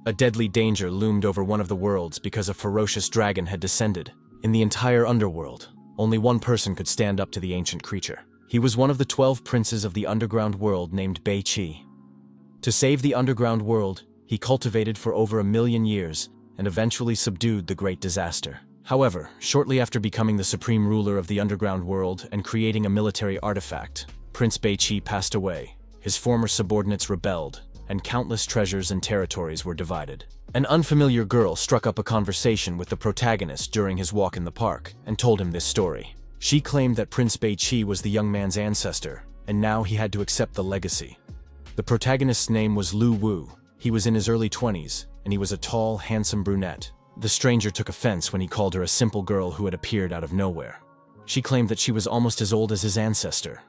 A deadly danger loomed over one of the worlds because a ferocious dragon had descended. In the entire underworld, only one person could stand up to the ancient creature. He was one of the 12 princes of the underground world named Bei Qi. To save the underground world, he cultivated for over 1,000,000 years and eventually subdued the great disaster. However, shortly after becoming the supreme ruler of the underground world and creating a military artifact, Prince Bei Qi passed away. His former subordinates rebelled, and countless treasures and territories were divided. An unfamiliar girl struck up a conversation with the protagonist during his walk in the park and told him this story. She claimed that Prince Bei Qi was the young man's ancestor, and now he had to accept the legacy. The protagonist's name was Lu Wu. He was in his early 20s, and he was a tall, handsome brunette. The stranger took offense when he called her a simple girl who had appeared out of nowhere. She claimed that she was almost as old as his ancestor.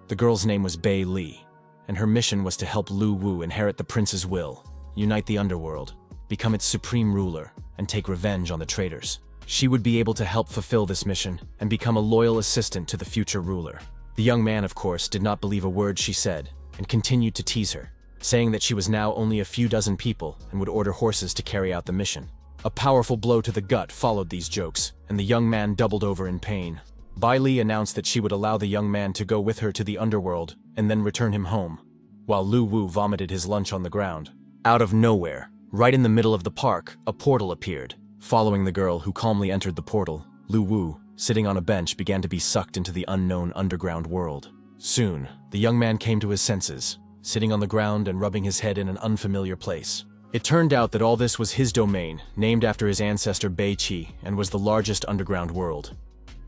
The girl's name was Bei Li, and her mission was to help Lu Wu inherit the prince's will, unite the underworld, become its supreme ruler, and take revenge on the traitors. She would be able to help fulfill this mission and become a loyal assistant to the future ruler. The young man, of course, did not believe a word she said and continued to tease her, saying that she was now only a few dozen people and would order horses to carry out the mission. A powerful blow to the gut followed these jokes, and the young man doubled over in pain. Bai Li announced that she would allow the young man to go with her to the underworld and then return him home, while Lu Wu vomited his lunch on the ground. Out of nowhere, right in the middle of the park, a portal appeared. Following the girl who calmly entered the portal, Lu Wu, sitting on a bench, began to be sucked into the unknown underground world. Soon, the young man came to his senses, sitting on the ground and rubbing his head in an unfamiliar place. It turned out that all this was his domain, named after his ancestor Bei Qi, and was the largest underground world.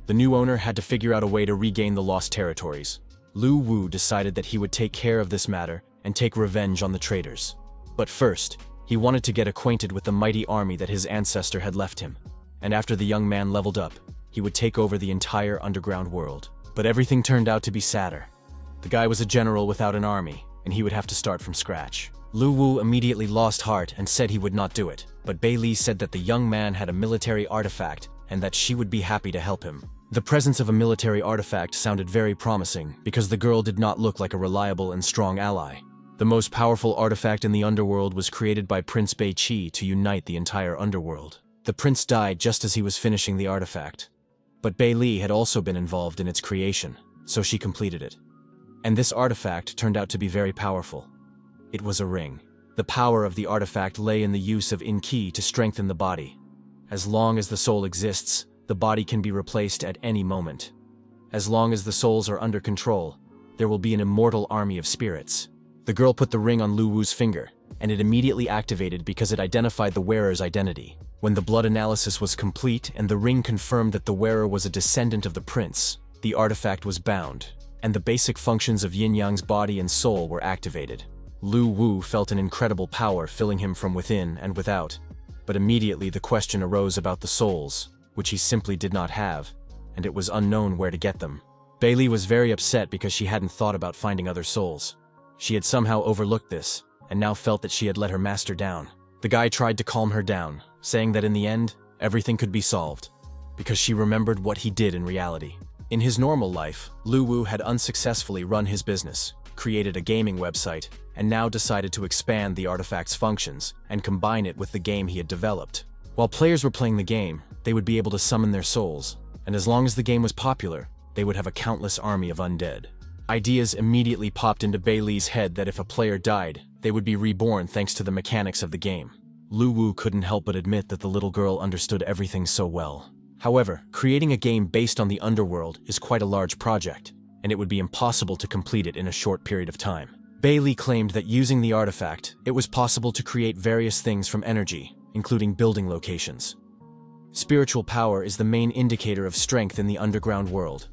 The new owner had to figure out a way to regain the lost territories. Lu Wu decided that he would take care of this matter and take revenge on the traitors. But first, he wanted to get acquainted with the mighty army that his ancestor had left him. And after the young man leveled up, he would take over the entire underground world. But everything turned out to be sadder. The guy was a general without an army, and he would have to start from scratch. Lu Wu immediately lost heart and said he would not do it, but Bei Li said that the young man had a military artifact and that she would be happy to help him. The presence of a military artifact sounded very promising because the girl did not look like a reliable and strong ally. The most powerful artifact in the underworld was created by Prince Bei Qi to unite the entire underworld. The prince died just as he was finishing the artifact, but Bei Li had also been involved in its creation, so she completed it. And this artifact turned out to be very powerful. It was a ring. The power of the artifact lay in the use of In-Ki to strengthen the body. As long as the soul exists, the body can be replaced at any moment. As long as the souls are under control, there will be an immortal army of spirits. The girl put the ring on Lu Wu's finger, and it immediately activated because it identified the wearer's identity. When the blood analysis was complete and the ring confirmed that the wearer was a descendant of the prince, the artifact was bound, and the basic functions of Yin-Yang's body and soul were activated. Lu Wu felt an incredible power filling him from within and without, but immediately the question arose about the souls, which he simply did not have, and it was unknown where to get them. Bei Li was very upset because she hadn't thought about finding other souls. She had somehow overlooked this, and now felt that she had let her master down. The guy tried to calm her down, saying that in the end, everything could be solved, because she remembered what he did in reality. In his normal life, Lu Wu had unsuccessfully run his business, created a gaming website, and now decided to expand the artifact's functions and combine it with the game he had developed. While players were playing the game, they would be able to summon their souls, and as long as the game was popular, they would have a countless army of undead. Ideas immediately popped into Bei Li's head that if a player died, they would be reborn thanks to the mechanics of the game. Lu Wu couldn't help but admit that the little girl understood everything so well. However, creating a game based on the underworld is quite a large project, and it would be impossible to complete it in a short period of time. Bei Li claimed that using the artifact, it was possible to create various things from energy, including building locations. Spiritual power is the main indicator of strength in the underground world.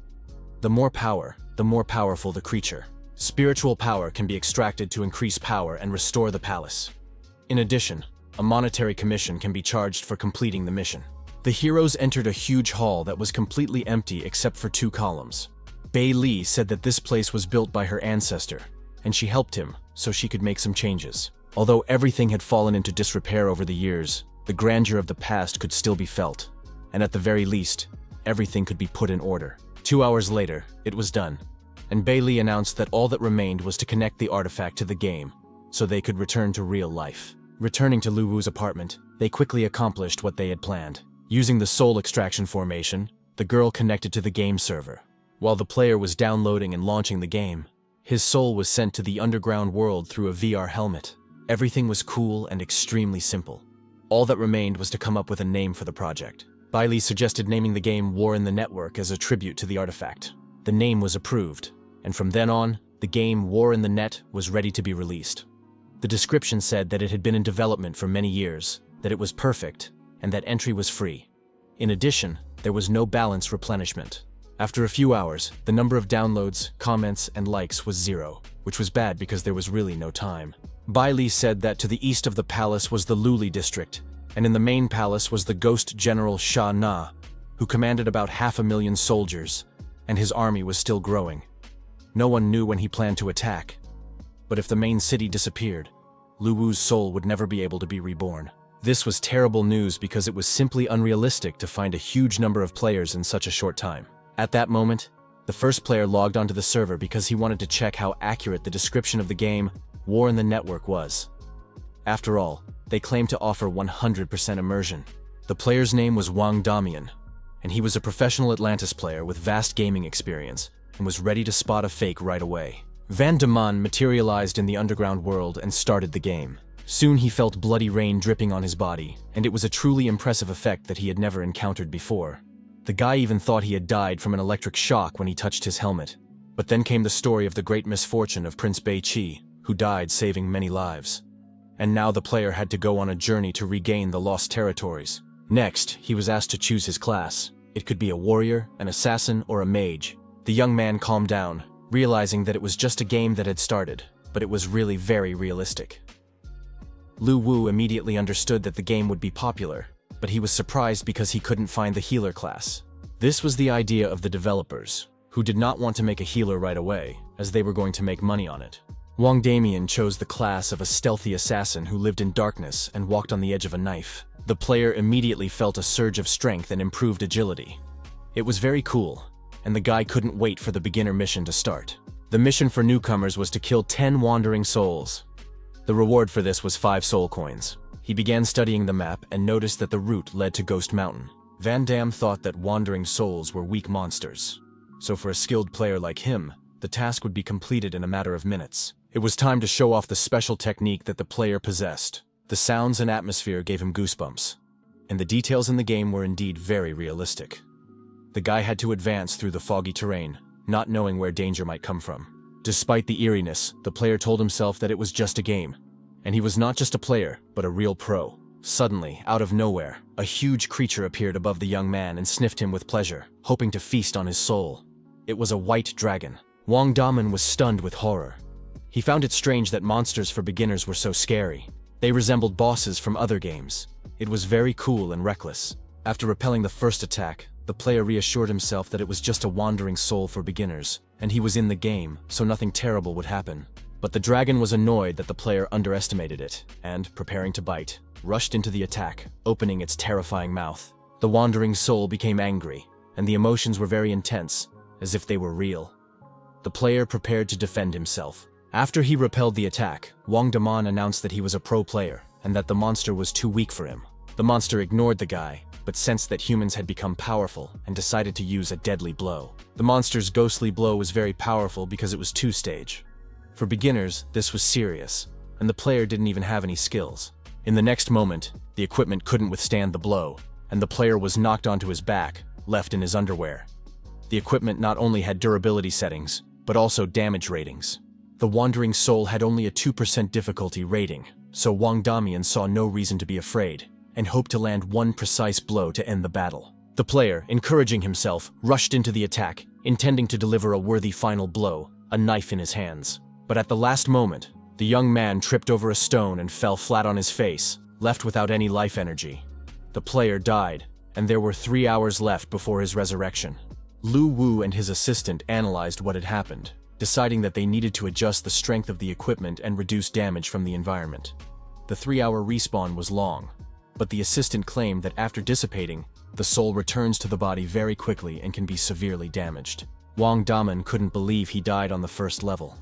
The more power, the more powerful the creature. Spiritual power can be extracted to increase power and restore the palace. In addition, a monetary commission can be charged for completing the mission. The heroes entered a huge hall that was completely empty except for 2 columns. Bei Li said that this place was built by her ancestor, and she helped him so she could make some changes. Although everything had fallen into disrepair over the years, the grandeur of the past could still be felt, and at the very least, everything could be put in order. 2 hours later, it was done, and Bei Li announced that all that remained was to connect the artifact to the game, so they could return to real life. Returning to Lu Wu's apartment, they quickly accomplished what they had planned. Using the soul extraction formation, the girl connected to the game server. While the player was downloading and launching the game, his soul was sent to the underground world through a VR helmet. Everything was cool and extremely simple. All that remained was to come up with a name for the project. Bailey suggested naming the game War in the Network as a tribute to the artifact. The name was approved, and from then on, the game War in the Net was ready to be released. The description said that it had been in development for many years, that it was perfect, and that entry was free. In addition, there was no balance replenishment. After a few hours, the number of downloads, comments, and likes was 0, which was bad because there was really no time. Bailey said that to the east of the palace was the Luli district, and in the main palace was the ghost general Sha Na, who commanded about 500,000 soldiers, and his army was still growing. No one knew when he planned to attack, but if the main city disappeared, Lu Wu's soul would never be able to be reborn. This was terrible news because it was simply unrealistic to find a huge number of players in such a short time. At that moment, the first player logged onto the server because he wanted to check how accurate the description of the game War in the Network was. After all, they claimed to offer 100% immersion. The player's name was Wang Damian, and he was a professional Atlantis player with vast gaming experience and was ready to spot a fake right away. Van de Man materialized in the underground world and started the game. Soon he felt bloody rain dripping on his body, and it was a truly impressive effect that he had never encountered before. The guy even thought he had died from an electric shock when he touched his helmet. But then came the story of the great misfortune of Prince Bei Qi, who died saving many lives. And now the player had to go on a journey to regain the lost territories. Next, he was asked to choose his class. It could be a warrior, an assassin, or a mage. The young man calmed down, realizing that it was just a game that had started, but it was really very realistic. Lu Wu immediately understood that the game would be popular, but he was surprised because he couldn't find the healer class. This was the idea of the developers, who did not want to make a healer right away, as they were going to make money on it. Wang Damian chose the class of a stealthy assassin who lived in darkness and walked on the edge of a knife. The player immediately felt a surge of strength and improved agility. It was very cool, and the guy couldn't wait for the beginner mission to start. The mission for newcomers was to kill 10 wandering souls. The reward for this was 5 soul coins. He began studying the map and noticed that the route led to Ghost Mountain. Van Damme thought that wandering souls were weak monsters, so for a skilled player like him, the task would be completed in a matter of minutes. It was time to show off the special technique that the player possessed. The sounds and atmosphere gave him goosebumps, and the details in the game were indeed very realistic. The guy had to advance through the foggy terrain, not knowing where danger might come from. Despite the eeriness, the player told himself that it was just a game, and he was not just a player, but a real pro. Suddenly, out of nowhere, a huge creature appeared above the young man and sniffed him with pleasure, hoping to feast on his soul. It was a white dragon. Wang Daman was stunned with horror. He found it strange that monsters for beginners were so scary. They resembled bosses from other games. It was very cool and reckless. After repelling the first attack, the player reassured himself that it was just a wandering soul for beginners, and he was in the game, so nothing terrible would happen. But the dragon was annoyed that the player underestimated it, and, preparing to bite, rushed into the attack, opening its terrifying mouth. The wandering soul became angry, and the emotions were very intense, as if they were real. The player prepared to defend himself. After he repelled the attack, Wang Daman announced that he was a pro player, and that the monster was too weak for him. The monster ignored the guy, but sensed that humans had become powerful and decided to use a deadly blow. The monster's ghostly blow was very powerful because it was 2-stage. For beginners, this was serious, and the player didn't even have any skills. In the next moment, the equipment couldn't withstand the blow, and the player was knocked onto his back, left in his underwear. The equipment not only had durability settings, but also damage ratings. The wandering soul had only a 2% difficulty rating, so Wang Damian saw no reason to be afraid, and hoped to land one precise blow to end the battle. The player, encouraging himself, rushed into the attack, intending to deliver a worthy final blow, a knife in his hands. But at the last moment, the young man tripped over a stone and fell flat on his face, left without any life energy. The player died, and there were 3 hours left before his resurrection. Lu Wu and his assistant analyzed what had happened, deciding that they needed to adjust the strength of the equipment and reduce damage from the environment. The 3-hour respawn was long, but the assistant claimed that after dissipating, the soul returns to the body very quickly and can be severely damaged. Wang Daman couldn't believe he died on the first level.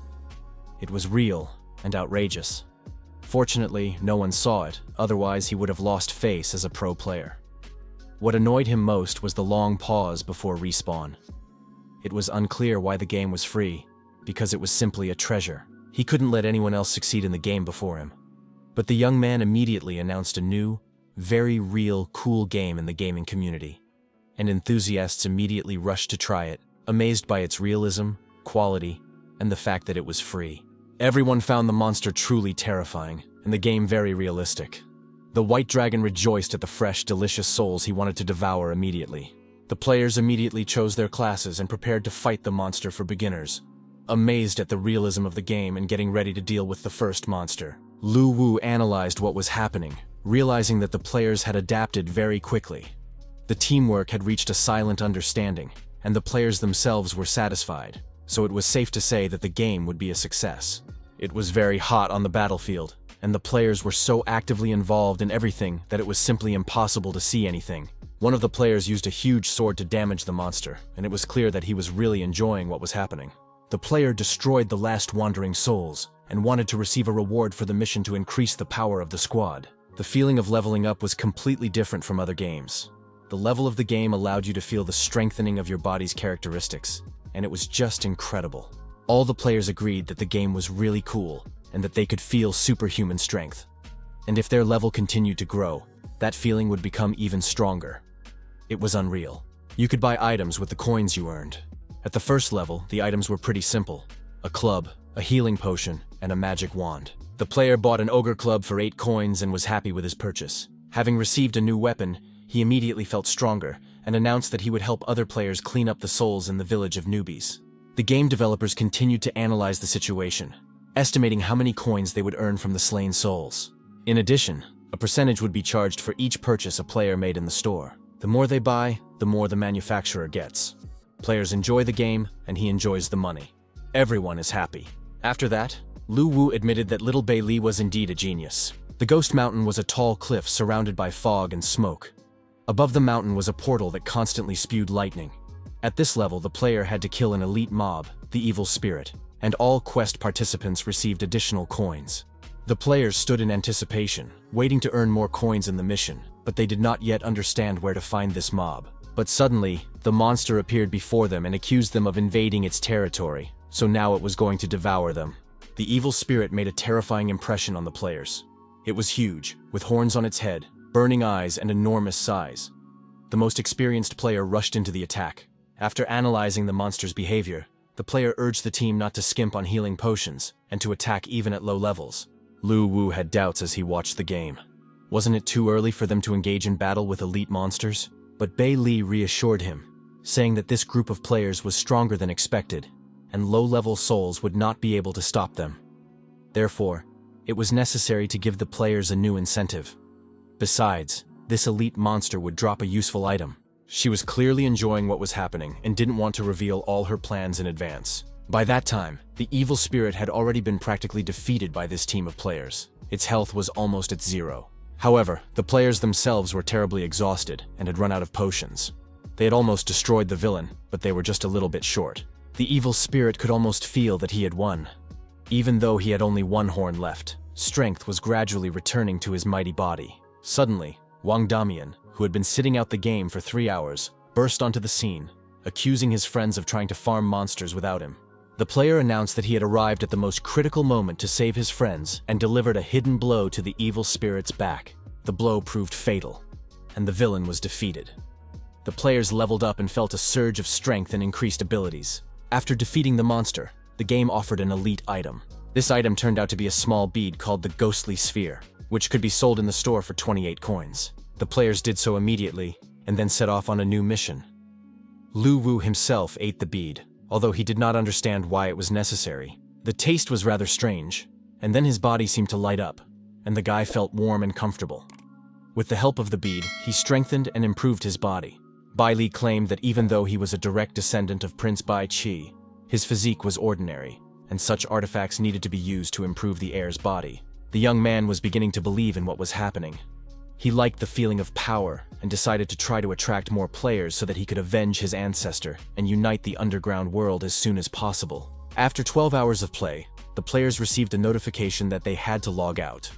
It was real and outrageous. Fortunately, no one saw it, otherwise he would have lost face as a pro player. What annoyed him most was the long pause before respawn. It was unclear why the game was free, because it was simply a treasure. He couldn't let anyone else succeed in the game before him. But the young man immediately announced a new, very real, cool game in the gaming community, and enthusiasts immediately rushed to try it, amazed by its realism, quality, and the fact that it was free. Everyone found the monster truly terrifying, and the game very realistic. The white dragon rejoiced at the fresh, delicious souls he wanted to devour immediately. The players immediately chose their classes and prepared to fight the monster for beginners. Amazed at the realism of the game and getting ready to deal with the first monster, Lu Wu analyzed what was happening, realizing that the players had adapted very quickly. The teamwork had reached a silent understanding, and the players themselves were satisfied, so it was safe to say that the game would be a success. It was very hot on the battlefield, and the players were so actively involved in everything that it was simply impossible to see anything. One of the players used a huge sword to damage the monster, and it was clear that he was really enjoying what was happening. The player destroyed the last wandering souls, and wanted to receive a reward for the mission to increase the power of the squad. The feeling of leveling up was completely different from other games. The level of the game allowed you to feel the strengthening of your body's characteristics, and it was just incredible. All the players agreed that the game was really cool, and that they could feel superhuman strength. And if their level continued to grow, that feeling would become even stronger. It was unreal. You could buy items with the coins you earned. At the first level, the items were pretty simple: a club, a healing potion, and a magic wand. The player bought an ogre club for 8 coins and was happy with his purchase. Having received a new weapon, he immediately felt stronger and announced that he would help other players clean up the souls in the village of newbies. The game developers continued to analyze the situation, estimating how many coins they would earn from the slain souls. In addition, a percentage would be charged for each purchase a player made in the store. The more they buy, the more the manufacturer gets. Players enjoy the game, and he enjoys the money. Everyone is happy. After that, Lu Wu admitted that Little Bei Li was indeed a genius. The Ghost Mountain was a tall cliff surrounded by fog and smoke. Above the mountain was a portal that constantly spewed lightning. At this level, the player had to kill an elite mob, the Evil Spirit, and all quest participants received additional coins. The players stood in anticipation, waiting to earn more coins in the mission, but they did not yet understand where to find this mob. But suddenly, the monster appeared before them and accused them of invading its territory, so now it was going to devour them. The Evil Spirit made a terrifying impression on the players. It was huge, with horns on its head, burning eyes, and enormous size. The most experienced player rushed into the attack. After analyzing the monster's behavior, the player urged the team not to skimp on healing potions, and to attack even at low levels. Lu Wu had doubts as he watched the game. Wasn't it too early for them to engage in battle with elite monsters? But Bei Li reassured him, saying that this group of players was stronger than expected, and low-level souls would not be able to stop them. Therefore, it was necessary to give the players a new incentive. Besides, this elite monster would drop a useful item. She was clearly enjoying what was happening and didn't want to reveal all her plans in advance. By that time, the Evil Spirit had already been practically defeated by this team of players. Its health was almost at 0. However, the players themselves were terribly exhausted and had run out of potions. They had almost destroyed the villain, but they were just a little bit short. The Evil Spirit could almost feel that he had won. Even though he had only one horn left, strength was gradually returning to his mighty body. Suddenly, Wang Damian, who had been sitting out the game for 3 hours, burst onto the scene, accusing his friends of trying to farm monsters without him. The player announced that he had arrived at the most critical moment to save his friends and delivered a hidden blow to the Evil Spirit's back. The blow proved fatal, and the villain was defeated. The players leveled up and felt a surge of strength and increased abilities. After defeating the monster, the game offered an elite item. This item turned out to be a small bead called the Ghostly Sphere, which could be sold in the store for 28 coins. The players did so immediately, and then set off on a new mission. Lu Wu himself ate the bead, although he did not understand why it was necessary. The taste was rather strange, and then his body seemed to light up, and the guy felt warm and comfortable. With the help of the bead, he strengthened and improved his body. Bei Li claimed that even though he was a direct descendant of Prince Bai Qi, his physique was ordinary, and such artifacts needed to be used to improve the heir's body. The young man was beginning to believe in what was happening. He liked the feeling of power and decided to try to attract more players so that he could avenge his ancestor and unite the underground world as soon as possible. After 12 hours of play, the players received a notification that they had to log out.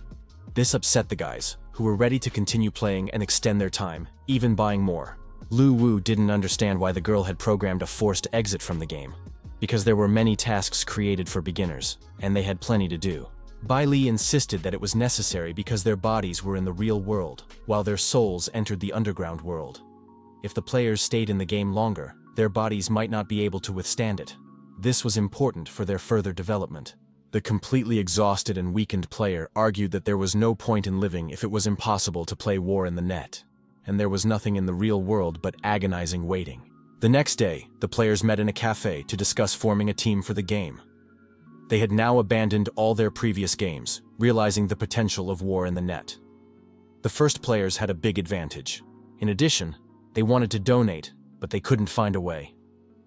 This upset the guys, who were ready to continue playing and extend their time, even buying more. Lu Wu didn't understand why the girl had programmed a forced exit from the game, because there were many tasks created for beginners, and they had plenty to do. Bai Li insisted that it was necessary because their bodies were in the real world, while their souls entered the underground world. If the players stayed in the game longer, their bodies might not be able to withstand it. This was important for their further development. The completely exhausted and weakened player argued that there was no point in living if it was impossible to play War in the Net, and there was nothing in the real world but agonizing waiting. The next day, the players met in a cafe to discuss forming a team for the game. They had now abandoned all their previous games, realizing the potential of War in the Net. The first players had a big advantage. In addition, they wanted to donate, but they couldn't find a way.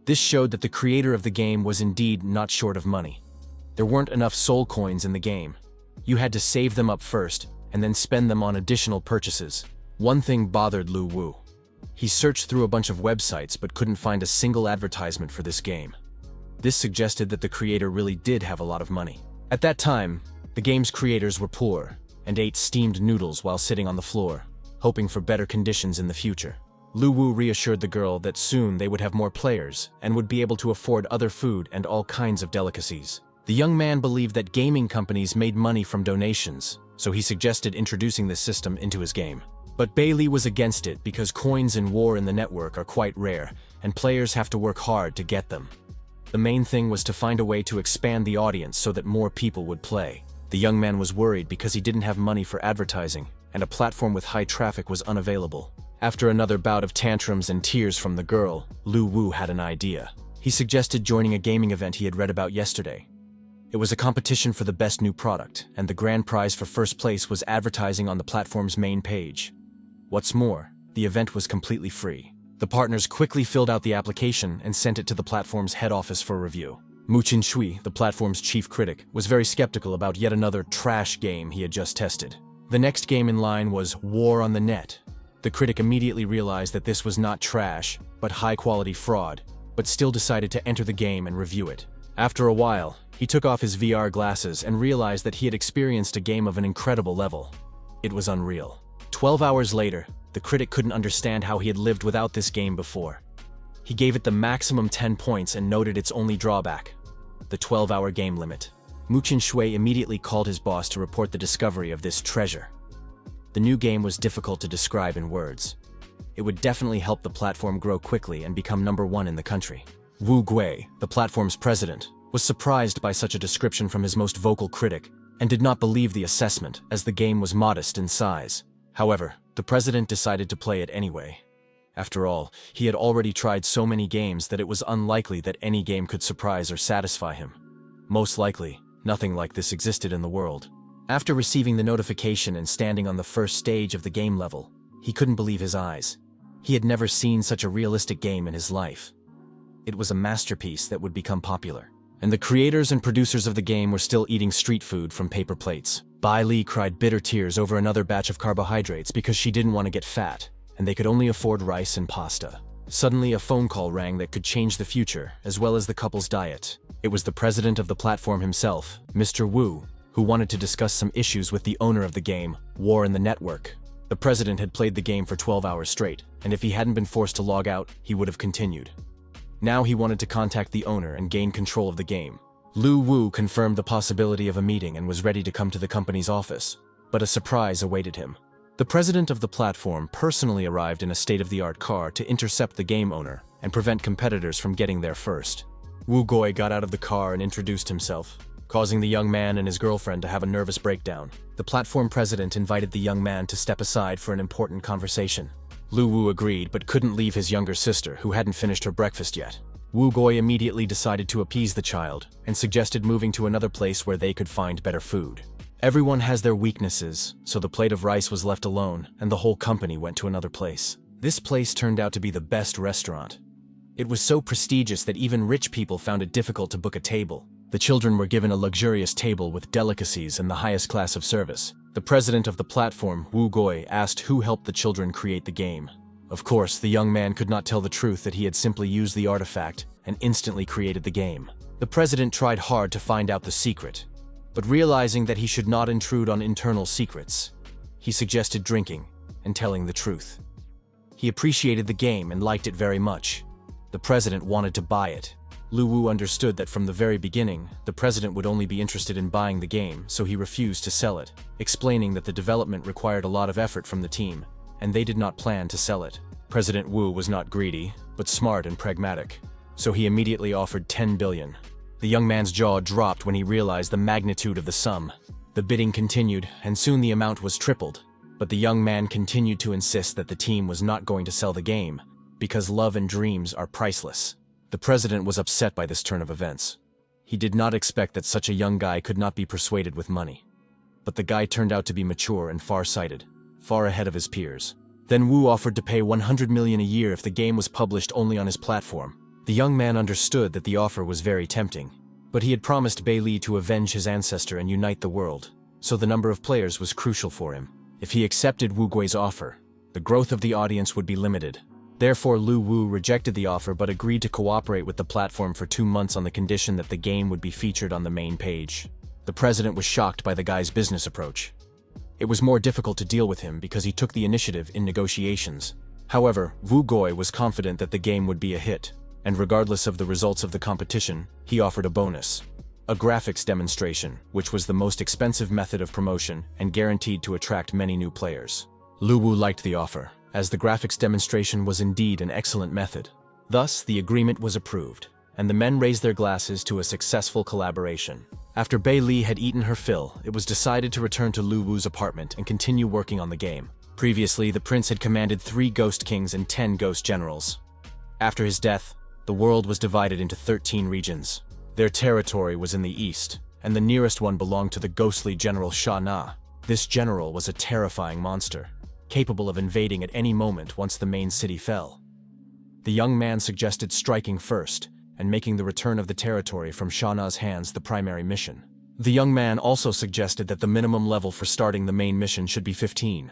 This showed that the creator of the game was indeed not short of money. There weren't enough soul coins in the game. You had to save them up first, and then spend them on additional purchases. One thing bothered Lu Wu. He searched through a bunch of websites but couldn't find a single advertisement for this game. This suggested that the creator really did have a lot of money. At that time, the game's creators were poor and ate steamed noodles while sitting on the floor, hoping for better conditions in the future. Lu Wu reassured the girl that soon they would have more players and would be able to afford other food and all kinds of delicacies. The young man believed that gaming companies made money from donations, so he suggested introducing this system into his game. But Bailey was against it because coins in War in the Network are quite rare, and players have to work hard to get them. The main thing was to find a way to expand the audience so that more people would play. The young man was worried because he didn't have money for advertising, and a platform with high traffic was unavailable. After another bout of tantrums and tears from the girl, Lu Wu had an idea. He suggested joining a gaming event he had read about yesterday. It was a competition for the best new product, and the grand prize for first place was advertising on the platform's main page. What's more, the event was completely free. The partners quickly filled out the application and sent it to the platform's head office for review. Mu Qinshui, the platform's chief critic, was very skeptical about yet another trash game he had just tested. The next game in line was War on the Net. The critic immediately realized that this was not trash, but high-quality fraud, but still decided to enter the game and review it. After a while, he took off his VR glasses and realized that he had experienced a game of an incredible level. It was unreal. 12 hours later, the critic couldn't understand how he had lived without this game before. He gave it the maximum 10 points and noted its only drawback: the 12-hour game limit. Mu Qinshui immediately called his boss to report the discovery of this treasure. The new game was difficult to describe in words. It would definitely help the platform grow quickly and become #1 in the country. Wu Gui, the platform's president, was surprised by such a description from his most vocal critic and did not believe the assessment, as the game was modest in size. However, the president decided to play it anyway. After all, he had already tried so many games that it was unlikely that any game could surprise or satisfy him. Most likely, nothing like this existed in the world. After receiving the notification and standing on the first stage of the game level, he couldn't believe his eyes. He had never seen such a realistic game in his life. It was a masterpiece that would become popular. And the creators and producers of the game were still eating street food from paper plates. Bai Li cried bitter tears over another batch of carbohydrates because she didn't want to get fat, and they could only afford rice and pasta. Suddenly, a phone call rang that could change the future, as well as the couple's diet. It was the president of the platform himself, Mr. Wu, who wanted to discuss some issues with the owner of the game, War in the Network. The president had played the game for 12 hours straight, and if he hadn't been forced to log out, he would have continued. Now he wanted to contact the owner and gain control of the game. Lu Wu confirmed the possibility of a meeting and was ready to come to the company's office, but a surprise awaited him. The president of the platform personally arrived in a state-of-the-art car to intercept the game owner and prevent competitors from getting there first. Wu Gui got out of the car and introduced himself, causing the young man and his girlfriend to have a nervous breakdown. The platform president invited the young man to step aside for an important conversation. Lu Wu agreed, but couldn't leave his younger sister, who hadn't finished her breakfast yet. Wu Gui immediately decided to appease the child and suggested moving to another place where they could find better food. Everyone has their weaknesses, so the plate of rice was left alone and the whole company went to another place. This place turned out to be the best restaurant. It was so prestigious that even rich people found it difficult to book a table. The children were given a luxurious table with delicacies and the highest class of service. The president of the platform, Wu Gui, asked who helped the children create the game. Of course, the young man could not tell the truth that he had simply used the artifact and instantly created the game. The president tried hard to find out the secret, But realizing that he should not intrude on internal secrets, he suggested drinking and telling the truth. He appreciated the game and liked it very much. The president wanted to buy it. Lu Wu understood that from the very beginning, the president would only be interested in buying the game, so he refused to sell it, explaining that the development required a lot of effort from the team, and they did not plan to sell it. President Wu was not greedy, but smart and pragmatic, so he immediately offered 10 billion. The young man's jaw dropped when he realized the magnitude of the sum. The bidding continued, and soon the amount was tripled, but the young man continued to insist that the team was not going to sell the game, because love and dreams are priceless. The president was upset by this turn of events. He did not expect that such a young guy could not be persuaded with money. But the guy turned out to be mature and far-sighted, far ahead of his peers. Then Wu offered to pay 100 million a year if the game was published only on his platform. The young man understood that the offer was very tempting, but he had promised Bei Li to avenge his ancestor and unite the world, so the number of players was crucial for him. If he accepted Wu Gui's offer, the growth of the audience would be limited. Therefore, Lu Wu rejected the offer but agreed to cooperate with the platform for 2 months on the condition that the game would be featured on the main page. The president was shocked by the guy's business approach. It was more difficult to deal with him because he took the initiative in negotiations. However, Wu Gui was confident that the game would be a hit, and regardless of the results of the competition, he offered a bonus. A graphics demonstration, which was the most expensive method of promotion and guaranteed to attract many new players. Lu Wu liked the offer, as the graphics demonstration was indeed an excellent method. Thus, the agreement was approved, and the men raised their glasses to a successful collaboration. After Bei Li had eaten her fill, it was decided to return to Lu Wu's apartment and continue working on the game. Previously, the prince had commanded 3 ghost kings and 10 ghost generals. After his death, the world was divided into 13 regions. Their territory was in the east, and the nearest one belonged to the ghostly general Sha Na. This general was a terrifying monster, capable of invading at any moment once the main city fell. The young man suggested striking first, and making the return of the territory from Sha Na's hands the primary mission. The young man also suggested that the minimum level for starting the main mission should be 15.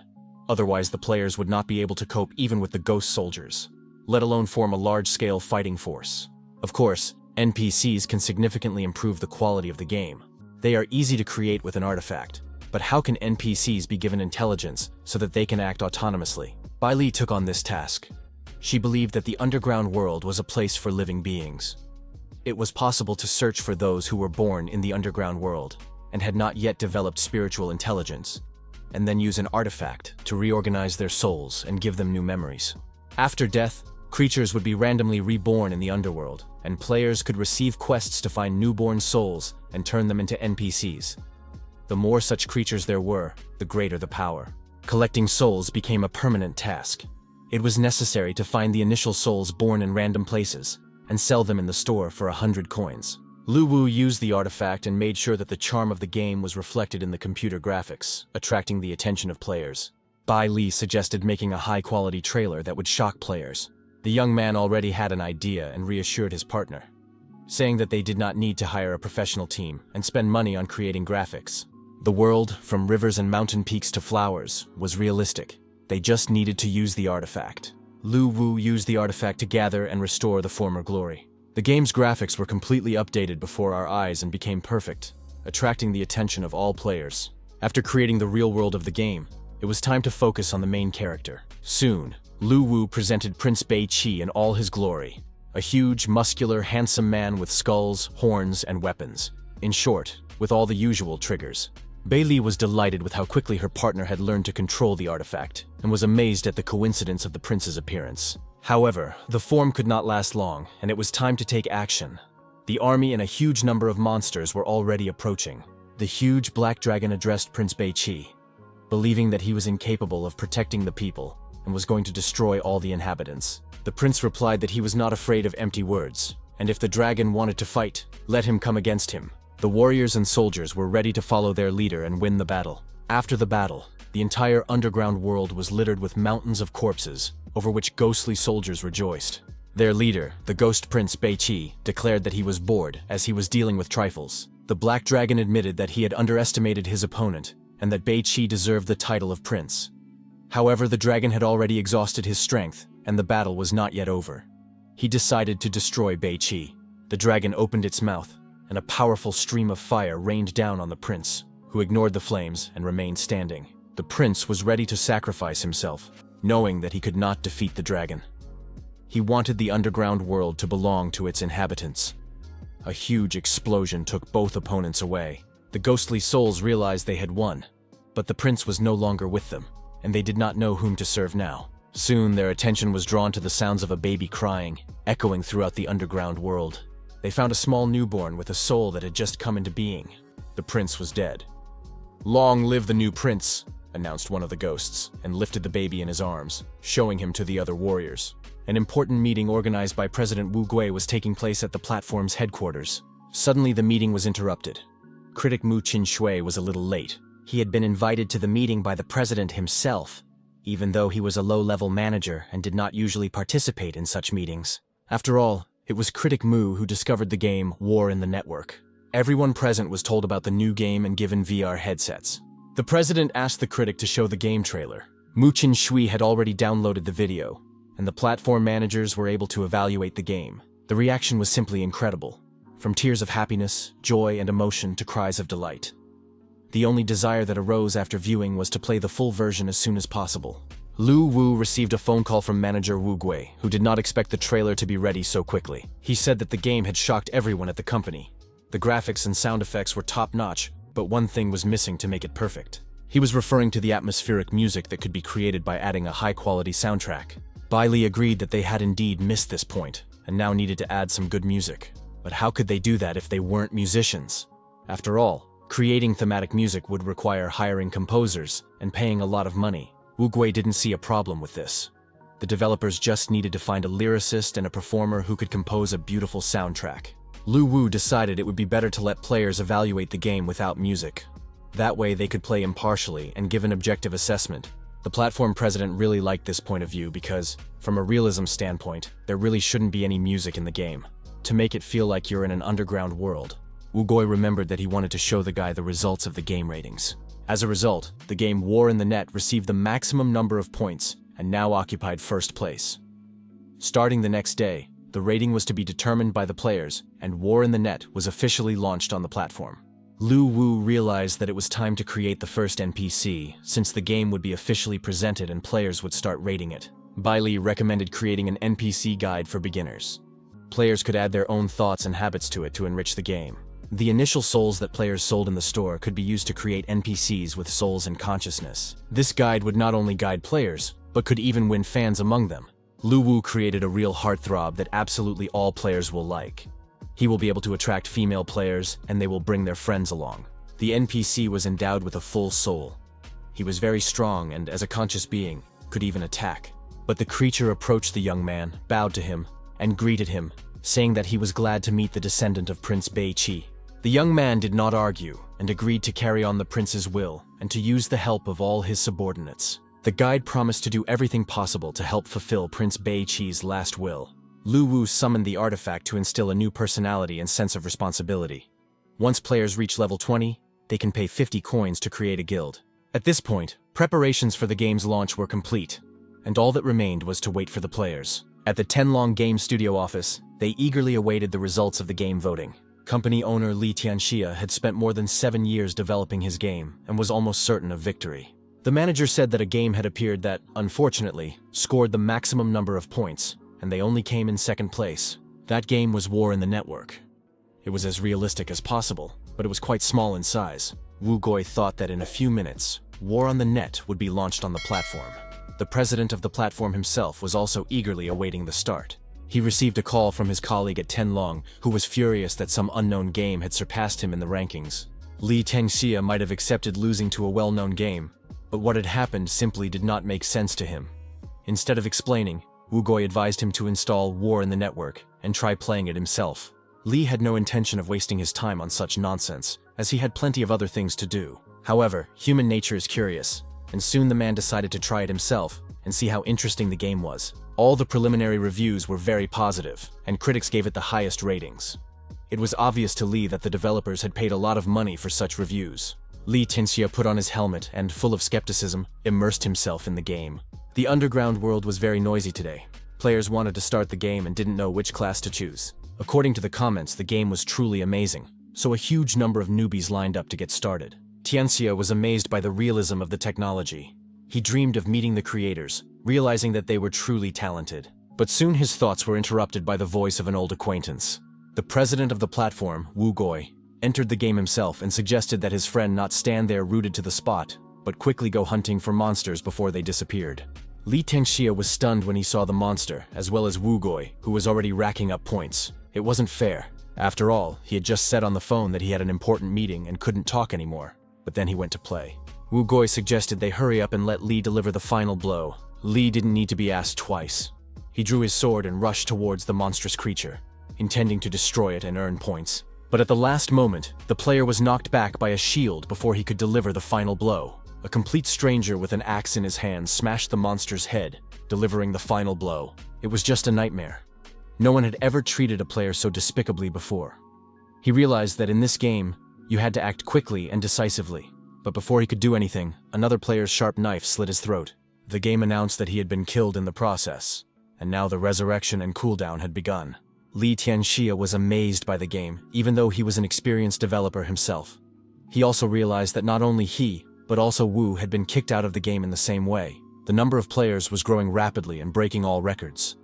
Otherwise, the players would not be able to cope even with the ghost soldiers, let alone form a large-scale fighting force. Of course, NPCs can significantly improve the quality of the game. They are easy to create with an artifact, but how can NPCs be given intelligence so that they can act autonomously? Bei Li took on this task. She believed that the underground world was a place for living beings. It was possible to search for those who were born in the underground world and had not yet developed spiritual intelligence, and then use an artifact to reorganize their souls and give them new memories. After death, creatures would be randomly reborn in the underworld, and players could receive quests to find newborn souls and turn them into NPCs. The more such creatures there were, the greater the power. Collecting souls became a permanent task. It was necessary to find the initial souls born in random places and sell them in the store for 100 coins. Lu Wu used the artifact and made sure that the charm of the game was reflected in the computer graphics, attracting the attention of players. Bei Li suggested making a high-quality trailer that would shock players. The young man already had an idea and reassured his partner, saying that they did not need to hire a professional team and spend money on creating graphics. The world, from rivers and mountain peaks to flowers, was realistic. They just needed to use the artifact. Lu Wu used the artifact to gather and restore the former glory. The game's graphics were completely updated before our eyes and became perfect, attracting the attention of all players. After creating the real world of the game, it was time to focus on the main character. Soon, Lu Wu presented Prince Bei Qi in all his glory, a huge, muscular, handsome man with skulls, horns, and weapons. In short, with all the usual triggers. Bei Li was delighted with how quickly her partner had learned to control the artifact, and was amazed at the coincidence of the prince's appearance. However, the form could not last long, and it was time to take action. The army and a huge number of monsters were already approaching. The huge black dragon addressed Prince Bei Qi, believing that he was incapable of protecting the people and was going to destroy all the inhabitants. The prince replied that he was not afraid of empty words, and if the dragon wanted to fight, let him come against him. The warriors and soldiers were ready to follow their leader and win the battle. After the battle, the entire underground world was littered with mountains of corpses, over which ghostly soldiers rejoiced. Their leader, the ghost prince Bei Qi, declared that he was bored as he was dealing with trifles. The black dragon admitted that he had underestimated his opponent and that Bei Qi deserved the title of prince. However, the dragon had already exhausted his strength, and the battle was not yet over. He decided to destroy Bei Qi. The dragon opened its mouth and a powerful stream of fire rained down on the prince, who ignored the flames and remained standing. The prince was ready to sacrifice himself, knowing that he could not defeat the dragon. He wanted the underground world to belong to its inhabitants. A huge explosion took both opponents away. The ghostly souls realized they had won, but the prince was no longer with them, and they did not know whom to serve now. Soon their attention was drawn to the sounds of a baby crying, echoing throughout the underground world. They found a small newborn with a soul that had just come into being. The prince was dead. "Long live the new prince," announced one of the ghosts, and lifted the baby in his arms, showing him to the other warriors. An important meeting organized by President Wu Gui was taking place at the platform's headquarters. Suddenly the meeting was interrupted. Critic Mu Qinshui was a little late. He had been invited to the meeting by the president himself, even though he was a low-level manager and did not usually participate in such meetings. After all, it was Critic Mu who discovered the game War in the Network. Everyone present was told about the new game and given VR headsets. The president asked the critic to show the game trailer. Mu Qinshui had already downloaded the video, and the platform managers were able to evaluate the game. The reaction was simply incredible, from tears of happiness, joy, and emotion to cries of delight. The only desire that arose after viewing was to play the full version as soon as possible. Lu Wu received a phone call from manager Wu Gui, who did not expect the trailer to be ready so quickly. He said that the game had shocked everyone at the company. The graphics and sound effects were top-notch, but one thing was missing to make it perfect. He was referring to the atmospheric music that could be created by adding a high-quality soundtrack. Bai Li agreed that they had indeed missed this point, and now needed to add some good music. But how could they do that if they weren't musicians? After all, creating thematic music would require hiring composers and paying a lot of money. Wu Gui didn't see a problem with this. The developers just needed to find a lyricist and a performer who could compose a beautiful soundtrack. Lu Wu decided it would be better to let players evaluate the game without music. That way they could play impartially and give an objective assessment. The platform president really liked this point of view because, from a realism standpoint, there really shouldn't be any music in the game, to make it feel like you're in an underground world. Wu Gui remembered that he wanted to show the guy the results of the game ratings. As a result, the game War in the Net received the maximum number of points and now occupied first place. Starting the next day, the rating was to be determined by the players, and War in the Net was officially launched on the platform. Lu Wu realized that it was time to create the first NPC, since the game would be officially presented and players would start rating it. Bai Li recommended creating an NPC guide for beginners. Players could add their own thoughts and habits to it to enrich the game. The initial souls that players sold in the store could be used to create NPCs with souls and consciousness. This guide would not only guide players, but could even win fans among them. Lu Wu created a real heartthrob that absolutely all players will like. He will be able to attract female players, and they will bring their friends along. The NPC was endowed with a full soul. He was very strong and, as a conscious being, could even attack. But the creature approached the young man, bowed to him, and greeted him, saying that he was glad to meet the descendant of Prince Beiqi. The young man did not argue, and agreed to carry on the prince's will, and to use the help of all his subordinates. The guide promised to do everything possible to help fulfill Prince Beiqi's last will. Lu Wu summoned the artifact to instill a new personality and sense of responsibility. Once players reach level 20, they can pay 50 coins to create a guild. At this point, preparations for the game's launch were complete, and all that remained was to wait for the players. At the Tenlong Game Studio office, they eagerly awaited the results of the game voting. Company owner Li Tianxia had spent more than 7 years developing his game and was almost certain of victory. The manager said that a game had appeared that, unfortunately, scored the maximum number of points, and they only came in second place. That game was War in the Network. It was as realistic as possible, but it was quite small in size. Wu Gui thought that in a few minutes, War on the Net would be launched on the platform. The president of the platform himself was also eagerly awaiting the start. He received a call from his colleague at Tenlong, who was furious that some unknown game had surpassed him in the rankings. Li Tianxia might have accepted losing to a well-known game, but what had happened simply did not make sense to him. Instead of explaining, Wu Gui advised him to install War in the Network and try playing it himself. Li had no intention of wasting his time on such nonsense, as he had plenty of other things to do. However, human nature is curious, and soon the man decided to try it himself and see how interesting the game was. All the preliminary reviews were very positive, and critics gave it the highest ratings. It was obvious to Li that the developers had paid a lot of money for such reviews. Li Tianxia put on his helmet and, full of skepticism, immersed himself in the game. The underground world was very noisy today. Players wanted to start the game and didn't know which class to choose. According to the comments, the game was truly amazing. so a huge number of newbies lined up to get started. Tianxia was amazed by the realism of the technology. He dreamed of meeting the creators, realizing that they were truly talented. But soon his thoughts were interrupted by the voice of an old acquaintance. The president of the platform, Wu Goi, entered the game himself and suggested that his friend not stand there rooted to the spot, but quickly go hunting for monsters before they disappeared. Li Tianxia was stunned when he saw the monster, as well as Wu Goi, who was already racking up points. It wasn't fair. After all, he had just said on the phone that he had an important meeting and couldn't talk anymore. But then he went to play. Wu Goi suggested they hurry up and let Li deliver the final blow. Li didn't need to be asked twice. He drew his sword and rushed towards the monstrous creature, intending to destroy it and earn points. But at the last moment, the player was knocked back by a shield before he could deliver the final blow. A complete stranger with an axe in his hand smashed the monster's head, delivering the final blow. It was just a nightmare. No one had ever treated a player so despicably before. He realized that in this game, you had to act quickly and decisively. But before he could do anything, another player's sharp knife slit his throat. The game announced that he had been killed in the process, and now the resurrection and cooldown had begun. Li Tianxia was amazed by the game, even though he was an experienced developer himself. He also realized that not only he, but also Wu had been kicked out of the game in the same way. The number of players was growing rapidly and breaking all records.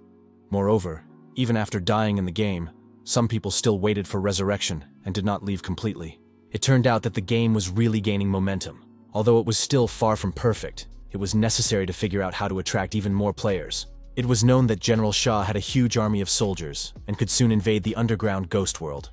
Moreover, even after dying in the game, some people still waited for resurrection and did not leave completely. It turned out that the game was really gaining momentum. Although it was still far from perfect, it was necessary to figure out how to attract even more players. It was known that General Shah had a huge army of soldiers and could soon invade the underground ghost world.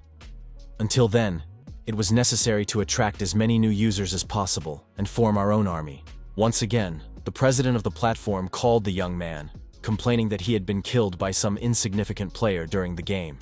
Until then, it was necessary to attract as many new users as possible and form our own army. Once again, the president of the platform called the young man, complaining that he had been killed by some insignificant player during the game.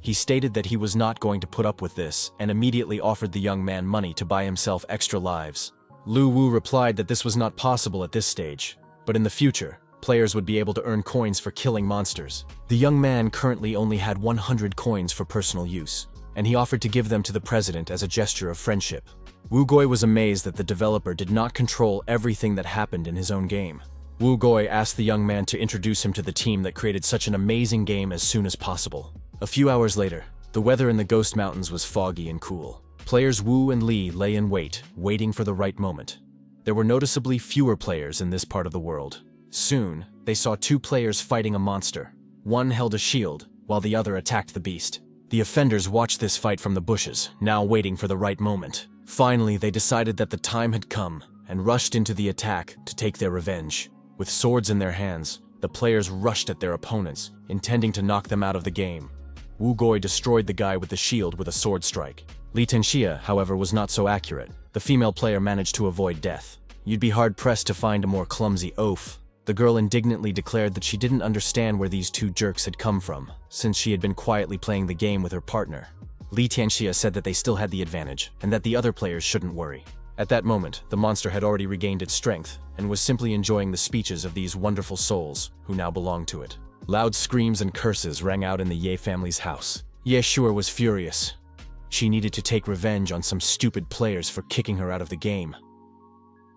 He stated that he was not going to put up with this and immediately offered the young man money to buy himself extra lives. Lu Wu replied that this was not possible at this stage, but in the future, players would be able to earn coins for killing monsters. The young man currently only had 100 coins for personal use, and he offered to give them to the president as a gesture of friendship. Wu Goi was amazed that the developer did not control everything that happened in his own game. Wu Goi asked the young man to introduce him to the team that created such an amazing game as soon as possible. A few hours later, the weather in the Ghost Mountains was foggy and cool. Players Wu and Li lay in wait, waiting for the right moment. There were noticeably fewer players in this part of the world. Soon, they saw two players fighting a monster. One held a shield, while the other attacked the beast. The offenders watched this fight from the bushes, now waiting for the right moment. Finally, they decided that the time had come, and rushed into the attack to take their revenge. With swords in their hands, the players rushed at their opponents, intending to knock them out of the game. Wu Goi destroyed the guy with the shield with a sword strike. Li Tianxia, however, was not so accurate. The female player managed to avoid death. You'd be hard-pressed to find a more clumsy oaf. The girl indignantly declared that she didn't understand where these two jerks had come from, since she had been quietly playing the game with her partner. Li Tianxia said that they still had the advantage, and that the other players shouldn't worry. At that moment, the monster had already regained its strength, and was simply enjoying the speeches of these wonderful souls, who now belonged to it. Loud screams and curses rang out in the Ye family's house. Ye Shuo was furious. She needed to take revenge on some stupid players for kicking her out of the game.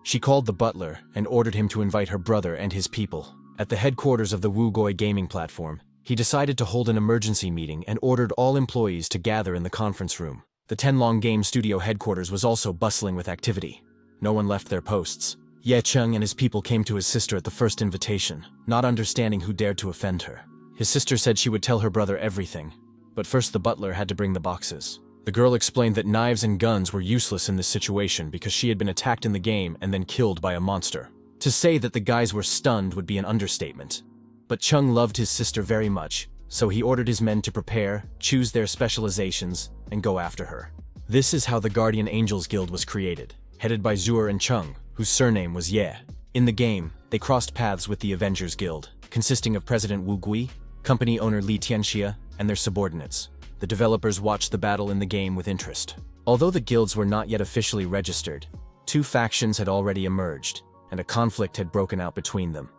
She called the butler and ordered him to invite her brother and his people. At the headquarters of the Wu Goi gaming platform, he decided to hold an emergency meeting and ordered all employees to gather in the conference room. The Tenlong Game Studio headquarters was also bustling with activity. No one left their posts. Ye Cheng and his people came to his sister at the first invitation, not understanding who dared to offend her. His sister said she would tell her brother everything, but first the butler had to bring the boxes. The girl explained that knives and guns were useless in this situation because she had been attacked in the game and then killed by a monster. To say that the guys were stunned would be an understatement. But Chung loved his sister very much, so he ordered his men to prepare, choose their specializations, and go after her. This is how the Guardian Angels Guild was created, headed by Zuer and Chung, whose surname was Ye. In the game, they crossed paths with the Avengers Guild, consisting of President Wu Gui, company owner Li Tianxia, and their subordinates. The developers watched the battle in the game with interest. Although the guilds were not yet officially registered, two factions had already emerged, and a conflict had broken out between them.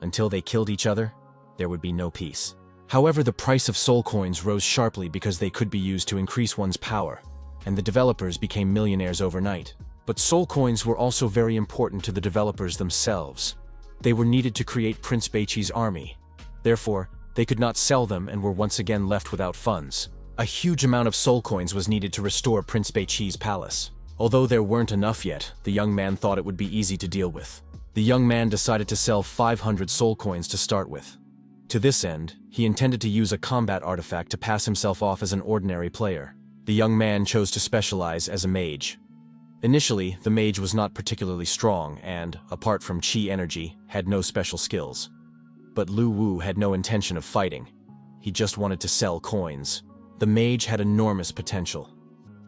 Until they killed each other, there would be no peace. However, the price of soul coins rose sharply because they could be used to increase one's power, and the developers became millionaires overnight. But soul coins were also very important to the developers themselves. They were needed to create Prince Beiqi's army. Therefore, they could not sell them and were once again left without funds. A huge amount of soul coins was needed to restore Prince Beiqi's palace. Although there weren't enough yet, the young man thought it would be easy to deal with. The young man decided to sell 500 soul coins to start with. To this end, he intended to use a combat artifact to pass himself off as an ordinary player. The young man chose to specialize as a mage. Initially, the mage was not particularly strong and, apart from chi energy, had no special skills. But Lu Wu had no intention of fighting. He just wanted to sell coins. The mage had enormous potential.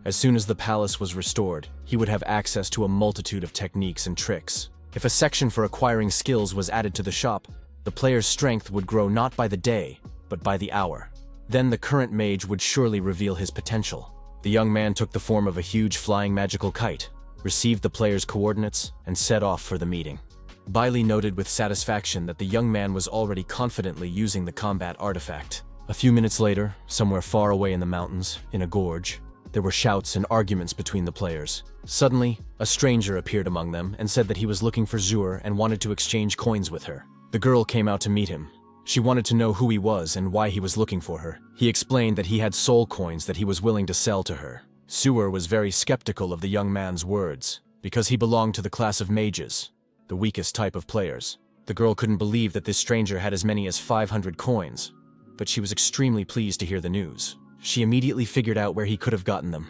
As soon as the palace was restored, he would have access to a multitude of techniques and tricks. If a section for acquiring skills was added to the shop, the player's strength would grow not by the day, but by the hour. Then the current mage would surely reveal his potential. The young man took the form of a huge flying magical kite, received the player's coordinates, and set off for the meeting. Bailey noted with satisfaction that the young man was already confidently using the combat artifact. A few minutes later, somewhere far away in the mountains, in a gorge, there were shouts and arguments between the players. Suddenly, a stranger appeared among them and said that he was looking for Zur and wanted to exchange coins with her. The girl came out to meet him. She wanted to know who he was and why he was looking for her. He explained that he had soul coins that he was willing to sell to her. Zur was very skeptical of the young man's words, because he belonged to the class of mages, the weakest type of players. The girl couldn't believe that this stranger had as many as 500 coins, but she was extremely pleased to hear the news. She immediately figured out where he could have gotten them.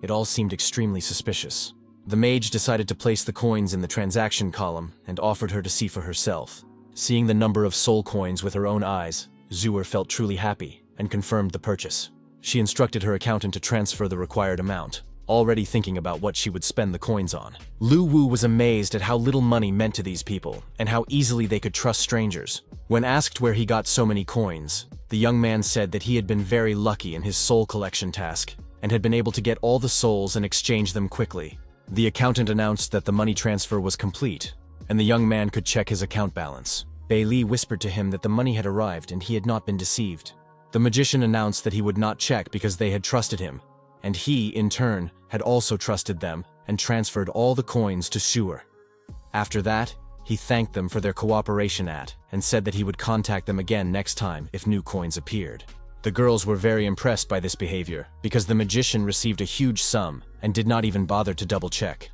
It all seemed extremely suspicious. The mage decided to place the coins in the transaction column and offered her to see for herself. Seeing the number of soul coins with her own eyes, Zur felt truly happy and confirmed the purchase. She instructed her accountant to transfer the required amount, already thinking about what she would spend the coins on. Lu Wu was amazed at how little money meant to these people and how easily they could trust strangers. When asked where he got so many coins, the young man said that he had been very lucky in his soul collection task and had been able to get all the souls and exchange them quickly. The accountant announced that the money transfer was complete, and the young man could check his account balance. Bailey whispered to him that the money had arrived and he had not been deceived. The magician announced that he would not check because they had trusted him, and he, in turn, had also trusted them and transferred all the coins to Zur. After that, he thanked them for their cooperation and said that he would contact them again next time if new coins appeared. The girls were very impressed by this behavior because the magician received a huge sum and did not even bother to double-check.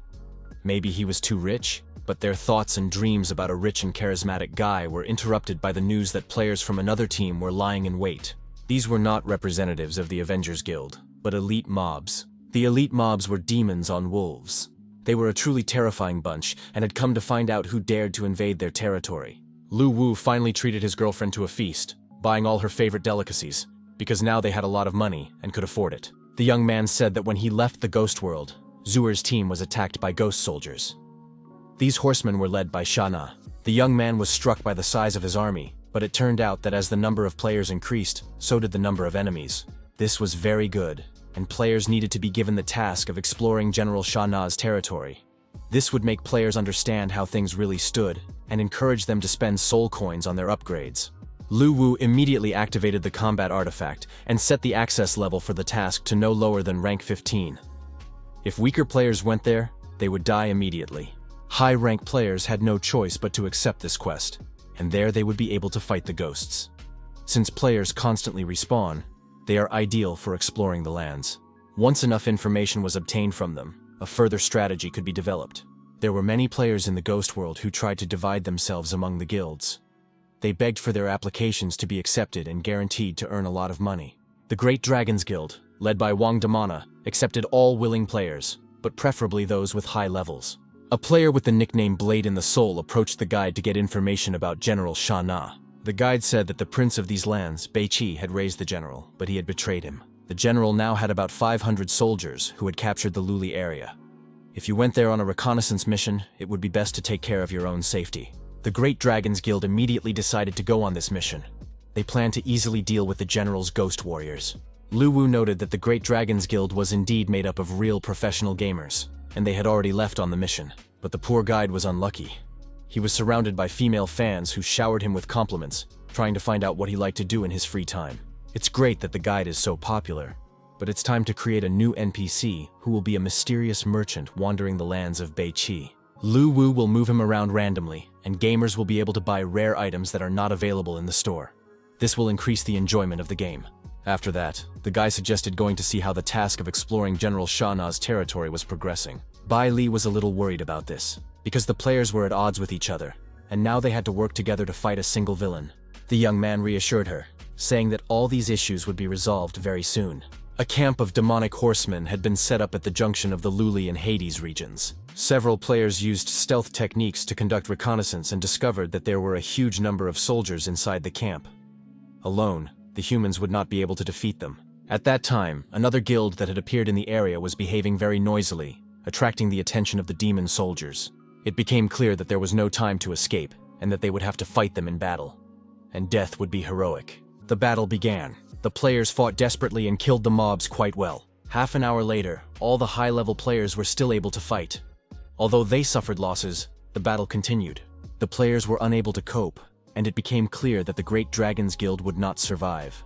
Maybe he was too rich, but their thoughts and dreams about a rich and charismatic guy were interrupted by the news that players from another team were lying in wait. These were not representatives of the Avengers Guild, but elite mobs. The elite mobs were demons on wolves. They were a truly terrifying bunch and had come to find out who dared to invade their territory. Lu Wu finally treated his girlfriend to a feast, buying all her favorite delicacies, because now they had a lot of money and could afford it. The young man said that when he left the ghost world, Zur's team was attacked by ghost soldiers. These horsemen were led by Shana. The young man was struck by the size of his army, but it turned out that as the number of players increased, so did the number of enemies. This was very good, and players needed to be given the task of exploring General Shana's territory. This would make players understand how things really stood and encourage them to spend soul coins on their upgrades. Lu Wu immediately activated the combat artifact and set the access level for the task to no lower than rank 15. If weaker players went there, they would die immediately. High-rank players had no choice but to accept this quest, and there they would be able to fight the ghosts. Since players constantly respawn, they are ideal for exploring the lands. Once enough information was obtained from them, a further strategy could be developed. There were many players in the ghost world who tried to divide themselves among the guilds. They begged for their applications to be accepted and guaranteed to earn a lot of money. The Great Dragons Guild, led by Wang Damana, accepted all willing players, but preferably those with high levels. A player with the nickname Blade in the Soul approached the guide to get information about General Shana. The guide said that the prince of these lands, Beiqi, had raised the general, but he had betrayed him. The general now had about 500 soldiers who had captured the Luli area. If you went there on a reconnaissance mission, it would be best to take care of your own safety. The Great Dragons Guild immediately decided to go on this mission. They planned to easily deal with the general's ghost warriors. Lu Wu noted that the Great Dragons Guild was indeed made up of real professional gamers, and they had already left on the mission. But the poor guide was unlucky. He was surrounded by female fans who showered him with compliments, trying to find out what he liked to do in his free time. It's great that the guide is so popular, but it's time to create a new NPC who will be a mysterious merchant wandering the lands of Beiqi. Lu Wu will move him around randomly, and gamers will be able to buy rare items that are not available in the store. This will increase the enjoyment of the game. After that, the guy suggested going to see how the task of exploring General Sha Na's territory was progressing. Bai Li was a little worried about this, because the players were at odds with each other, and now they had to work together to fight a single villain. The young man reassured her, saying that all these issues would be resolved very soon. A camp of demonic horsemen had been set up at the junction of the Luli and Hades regions. Several players used stealth techniques to conduct reconnaissance and discovered that there were a huge number of soldiers inside the camp. Alone, the humans would not be able to defeat them. At that time, another guild that had appeared in the area was behaving very noisily, attracting the attention of the demon soldiers. It became clear that there was no time to escape, and that they would have to fight them in battle. And death would be heroic. The battle began. The players fought desperately and killed the mobs quite well. Half an hour later, all the high-level players were still able to fight. Although they suffered losses, the battle continued. The players were unable to cope, and it became clear that the Great Dragons Guild would not survive.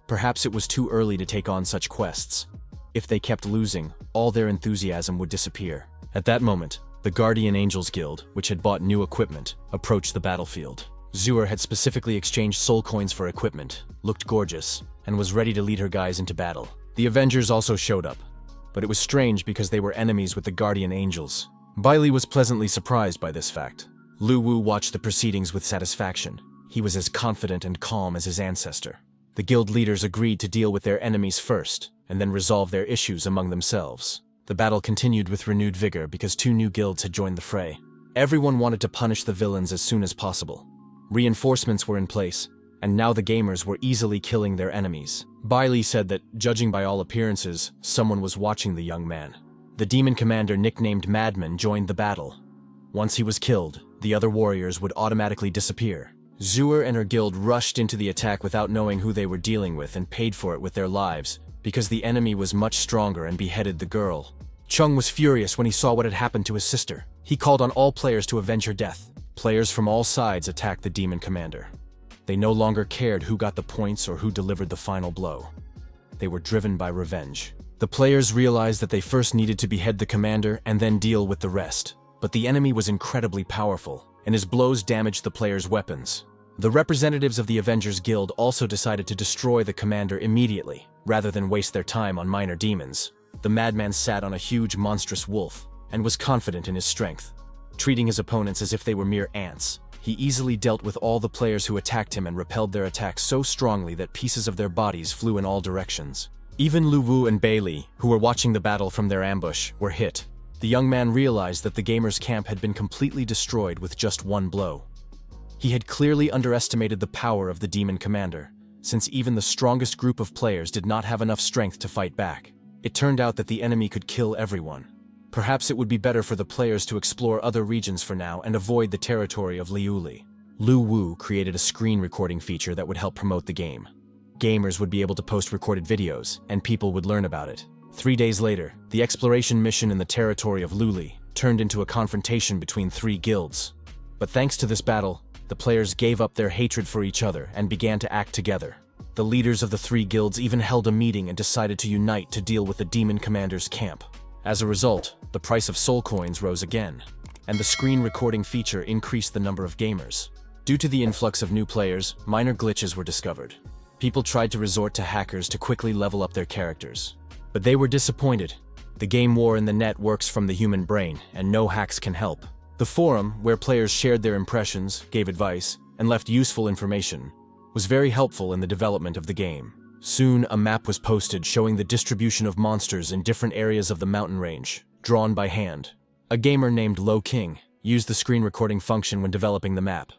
Perhaps it was too early to take on such quests. If they kept losing, all their enthusiasm would disappear. At that moment, the Guardian Angels Guild, which had bought new equipment, approached the battlefield. Zuer had specifically exchanged soul coins for equipment, looked gorgeous, and was ready to lead her guys into battle. The Avengers also showed up, but it was strange because they were enemies with the Guardian Angels. Bai Li was pleasantly surprised by this fact. Lu Wu watched the proceedings with satisfaction. He was as confident and calm as his ancestor. The guild leaders agreed to deal with their enemies first, and then resolve their issues among themselves. The battle continued with renewed vigor because 2 new guilds had joined the fray. Everyone wanted to punish the villains as soon as possible. Reinforcements were in place, and now the gamers were easily killing their enemies. Bai Li said that, judging by all appearances, someone was watching the young man. The demon commander nicknamed Madman joined the battle. Once he was killed, the other warriors would automatically disappear. Zuer and her guild rushed into the attack without knowing who they were dealing with and paid for it with their lives, because the enemy was much stronger and beheaded the girl. Chung was furious when he saw what had happened to his sister. He called on all players to avenge her death. Players from all sides attacked the demon commander. They no longer cared who got the points or who delivered the final blow. They were driven by revenge. The players realized that they first needed to behead the commander and then deal with the rest. But the enemy was incredibly powerful, and his blows damaged the players' weapons. The representatives of the Avengers Guild also decided to destroy the commander immediately, rather than waste their time on minor demons. The madman sat on a huge monstrous wolf, and was confident in his strength. Treating his opponents as if they were mere ants, he easily dealt with all the players who attacked him and repelled their attacks so strongly that pieces of their bodies flew in all directions. Even Lu Wu and Bai Li, who were watching the battle from their ambush, were hit. The young man realized that the gamers' camp had been completely destroyed with just one blow. He had clearly underestimated the power of the demon commander, since even the strongest group of players did not have enough strength to fight back. It turned out that the enemy could kill everyone. Perhaps it would be better for the players to explore other regions for now and avoid the territory of Liuli. Lu Wu created a screen recording feature that would help promote the game. Gamers would be able to post recorded videos, and people would learn about it. 3 days later, the exploration mission in the territory of Luli turned into a confrontation between 3 guilds. But thanks to this battle, the players gave up their hatred for each other and began to act together. The leaders of the 3 guilds even held a meeting and decided to unite to deal with the demon commander's camp. As a result, the price of soul coins rose again, and the screen recording feature increased the number of gamers. Due to the influx of new players, minor glitches were discovered. People tried to resort to hackers to quickly level up their characters. But they were disappointed. The game war in the net works from the human brain, and no hacks can help. The forum, where players shared their impressions, gave advice, and left useful information, was very helpful in the development of the game. Soon, a map was posted showing the distribution of monsters in different areas of the mountain range, drawn by hand. A gamer named Lo King used the screen recording function when developing the map.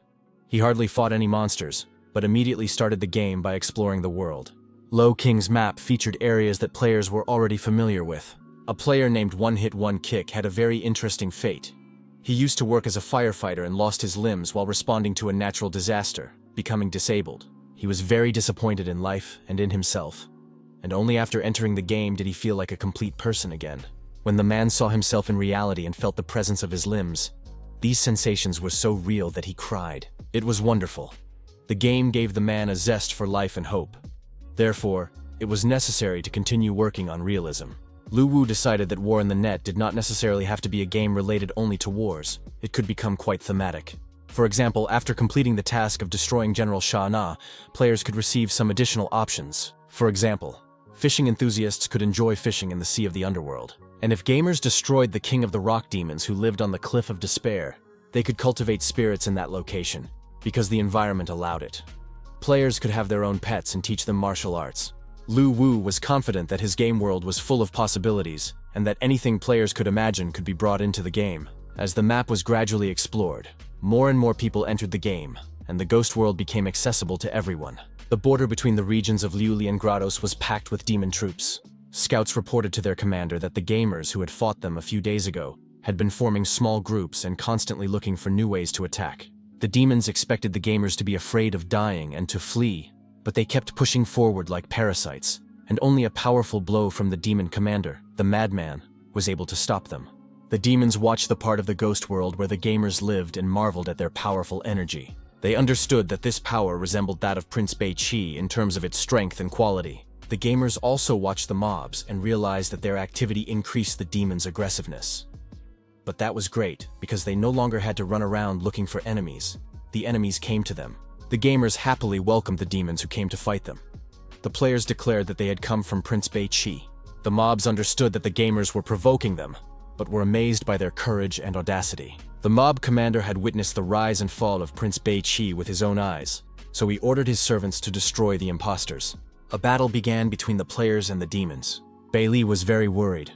He hardly fought any monsters, but immediately started the game by exploring the world. Lo King's map featured areas that players were already familiar with. A player named One Hit One Kick had a very interesting fate. He used to work as a firefighter and lost his limbs while responding to a natural disaster, becoming disabled. He was very disappointed in life and in himself, and only after entering the game did he feel like a complete person again. When the man saw himself in reality and felt the presence of his limbs, these sensations were so real that he cried. It was wonderful. The game gave the man a zest for life and hope. Therefore, it was necessary to continue working on realism. Lu Wu decided that War in the Net did not necessarily have to be a game related only to wars. It could become quite thematic. For example, after completing the task of destroying General Sha Na, players could receive some additional options. For example, fishing enthusiasts could enjoy fishing in the Sea of the Underworld. And if gamers destroyed the king of the rock demons who lived on the Cliff of Despair, they could cultivate spirits in that location, because the environment allowed it. Players could have their own pets and teach them martial arts. Lu Wu was confident that his game world was full of possibilities, and that anything players could imagine could be brought into the game. As the map was gradually explored, more and more people entered the game, and the ghost world became accessible to everyone. The border between the regions of Liuli and Grados was packed with demon troops. Scouts reported to their commander that the gamers who had fought them a few days ago had been forming small groups and constantly looking for new ways to attack. The demons expected the gamers to be afraid of dying and to flee, but they kept pushing forward like parasites, and only a powerful blow from the demon commander, the madman, was able to stop them. The demons watched the part of the ghost world where the gamers lived and marveled at their powerful energy. They understood that this power resembled that of Prince Bei Qi in terms of its strength and quality. The gamers also watched the mobs and realized that their activity increased the demons' aggressiveness. But that was great, because they no longer had to run around looking for enemies. The enemies came to them. The gamers happily welcomed the demons who came to fight them. The players declared that they had come from Prince Bei Qi. The mobs understood that the gamers were provoking them, but were amazed by their courage and audacity. The mob commander had witnessed the rise and fall of Prince Bei Qi with his own eyes, so he ordered his servants to destroy the imposters. A battle began between the players and the demons. Bei Li was very worried.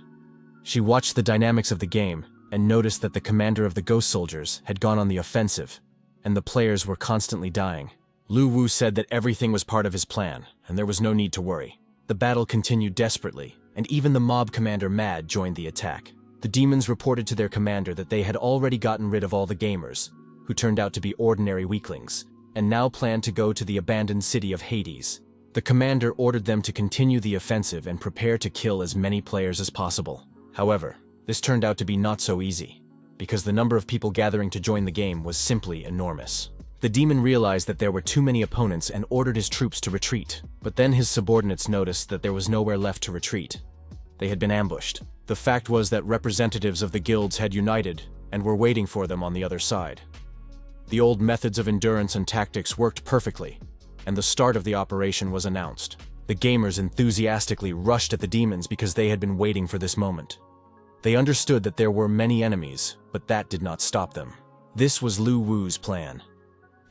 She watched the dynamics of the game and noticed that the commander of the ghost soldiers had gone on the offensive, and the players were constantly dying. Lu Wu said that everything was part of his plan, and there was no need to worry. The battle continued desperately, and even the mob commander Mad joined the attack. The demons reported to their commander that they had already gotten rid of all the gamers, who turned out to be ordinary weaklings, and now planned to go to the abandoned city of Hades. The commander ordered them to continue the offensive and prepare to kill as many players as possible. However, this turned out to be not so easy, because the number of people gathering to join the game was simply enormous. The demon realized that there were too many opponents and ordered his troops to retreat, but then his subordinates noticed that there was nowhere left to retreat. They had been ambushed. The fact was that representatives of the guilds had united and were waiting for them on the other side. The old methods of endurance and tactics worked perfectly, and the start of the operation was announced. The gamers enthusiastically rushed at the demons because they had been waiting for this moment. They understood that there were many enemies, but that did not stop them. This was Lu Wu's plan.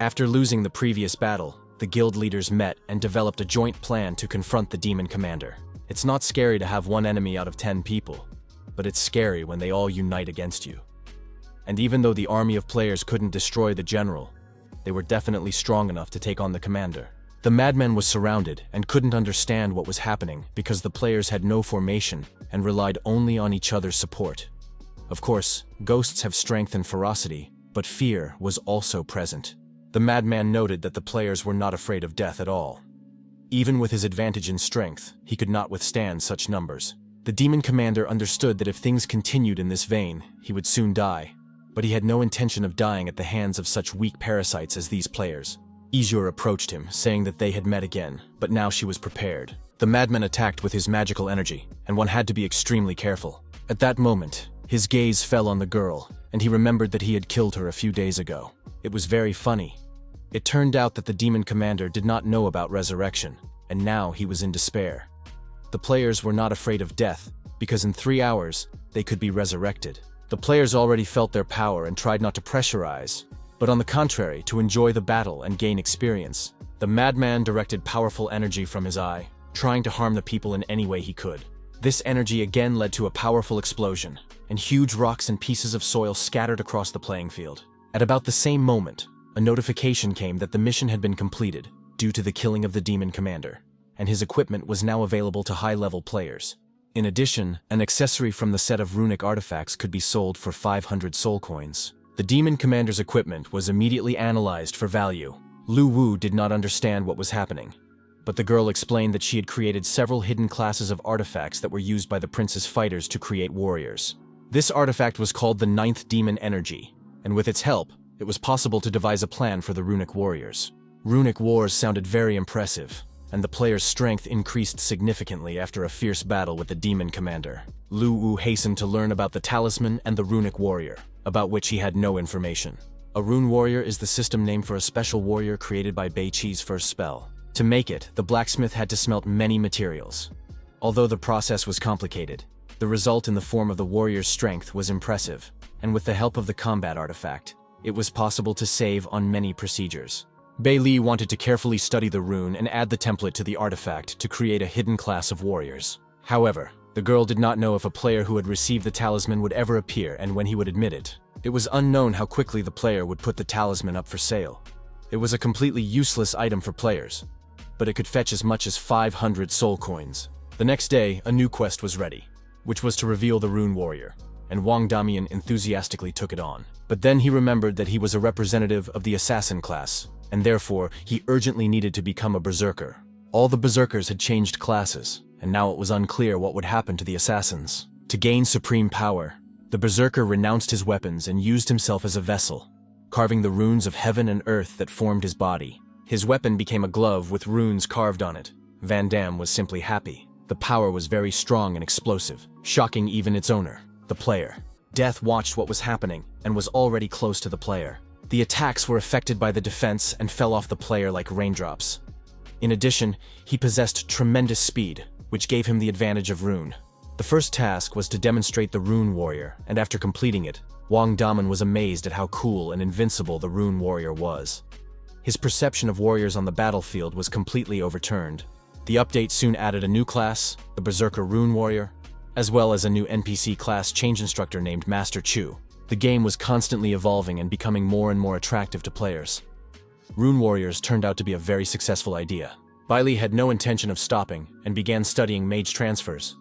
After losing the previous battle, the guild leaders met and developed a joint plan to confront the demon commander. It's not scary to have one enemy out of 10 people, but it's scary when they all unite against you. And even though the army of players couldn't destroy the general, they were definitely strong enough to take on the commander. The madman was surrounded and couldn't understand what was happening because the players had no formation and relied only on each other's support. Of course, ghosts have strength and ferocity, but fear was also present. The madman noted that the players were not afraid of death at all. Even with his advantage in strength, he could not withstand such numbers. The demon commander understood that if things continued in this vein, he would soon die, but he had no intention of dying at the hands of such weak parasites as these players. Izur approached him, saying that they had met again, but now she was prepared. The madman attacked with his magical energy, and one had to be extremely careful. At that moment, his gaze fell on the girl, and he remembered that he had killed her a few days ago. It was very funny. It turned out that the demon commander did not know about resurrection, and now he was in despair. The players were not afraid of death, because in 3 hours, they could be resurrected. The players already felt their power and tried not to pressurize, but on the contrary, to enjoy the battle and gain experience. The madman directed powerful energy from his eye, trying to harm the people in any way he could. This energy again led to a powerful explosion, and huge rocks and pieces of soil scattered across the playing field. At about the same moment, a notification came that the mission had been completed due to the killing of the demon commander, and his equipment was now available to high-level players. In addition, an accessory from the set of runic artifacts could be sold for 500 soul coins. The demon commander's equipment was immediately analyzed for value. Lu Wu did not understand what was happening, but the girl explained that she had created several hidden classes of artifacts that were used by the prince's fighters to create warriors. This artifact was called the Ninth Demon Energy, and with its help, it was possible to devise a plan for the runic warriors. Runic wars sounded very impressive, and the player's strength increased significantly after a fierce battle with the demon commander. Lu Wu hastened to learn about the talisman and the runic warrior, about which he had no information. A rune warrior is the system name for a special warrior created by Bei Qi's first spell. To make it, the blacksmith had to smelt many materials. Although the process was complicated, the result in the form of the warrior's strength was impressive, and with the help of the combat artifact, it was possible to save on many procedures. Bai Li wanted to carefully study the rune and add the template to the artifact to create a hidden class of warriors. However, the girl did not know if a player who had received the talisman would ever appear and when he would admit it. It was unknown how quickly the player would put the talisman up for sale. It was a completely useless item for players, but it could fetch as much as 500 soul coins. The next day, a new quest was ready, which was to reveal the rune warrior, and Wang Damian enthusiastically took it on. But then he remembered that he was a representative of the assassin class, and therefore he urgently needed to become a berserker. All the berserkers had changed classes, and now it was unclear what would happen to the assassins. To gain supreme power, the berserker renounced his weapons and used himself as a vessel, carving the runes of heaven and earth that formed his body. His weapon became a glove with runes carved on it. Van Damme was simply happy. The power was very strong and explosive, shocking even its owner, the player. Death watched what was happening and was already close to the player. The attacks were affected by the defense and fell off the player like raindrops. In addition, he possessed tremendous speed, which gave him the advantage of rune. The first task was to demonstrate the rune warrior, and after completing it, Wang Daman was amazed at how cool and invincible the rune warrior was. His perception of warriors on the battlefield was completely overturned. The update soon added a new class, the Berserker Rune Warrior, as well as a new NPC class change instructor named Master Chu. The game was constantly evolving and becoming more and more attractive to players. Rune Warriors turned out to be a very successful idea. Bai Li had no intention of stopping and began studying mage transfers.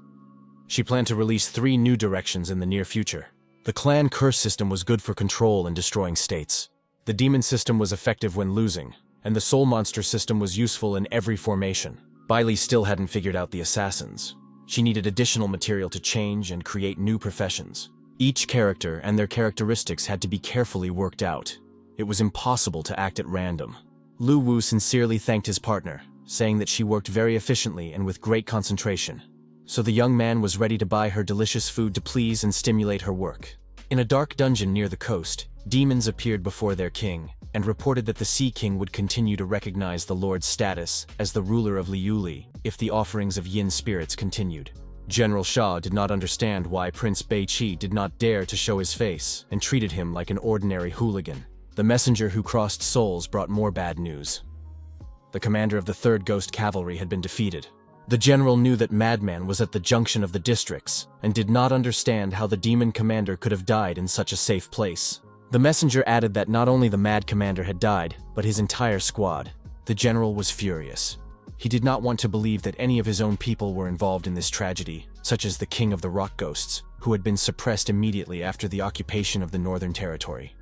She planned to release 3 new directions in the near future. The clan curse system was good for control and destroying states. The demon system was effective when losing, and the soul monster system was useful in every formation. Bai Li still hadn't figured out the assassins. She needed additional material to change and create new professions. Each character and their characteristics had to be carefully worked out. It was impossible to act at random. Lu Wu sincerely thanked his partner, saying that she worked very efficiently and with great concentration. So the young man was ready to buy her delicious food to please and stimulate her work. In a dark dungeon near the coast, demons appeared before their king, and reported that the Sea King would continue to recognize the Lord's status as the ruler of Liuli if the offerings of yin spirits continued. General Shah did not understand why Prince Beiqi did not dare to show his face and treated him like an ordinary hooligan. The messenger who crossed souls brought more bad news. The commander of the 3rd Ghost Cavalry had been defeated. The general knew that Madman was at the junction of the districts and did not understand how the demon commander could have died in such a safe place. The messenger added that not only the Mad Commander had died, but his entire squad. The general was furious. He did not want to believe that any of his own people were involved in this tragedy, such as the King of the Rock Ghosts, who had been suppressed immediately after the occupation of the Northern Territory.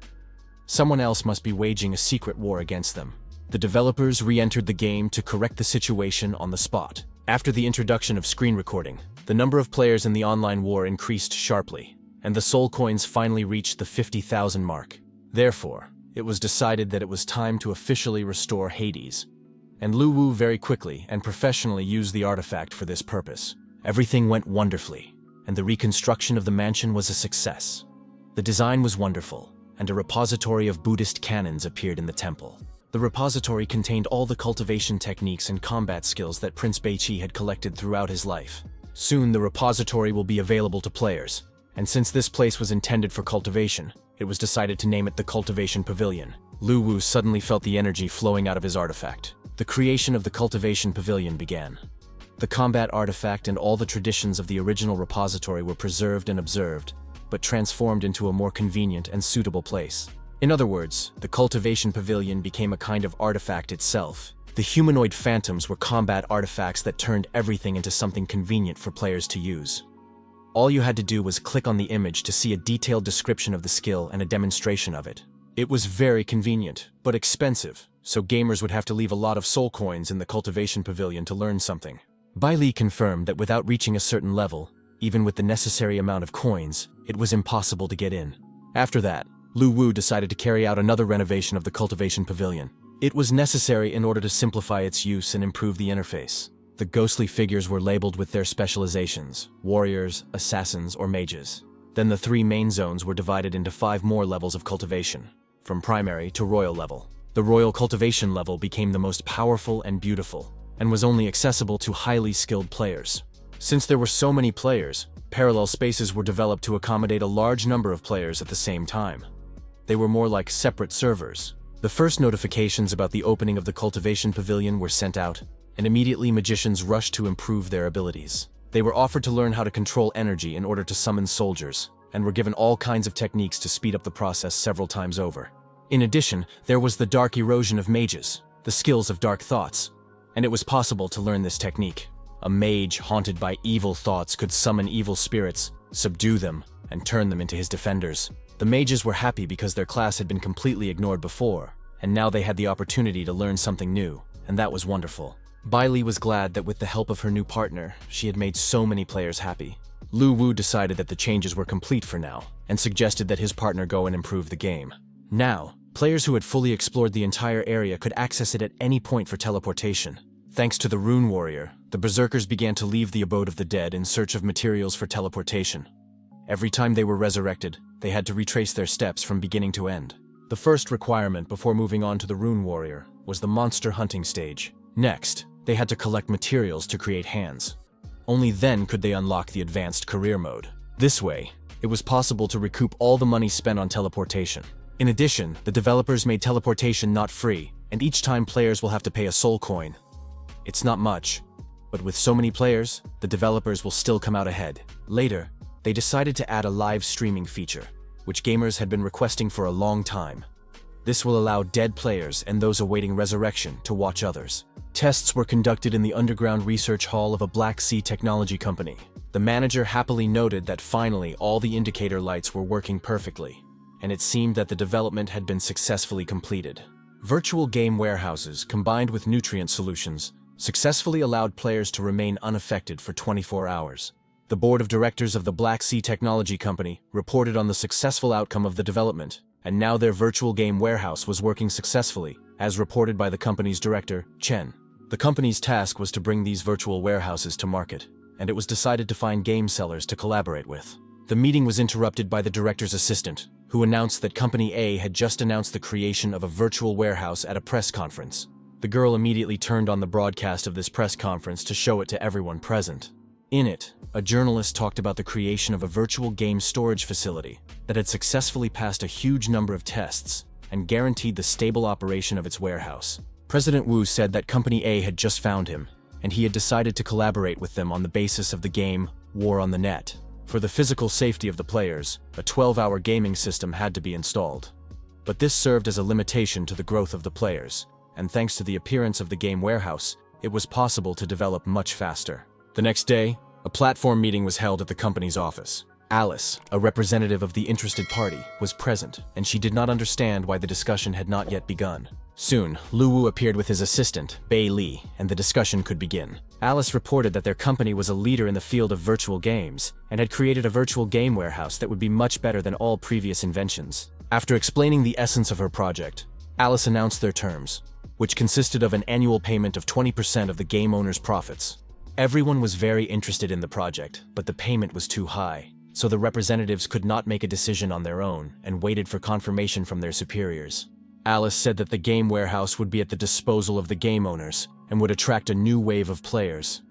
Someone else must be waging a secret war against them. The developers re-entered the game to correct the situation on the spot. After the introduction of screen recording, the number of players in the online war increased sharply, and the soul coins finally reached the 50,000 mark. Therefore, it was decided that it was time to officially restore Hades. And Lu Wu very quickly and professionally used the artifact for this purpose. Everything went wonderfully, and the reconstruction of the mansion was a success. The design was wonderful, and a repository of Buddhist canons appeared in the temple. The repository contained all the cultivation techniques and combat skills that Prince Beiqi had collected throughout his life. Soon the repository will be available to players, and since this place was intended for cultivation, it was decided to name it the Cultivation Pavilion. Lu Wu suddenly felt the energy flowing out of his artifact. The creation of the Cultivation Pavilion began. The combat artifact and all the traditions of the original repository were preserved and observed, but transformed into a more convenient and suitable place. In other words, the Cultivation Pavilion became a kind of artifact itself. The humanoid phantoms were combat artifacts that turned everything into something convenient for players to use. All you had to do was click on the image to see a detailed description of the skill and a demonstration of it. It was very convenient, but expensive, so gamers would have to leave a lot of soul coins in the Cultivation Pavilion to learn something. Bai Li confirmed that without reaching a certain level, even with the necessary amount of coins, it was impossible to get in. After that, Lu Wu decided to carry out another renovation of the Cultivation Pavilion. It was necessary in order to simplify its use and improve the interface. The ghostly figures were labeled with their specializations: warriors, assassins, or mages. Then the 3 main zones were divided into 5 more levels of cultivation, from primary to royal level. The royal cultivation level became the most powerful and beautiful, and was only accessible to highly skilled players. Since there were so many players, parallel spaces were developed to accommodate a large number of players at the same time. They were more like separate servers. The first notifications about the opening of the cultivation pavilion were sent out, and immediately magicians rushed to improve their abilities. They were offered to learn how to control energy in order to summon soldiers, and were given all kinds of techniques to speed up the process several times over. In addition, there was the dark erosion of mages, the skills of dark thoughts, and it was possible to learn this technique. A mage haunted by evil thoughts could summon evil spirits, subdue them, and turn them into his defenders. The mages were happy because their class had been completely ignored before, and now they had the opportunity to learn something new, and that was wonderful. Bai Li was glad that with the help of her new partner, she had made so many players happy. Lu Wu decided that the changes were complete for now, and suggested that his partner go and improve the game. Now, players who had fully explored the entire area could access it at any point for teleportation. Thanks to the Rune Warrior, the Berserkers began to leave the abode of the dead in search of materials for teleportation. Every time they were resurrected, they had to retrace their steps from beginning to end. The first requirement before moving on to the Rune Warrior was the monster hunting stage. Next, they had to collect materials to create hands. Only then could they unlock the advanced career mode. This way, it was possible to recoup all the money spent on teleportation. In addition, the developers made teleportation not free, and each time players will have to pay a soul coin. It's not much, but with so many players, the developers will still come out ahead. Later, they decided to add a live streaming feature, which gamers had been requesting for a long time. This will allow dead players and those awaiting resurrection to watch others. Tests were conducted in the underground research hall of a Black Sea technology company. The manager happily noted that finally all the indicator lights were working perfectly, and it seemed that the development had been successfully completed. Virtual game warehouses combined with nutrient solutions successfully allowed players to remain unaffected for 24 hours. The board of directors of the Black Sea Technology Company reported on the successful outcome of the development, and now their virtual game warehouse was working successfully, as reported by the company's director, Chen. The company's task was to bring these virtual warehouses to market, and it was decided to find game sellers to collaborate with. The meeting was interrupted by the director's assistant, who announced that Company A had just announced the creation of a virtual warehouse at a press conference. The girl immediately turned on the broadcast of this press conference to show it to everyone present. In it, a journalist talked about the creation of a virtual game storage facility that had successfully passed a huge number of tests and guaranteed the stable operation of its warehouse. President Wu said that Company A had just found him, and he had decided to collaborate with them on the basis of the game War on the Net. For the physical safety of the players, a 12-hour gaming system had to be installed. But this served as a limitation to the growth of the players, and thanks to the appearance of the game warehouse, it was possible to develop much faster. The next day, a platform meeting was held at the company's office. Alice, a representative of the interested party, was present, and she did not understand why the discussion had not yet begun. Soon, Lu Wu appeared with his assistant, Bai Li, and the discussion could begin. Alice reported that their company was a leader in the field of virtual games, and had created a virtual game warehouse that would be much better than all previous inventions. After explaining the essence of her project, Alice announced their terms, which consisted of an annual payment of 20% of the game owner's profits. Everyone was very interested in the project, but the payment was too high, so the representatives could not make a decision on their own and waited for confirmation from their superiors. Alice said that the game warehouse would be at the disposal of the game owners and would attract a new wave of players.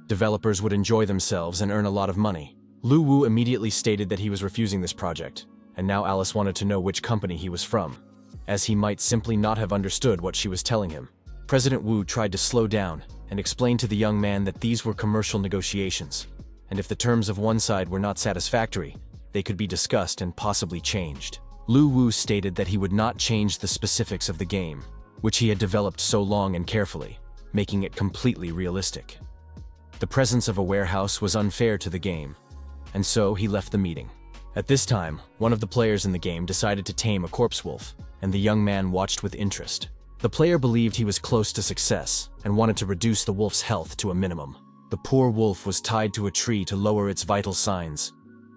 Developers would enjoy themselves and earn a lot of money. Lu Wu immediately stated that he was refusing this project, and now Alice wanted to know which company he was from, as he might simply not have understood what she was telling him. President Wu tried to slow down and explain to the young man that these were commercial negotiations, and if the terms of one side were not satisfactory, they could be discussed and possibly changed. Lu Wu stated that he would not change the specifics of the game, which he had developed so long and carefully, making it completely realistic. The presence of a warehouse was unfair to the game, and so he left the meeting. At this time, one of the players in the game decided to tame a corpse wolf, and the young man watched with interest. The player believed he was close to success and wanted to reduce the wolf's health to a minimum. The poor wolf was tied to a tree to lower its vital signs,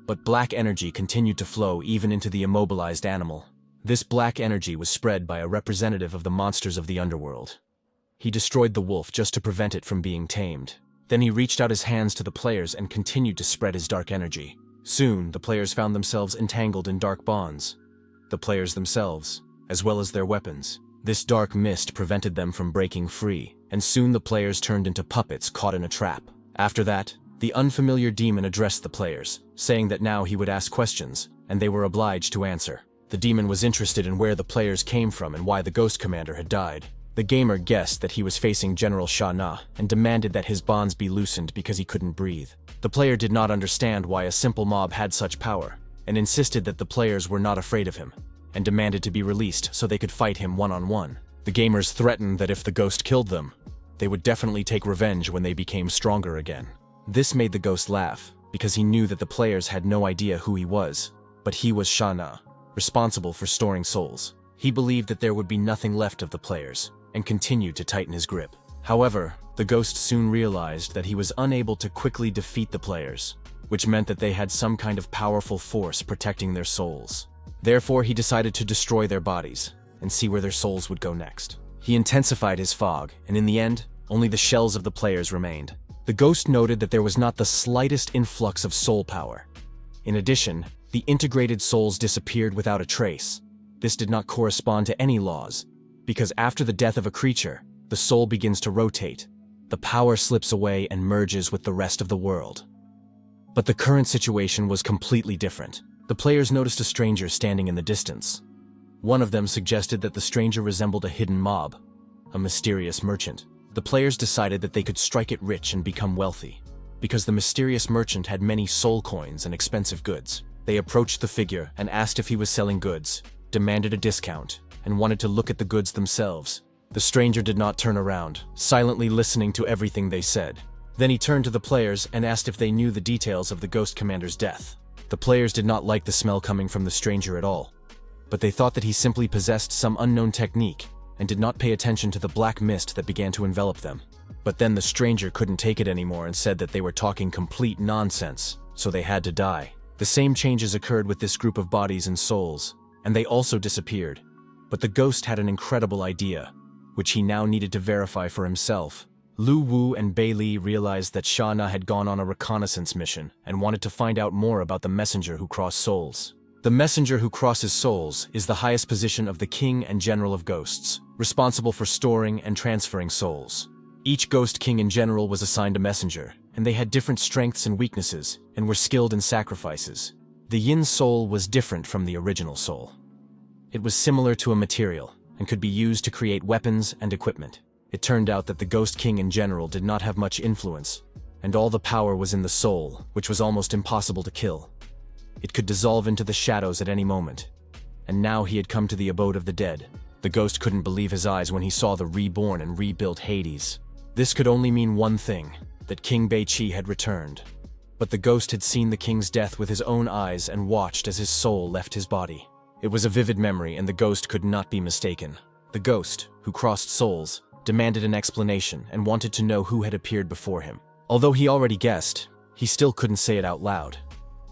but black energy continued to flow even into the immobilized animal. This black energy was spread by a representative of the monsters of the underworld. He destroyed the wolf just to prevent it from being tamed. Then he reached out his hands to the players and continued to spread his dark energy. Soon, the players found themselves entangled in dark bonds. The players themselves, as well as their weapons, This dark mist prevented them from breaking free, and soon the players turned into puppets caught in a trap. After that, the unfamiliar demon addressed the players, saying that now he would ask questions, and they were obliged to answer. The demon was interested in where the players came from and why the Ghost Commander had died. The gamer guessed that he was facing General Sha Na and demanded that his bonds be loosened because he couldn't breathe. The player did not understand why a simple mob had such power, and insisted that the players were not afraid of him, and demanded to be released so they could fight him one-on-one. The gamers threatened that if the ghost killed them, they would definitely take revenge when they became stronger again. This made the ghost laugh, because he knew that the players had no idea who he was, but he was Sha Na, responsible for storing souls. He believed that there would be nothing left of the players, and continued to tighten his grip. However, the ghost soon realized that he was unable to quickly defeat the players, which meant that they had some kind of powerful force protecting their souls. Therefore, he decided to destroy their bodies, and see where their souls would go next. He intensified his fog, and in the end, only the shells of the players remained. The ghost noted that there was not the slightest influx of soul power. In addition, the integrated souls disappeared without a trace. This did not correspond to any laws, because after the death of a creature, the soul begins to rotate. The power slips away and merges with the rest of the world. But the current situation was completely different. The players noticed a stranger standing in the distance. One of them suggested that the stranger resembled a hidden mob, a mysterious merchant. The players decided that they could strike it rich and become wealthy, because the mysterious merchant had many soul coins and expensive goods. They approached the figure and asked if he was selling goods, demanded a discount, and wanted to look at the goods themselves. The stranger did not turn around, silently listening to everything they said. Then he turned to the players and asked if they knew the details of the Ghost Commander's death. The players did not like the smell coming from the stranger at all, but they thought that he simply possessed some unknown technique and did not pay attention to the black mist that began to envelop them. But then the stranger couldn't take it anymore and said that they were talking complete nonsense, so they had to die. The same changes occurred with this group of bodies and souls, and they also disappeared. But the ghost had an incredible idea, which he now needed to verify for himself. Lu Wu and Bei Li realized that Sha Na had gone on a reconnaissance mission and wanted to find out more about the messenger who crossed souls. The messenger who crosses souls is the highest position of the king and general of ghosts, responsible for storing and transferring souls. Each ghost king and general was assigned a messenger, and they had different strengths and weaknesses, and were skilled in sacrifices. The yin soul was different from the original soul. It was similar to a material, and could be used to create weapons and equipment. It turned out that the ghost king in general did not have much influence, and all the power was in the soul, which was almost impossible to kill. It could dissolve into the shadows at any moment, and now he had come to the abode of the dead. The ghost couldn't believe his eyes when he saw the reborn and rebuilt Hades. This could only mean one thing, that King Beiqi had returned. But the ghost had seen the king's death with his own eyes and watched as his soul left his body. It was a vivid memory, and the ghost could not be mistaken. The ghost, who crossed souls, demanded an explanation and wanted to know who had appeared before him. Although he already guessed, he still couldn't say it out loud,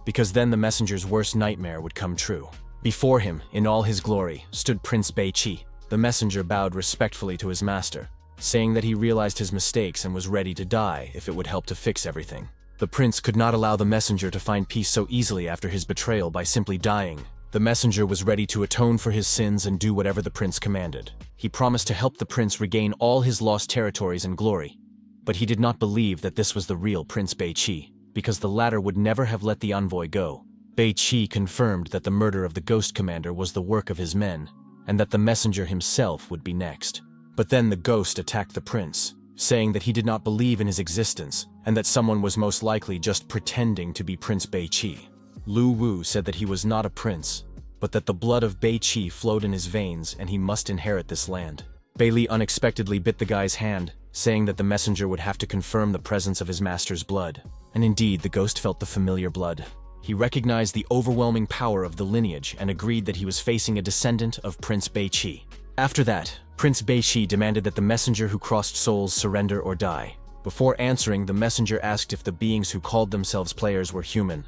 because then the messenger's worst nightmare would come true. Before him, in all his glory, stood Prince Beiqi. The messenger bowed respectfully to his master, saying that he realized his mistakes and was ready to die if it would help to fix everything. The prince could not allow the messenger to find peace so easily after his betrayal by simply dying. The messenger was ready to atone for his sins and do whatever the prince commanded. He promised to help the prince regain all his lost territories and glory, but he did not believe that this was the real Prince Beiqi, because the latter would never have let the envoy go. Beiqi confirmed that the murder of the Ghost Commander was the work of his men, and that the messenger himself would be next. But then the ghost attacked the prince, saying that he did not believe in his existence, and that someone was most likely just pretending to be Prince Beiqi. Lu Wu said that he was not a prince, but that the blood of Beiqi flowed in his veins and he must inherit this land. Bei Li unexpectedly bit the guy's hand, saying that the messenger would have to confirm the presence of his master's blood. And indeed, the ghost felt the familiar blood. He recognized the overwhelming power of the lineage and agreed that he was facing a descendant of Prince Beiqi. After that, Prince Beiqi demanded that the messenger who crossed souls surrender or die. Before answering, the messenger asked if the beings who called themselves players were human.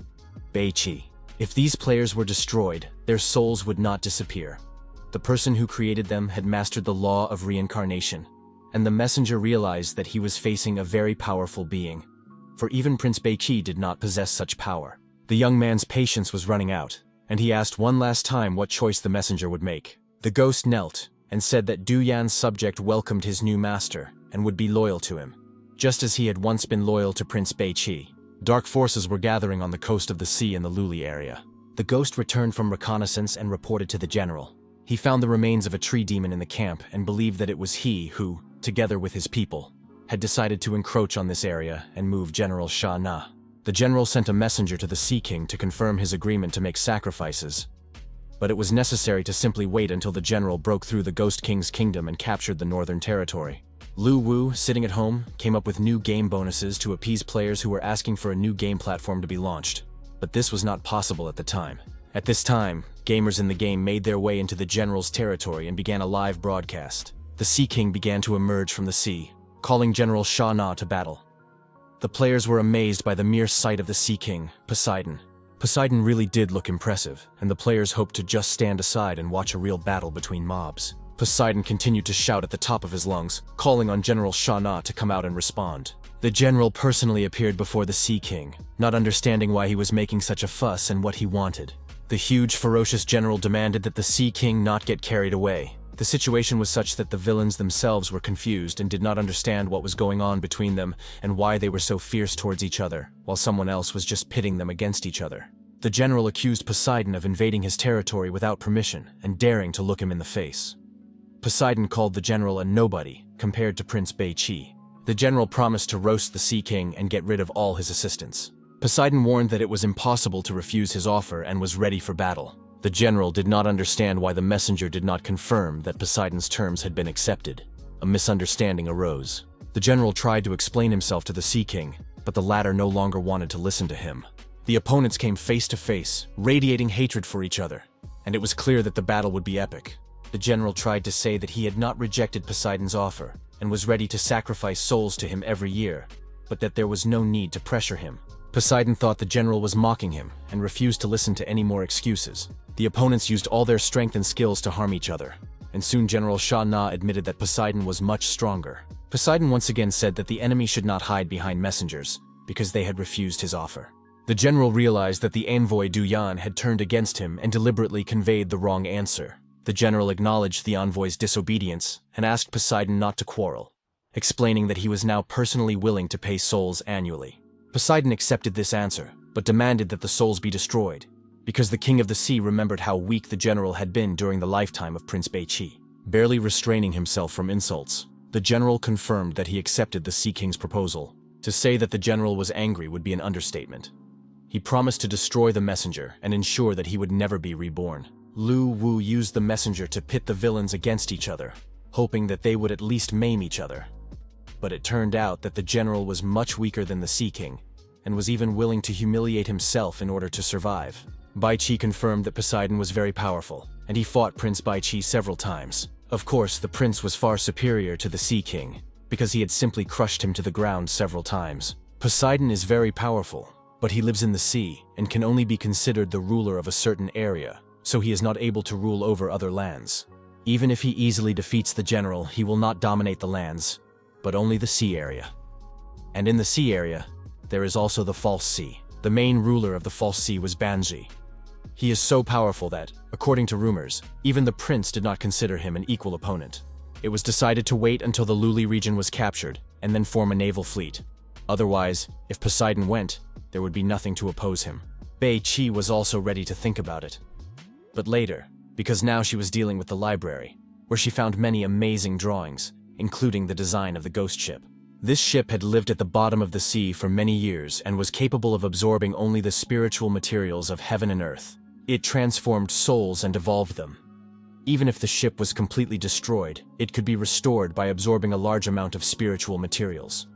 Beiqi: if these players were destroyed, their souls would not disappear. The person who created them had mastered the law of reincarnation, and the messenger realized that he was facing a very powerful being, for even Prince Beiqi did not possess such power. The young man's patience was running out, and he asked one last time what choice the messenger would make. The ghost knelt, and said that Du Yan's subject welcomed his new master and would be loyal to him, just as he had once been loyal to Prince Beiqi. Dark forces were gathering on the coast of the sea in the Luli area. The ghost returned from reconnaissance and reported to the general. He found the remains of a tree demon in the camp and believed that it was he who, together with his people, had decided to encroach on this area and move General Sha Na. The general sent a messenger to the Sea King to confirm his agreement to make sacrifices, but it was necessary to simply wait until the general broke through the Ghost King's kingdom and captured the northern territory. Lu Wu, sitting at home, came up with new game bonuses to appease players who were asking for a new game platform to be launched, but this was not possible at the time. At this time, gamers in the game made their way into the general's territory and began a live broadcast. The Sea King began to emerge from the sea, calling General Sha Na to battle. The players were amazed by the mere sight of the Sea King, Poseidon. Poseidon really did look impressive, and the players hoped to just stand aside and watch a real battle between mobs. Poseidon continued to shout at the top of his lungs, calling on General Sha Na to come out and respond. The general personally appeared before the Sea King, not understanding why he was making such a fuss and what he wanted. The huge, ferocious general demanded that the Sea King not get carried away. The situation was such that the villains themselves were confused and did not understand what was going on between them and why they were so fierce towards each other, while someone else was just pitting them against each other. The general accused Poseidon of invading his territory without permission and daring to look him in the face. Poseidon called the general a nobody compared to Prince Beiqi. The general promised to roast the Sea King and get rid of all his assistants. Poseidon warned that it was impossible to refuse his offer and was ready for battle. The general did not understand why the messenger did not confirm that Poseidon's terms had been accepted. A misunderstanding arose. The general tried to explain himself to the Sea King, but the latter no longer wanted to listen to him. The opponents came face to face, radiating hatred for each other, and it was clear that the battle would be epic. The general tried to say that he had not rejected Poseidon's offer and was ready to sacrifice souls to him every year, but that there was no need to pressure him. Poseidon thought the general was mocking him and refused to listen to any more excuses. The opponents used all their strength and skills to harm each other, and soon General Sha Na admitted that Poseidon was much stronger. Poseidon once again said that the enemy should not hide behind messengers, because they had refused his offer. The general realized that the envoy Du Yan had turned against him and deliberately conveyed the wrong answer. The general acknowledged the envoy's disobedience and asked Poseidon not to quarrel, explaining that he was now personally willing to pay souls annually. Poseidon accepted this answer, but demanded that the souls be destroyed, because the King of the Sea remembered how weak the general had been during the lifetime of Prince Beiqi. Barely restraining himself from insults, the general confirmed that he accepted the Sea King's proposal. To say that the general was angry would be an understatement. He promised to destroy the messenger and ensure that he would never be reborn. Lu Wu used the messenger to pit the villains against each other, hoping that they would at least maim each other. But it turned out that the general was much weaker than the Sea King, and was even willing to humiliate himself in order to survive. Baiqi confirmed that Poseidon was very powerful, and he fought Prince Baiqi several times. Of course, the prince was far superior to the Sea King, because he had simply crushed him to the ground several times. Poseidon is very powerful, but he lives in the sea and can only be considered the ruler of a certain area, so he is not able to rule over other lands. Even if he easily defeats the general, he will not dominate the lands, but only the sea area. And in the sea area, there is also the False Sea. The main ruler of the False Sea was Banji. He is so powerful that, according to rumors, even the prince did not consider him an equal opponent. It was decided to wait until the Luli region was captured, and then form a naval fleet. Otherwise, if Poseidon went, there would be nothing to oppose him. Beiqi was also ready to think about it. But later, because now she was dealing with the library, where she found many amazing drawings, including the design of the ghost ship. This ship had lived at the bottom of the sea for many years and was capable of absorbing only the spiritual materials of heaven and earth. It transformed souls and evolved them. Even if the ship was completely destroyed, it could be restored by absorbing a large amount of spiritual materials.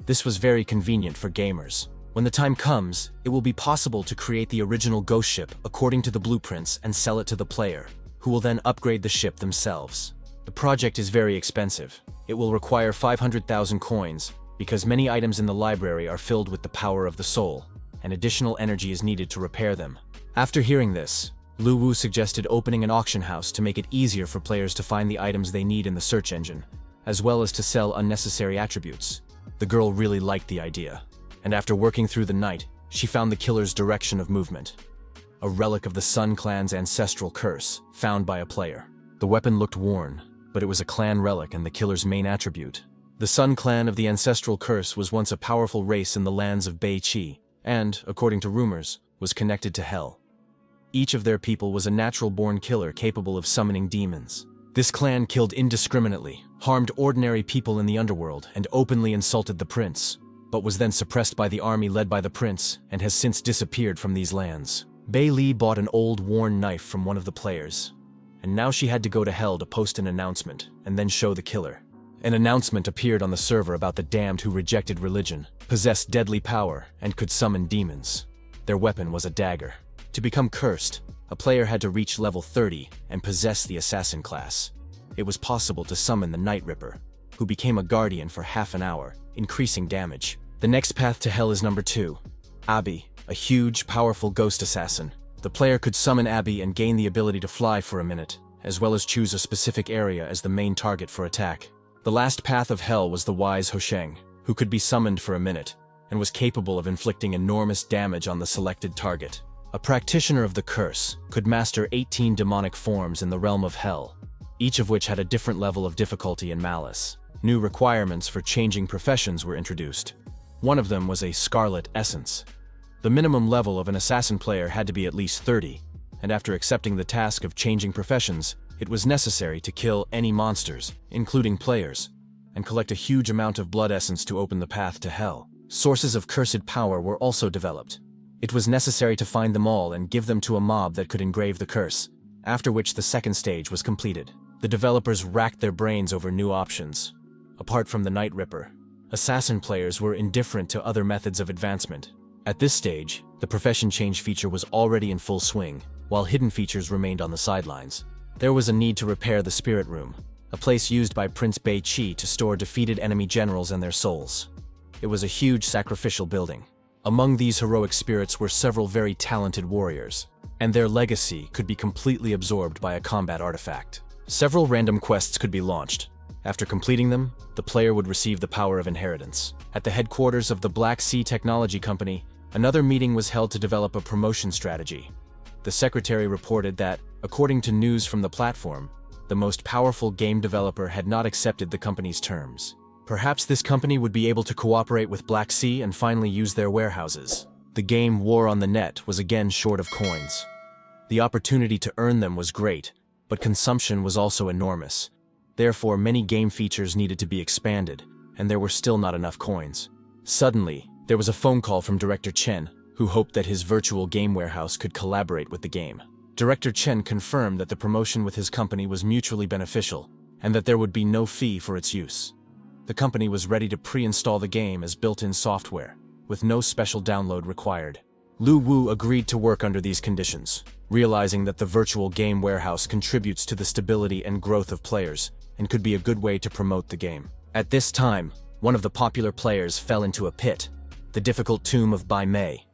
This was very convenient for gamers. When the time comes, it will be possible to create the original ghost ship according to the blueprints and sell it to the player, who will then upgrade the ship themselves. The project is very expensive. It will require 500,000 coins, because many items in the library are filled with the power of the soul, and additional energy is needed to repair them. After hearing this, Lu Wu suggested opening an auction house to make it easier for players to find the items they need in the search engine, as well as to sell unnecessary attributes. The girl really liked the idea, and after working through the night, she found the killer's direction of movement, a relic of the Sun Clan's ancestral curse, found by a player. The weapon looked worn, but it was a clan relic and the killer's main attribute. The Sun Clan of the Ancestral Curse was once a powerful race in the lands of Bei Qi, and, according to rumors, was connected to hell. Each of their people was a natural-born killer capable of summoning demons. This clan killed indiscriminately, harmed ordinary people in the underworld, and openly insulted the prince, but was then suppressed by the army led by the prince and has since disappeared from these lands. Bei Li bought an old, worn knife from one of the players, and now she had to go to hell to post an announcement and then show the killer. An announcement appeared on the server about the damned who rejected religion, possessed deadly power, and could summon demons. Their weapon was a dagger. To become cursed, a player had to reach level 30 and possess the assassin class. It was possible to summon the Night Ripper, who became a guardian for half an hour, increasing damage. The next path to hell is number 2. Abby, a huge, powerful ghost assassin. The player could summon Abby and gain the ability to fly for a minute, as well as choose a specific area as the main target for attack. The last path of hell was the wise Hosheng, who could be summoned for a minute, and was capable of inflicting enormous damage on the selected target. A practitioner of the curse could master 18 demonic forms in the realm of hell, each of which had a different level of difficulty and malice. New requirements for changing professions were introduced. One of them was a Scarlet Essence. The minimum level of an assassin player had to be at least 30, and after accepting the task of changing professions, it was necessary to kill any monsters, including players, and collect a huge amount of blood essence to open the path to hell. Sources of cursed power were also developed. It was necessary to find them all and give them to a mob that could engrave the curse, after which the second stage was completed. The developers racked their brains over new options. Apart from the Night Ripper, assassin players were indifferent to other methods of advancement. At this stage, the profession change feature was already in full swing, while hidden features remained on the sidelines. There was a need to repair the Spirit Room, a place used by Prince Bei Qi to store defeated enemy generals and their souls. It was a huge sacrificial building. Among these heroic spirits were several very talented warriors, and their legacy could be completely absorbed by a combat artifact. Several random quests could be launched. After completing them, the player would receive the power of inheritance. At the headquarters of the Black Sea Technology Company, another meeting was held to develop a promotion strategy. The secretary reported that, according to news from the platform, the most powerful game developer had not accepted the company's terms. Perhaps this company would be able to cooperate with Black Sea and finally use their warehouses. The game War on the Net was again short of coins. The opportunity to earn them was great, but consumption was also enormous. Therefore, many game features needed to be expanded, and there were still not enough coins. Suddenly, there was a phone call from Director Chen, who hoped that his virtual game warehouse could collaborate with the game. Director Chen confirmed that the promotion with his company was mutually beneficial, and that there would be no fee for its use. The company was ready to pre-install the game as built-in software, with no special download required. Lu Wu agreed to work under these conditions, realizing that the virtual game warehouse contributes to the stability and growth of players, and could be a good way to promote the game. At this time, one of the popular players fell into a pit, the difficult tomb of Bai Mei.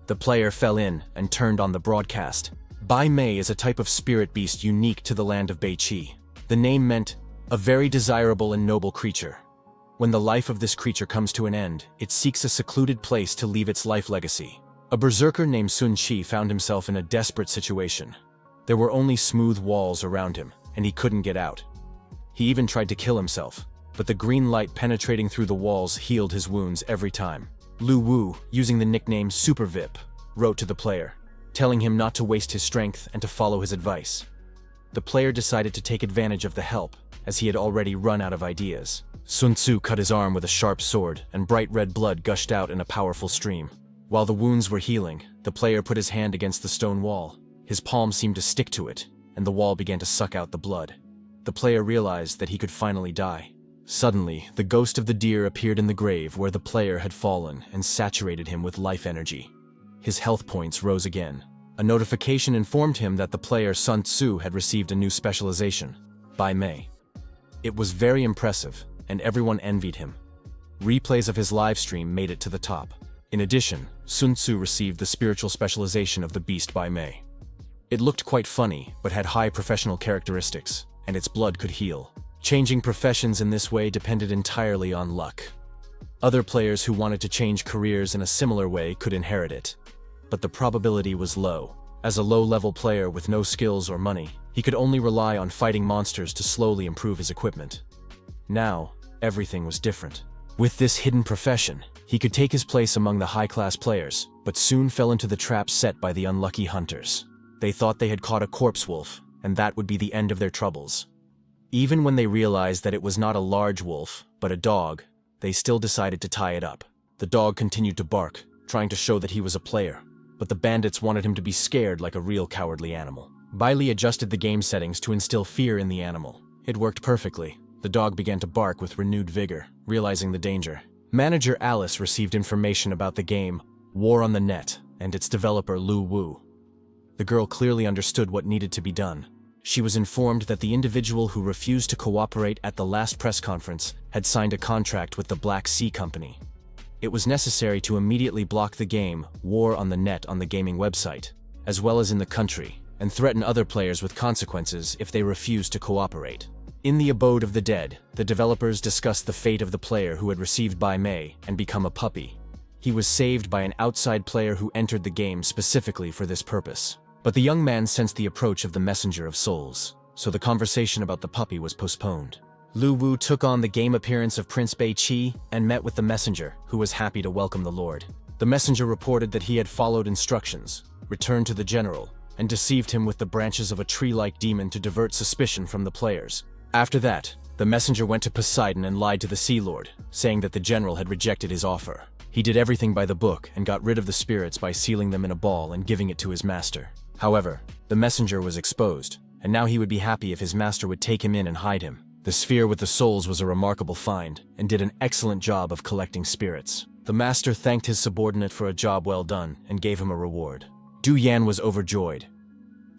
The player fell in and turned on the broadcast. Bai Mei is a type of spirit beast unique to the land of Bei Qi. The name meant, a very desirable and noble creature. When the life of this creature comes to an end, it seeks a secluded place to leave its life legacy. A berserker named Sun Qi found himself in a desperate situation. There were only smooth walls around him, and he couldn't get out. He even tried to kill himself, but the green light penetrating through the walls healed his wounds every time. Lu Wu, using the nickname Super VIP, wrote to the player, telling him not to waste his strength and to follow his advice. The player decided to take advantage of the help, as he had already run out of ideas. Sun Tzu cut his arm with a sharp sword, and bright red blood gushed out in a powerful stream. While the wounds were healing, the player put his hand against the stone wall. His palm seemed to stick to it, and the wall began to suck out the blood. The player realized that he could finally die. Suddenly, the ghost of the deer appeared in the grave where the player had fallen and saturated him with life energy. His health points rose again. A notification informed him that the player Sun Tzu had received a new specialization, Bai Mei. It was very impressive, and everyone envied him. Replays of his livestream made it to the top. In addition, Sun Tzu received the spiritual specialization of the beast Bai Mei. It looked quite funny, but had high professional characteristics, and its blood could heal. Changing professions in this way depended entirely on luck. Other players who wanted to change careers in a similar way could inherit it, but the probability was low. As a low-level player with no skills or money, He could only rely on fighting monsters to slowly improve his equipment. Now, everything was different. With this hidden profession, he could take his place among the high-class players, but soon fell into the trap set by the unlucky hunters. They thought they had caught a corpse wolf, and that would be the end of their troubles. Even when they realized that it was not a large wolf, but a dog, they still decided to tie it up. The dog continued to bark, trying to show that he was a player, but the bandits wanted him to be scared like a real cowardly animal. Bailey adjusted the game settings to instill fear in the animal. It worked perfectly. The dog began to bark with renewed vigor, realizing the danger. Manager Alice received information about the game War on the Net and its developer Lu Wu. The girl clearly understood what needed to be done. She was informed that the individual who refused to cooperate at the last press conference had signed a contract with the Black Sea Company. It was necessary to immediately block the game War on the Net on the gaming website, as well as in the country, and threaten other players with consequences if they refused to cooperate. In the Abode of the Dead, the developers discussed the fate of the player who had received Bai Mei and become a puppy. He was saved by an outside player who entered the game specifically for this purpose. But the young man sensed the approach of the Messenger of Souls, so the conversation about the puppy was postponed. Lu Wu took on the game appearance of Prince Bei Qi and met with the messenger, who was happy to welcome the Lord. The messenger reported that he had followed instructions, returned to the general, and deceived him with the branches of a tree-like demon to divert suspicion from the players. After that, the messenger went to Poseidon and lied to the Sea Lord, saying that the general had rejected his offer. He did everything by the book and got rid of the spirits by sealing them in a ball and giving it to his master. However, the messenger was exposed, and now he would be happy if his master would take him in and hide him. The sphere with the souls was a remarkable find, and did an excellent job of collecting spirits. The master thanked his subordinate for a job well done and gave him a reward. Du Yan was overjoyed.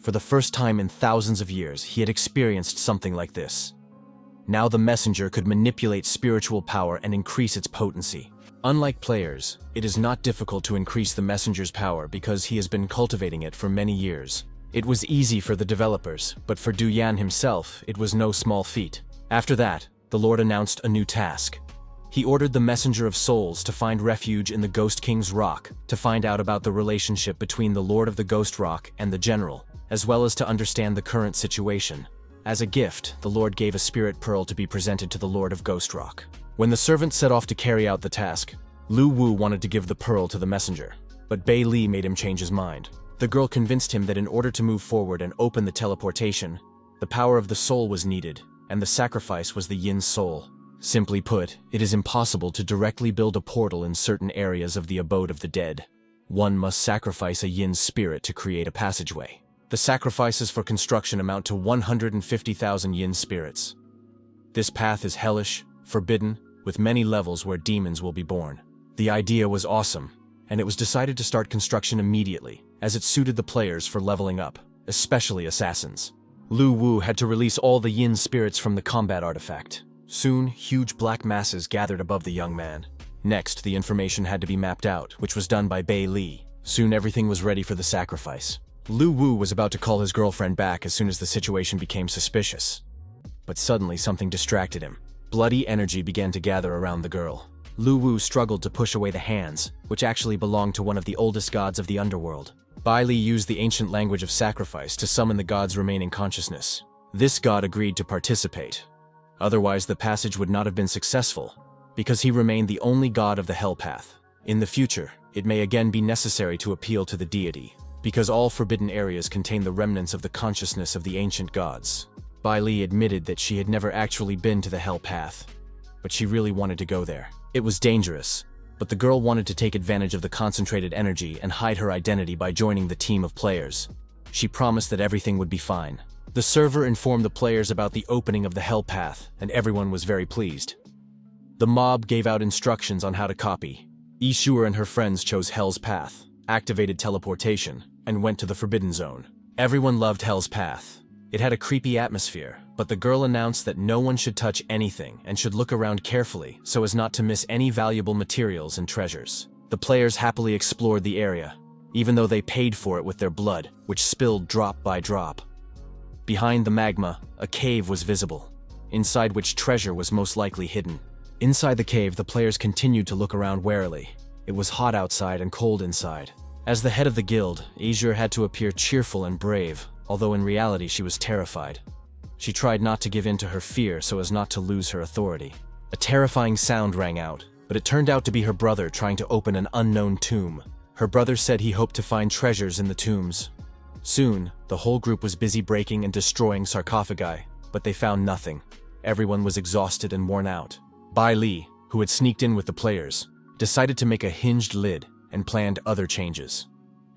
For the first time in thousands of years, he had experienced something like this. Now the messenger could manipulate spiritual power and increase its potency. Unlike players, it is not difficult to increase the messenger's power because he has been cultivating it for many years. It was easy for the developers, but for Du Yan himself, it was no small feat. After that, the Lord announced a new task. He ordered the Messenger of Souls to find refuge in the Ghost King's Rock, to find out about the relationship between the Lord of the Ghost Rock and the General, as well as to understand the current situation. As a gift, the Lord gave a spirit pearl to be presented to the Lord of Ghost Rock. When the servant set off to carry out the task, Lu Wu wanted to give the pearl to the messenger, but Bei Li made him change his mind. The girl convinced him that in order to move forward and open the teleportation, the power of the soul was needed, and the sacrifice was the Yin's soul. Simply put, it is impossible to directly build a portal in certain areas of the Abode of the Dead. One must sacrifice a Yin's spirit to create a passageway. The sacrifices for construction amount to 150,000 Yin spirits. This path is hellish, forbidden, with many levels where demons will be born. The idea was awesome, and it was decided to start construction immediately, as it suited the players for leveling up, especially assassins. Lu Wu had to release all the Yin spirits from the combat artifact. Soon, huge black masses gathered above the young man. Next, the information had to be mapped out, which was done by Bei Li. Soon everything was ready for the sacrifice. Lu Wu was about to call his girlfriend back as soon as the situation became suspicious. But suddenly something distracted him. Bloody energy began to gather around the girl. Lu Wu struggled to push away the hands, which actually belonged to one of the oldest gods of the underworld. Bai Li used the ancient language of sacrifice to summon the god's remaining consciousness. This god agreed to participate. Otherwise, the passage would not have been successful, because he remained the only god of the Hell Path. In the future, it may again be necessary to appeal to the deity, because all forbidden areas contain the remnants of the consciousness of the ancient gods. Bai Li admitted that she had never actually been to the Hell Path, but she really wanted to go there. It was dangerous, but the girl wanted to take advantage of the concentrated energy and hide her identity by joining the team of players. She promised that everything would be fine. The server informed the players about the opening of the Hell Path, and everyone was very pleased. The mob gave out instructions on how to copy. Yishuer and her friends chose Hell's Path, activated teleportation, and went to the Forbidden Zone. Everyone loved Hell's Path. It had a creepy atmosphere, but the girl announced that no one should touch anything and should look around carefully so as not to miss any valuable materials and treasures. The players happily explored the area, even though they paid for it with their blood, which spilled drop by drop. Behind the magma, a cave was visible, inside which treasure was most likely hidden. Inside the cave, the players continued to look around warily. It was hot outside and cold inside. As the head of the guild, Azure had to appear cheerful and brave, although in reality she was terrified. She tried not to give in to her fear so as not to lose her authority. A terrifying sound rang out, but it turned out to be her brother trying to open an unknown tomb. Her brother said he hoped to find treasures in the tombs. Soon, the whole group was busy breaking and destroying sarcophagi, but they found nothing. Everyone was exhausted and worn out. Bai Li, who had sneaked in with the players, decided to make a hinged lid and planned other changes.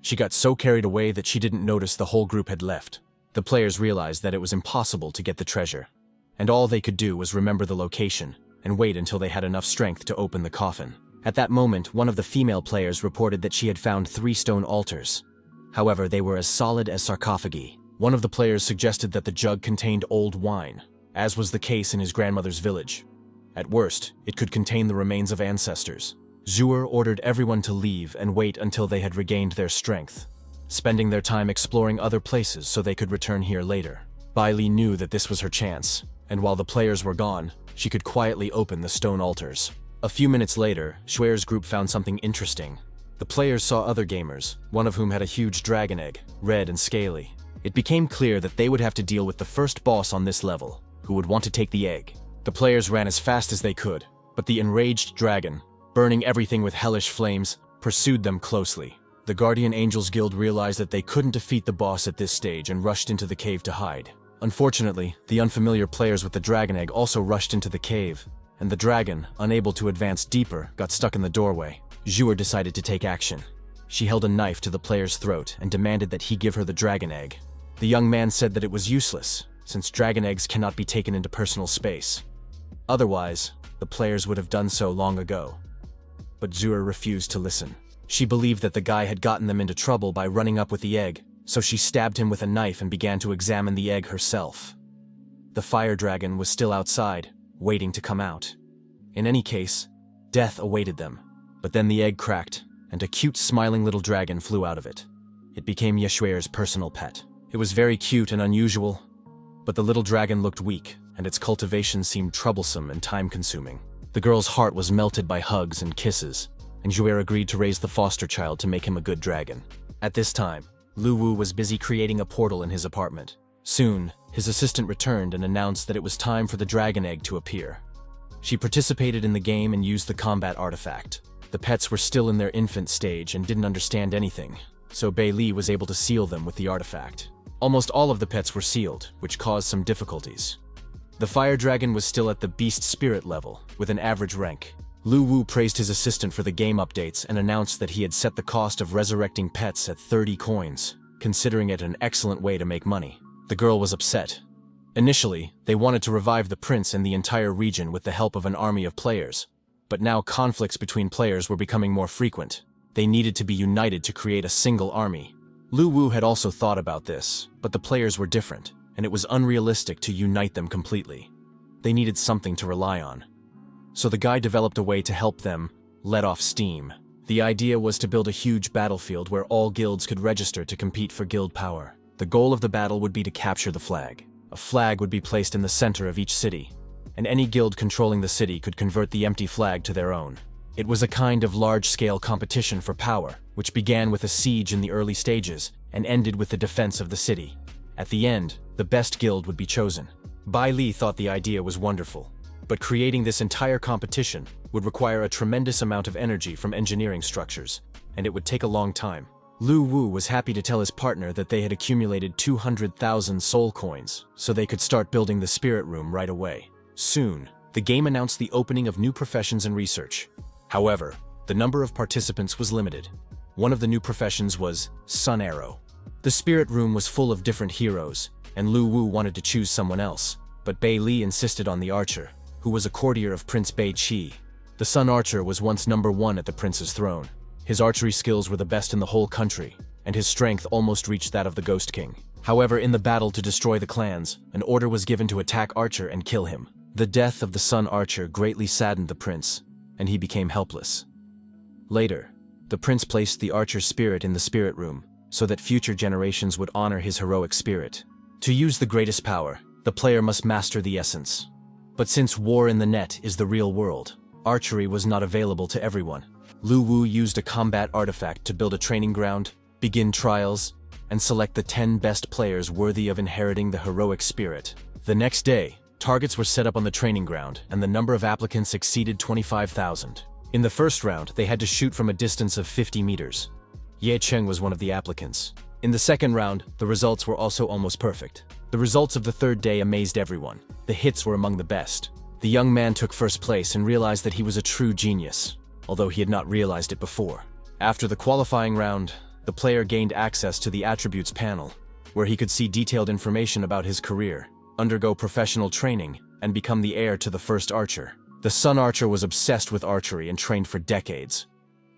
She got so carried away that she didn't notice the whole group had left. The players realized that it was impossible to get the treasure, and all they could do was remember the location and wait until they had enough strength to open the coffin. At that moment, one of the female players reported that she had found 3 stone altars. However, they were as solid as sarcophagi. One of the players suggested that the jug contained old wine, as was the case in his grandmother's village. At worst, it could contain the remains of ancestors. Zhuer ordered everyone to leave and wait until they had regained their strength, spending their time exploring other places so they could return here later. Bai Li knew that this was her chance, and while the players were gone, she could quietly open the stone altars. A few minutes later, Xuer's group found something interesting. The players saw other gamers, one of whom had a huge dragon egg, red and scaly. It became clear that they would have to deal with the first boss on this level, who would want to take the egg. The players ran as fast as they could, but the enraged dragon, burning everything with hellish flames, pursued them closely. The Guardian Angels Guild realized that they couldn't defeat the boss at this stage and rushed into the cave to hide. Unfortunately, the unfamiliar players with the dragon egg also rushed into the cave, and the dragon, unable to advance deeper, got stuck in the doorway. Zhuer decided to take action. She held a knife to the player's throat and demanded that he give her the dragon egg. The young man said that it was useless, since dragon eggs cannot be taken into personal space. Otherwise, the players would have done so long ago. But Zhuer refused to listen. She believed that the guy had gotten them into trouble by running up with the egg, so she stabbed him with a knife and began to examine the egg herself. The fire dragon was still outside, waiting to come out. In any case, death awaited them. But then the egg cracked, and a cute smiling little dragon flew out of it. It became Yeshuer's personal pet. It was very cute and unusual, but the little dragon looked weak, and its cultivation seemed troublesome and time-consuming. The girl's heart was melted by hugs and kisses, and Zhuer agreed to raise the foster child to make him a good dragon. At this time, Lu Wu was busy creating a portal in his apartment. Soon, his assistant returned and announced that it was time for the dragon egg to appear. She participated in the game and used the combat artifact. The pets were still in their infant stage and didn't understand anything, so Bai Li was able to seal them with the artifact. Almost all of the pets were sealed, which caused some difficulties. The fire dragon was still at the beast spirit level, with an average rank. Lu Wu praised his assistant for the game updates and announced that he had set the cost of resurrecting pets at 30 coins, considering it an excellent way to make money. The girl was upset. Initially, they wanted to revive the prince and the entire region with the help of an army of players. But now conflicts between players were becoming more frequent. They needed to be united to create a single army. Lu Wu had also thought about this, but the players were different, and it was unrealistic to unite them completely. They needed something to rely on. So the guy developed a way to help them let off steam. The idea was to build a huge battlefield where all guilds could register to compete for guild power. The goal of the battle would be to capture the flag. A flag would be placed in the center of each city, and any guild controlling the city could convert the empty flag to their own. It was a kind of large-scale competition for power, which began with a siege in the early stages and ended with the defense of the city. At the end, the best guild would be chosen. Bai Li thought the idea was wonderful, but creating this entire competition would require a tremendous amount of energy from engineering structures, and it would take a long time. Lu Wu was happy to tell his partner that they had accumulated 200,000 soul coins, so they could start building the spirit room right away. Soon, the game announced the opening of new professions and research. However, the number of participants was limited. One of the new professions was Sun Arrow. The spirit room was full of different heroes, and Lu Wu wanted to choose someone else, but Bai Li insisted on the archer, who was a courtier of Prince Bai Qi. The Sun Archer was once #1 at the prince's throne. His archery skills were the best in the whole country, and his strength almost reached that of the Ghost King. However, in the battle to destroy the clans, an order was given to attack Archer and kill him. The death of the Sun Archer greatly saddened the prince, and he became helpless. Later, the prince placed the archer's spirit in the spirit room, so that future generations would honor his heroic spirit. To use the greatest power, the player must master the essence. But since war in the net is the real world, archery was not available to everyone. Lu Wu used a combat artifact to build a training ground, begin trials, and select the 10 best players worthy of inheriting the heroic spirit. The next day, targets were set up on the training ground, and the number of applicants exceeded 25,000. In the first round, they had to shoot from a distance of 50 meters. Ye Cheng was one of the applicants. In the second round, the results were also almost perfect. The results of the third day amazed everyone. The hits were among the best. The young man took first place and realized that he was a true genius, although he had not realized it before. After the qualifying round, the player gained access to the attributes panel, where he could see detailed information about his career, undergo professional training, and become the heir to the first archer. The Sun Archer was obsessed with archery and trained for decades.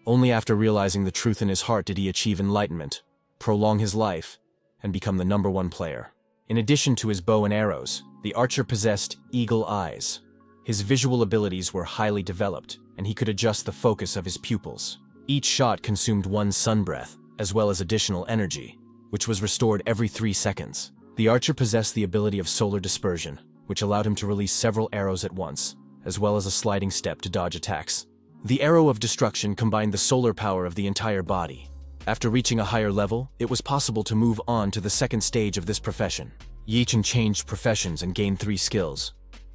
Only after realizing the truth in his heart did he achieve enlightenment, prolong his life, and become the #1 player. In addition to his bow and arrows, the archer possessed eagle eyes. His visual abilities were highly developed, and he could adjust the focus of his pupils. Each shot consumed 1 sun breath, as well as additional energy, which was restored every 3 seconds. The archer possessed the ability of solar dispersion, which allowed him to release several arrows at once, as well as a sliding step to dodge attacks. The arrow of destruction combined the solar power of the entire body. After reaching a higher level, it was possible to move on to the second stage of this profession. Ye Cheng changed professions and gained 3 skills,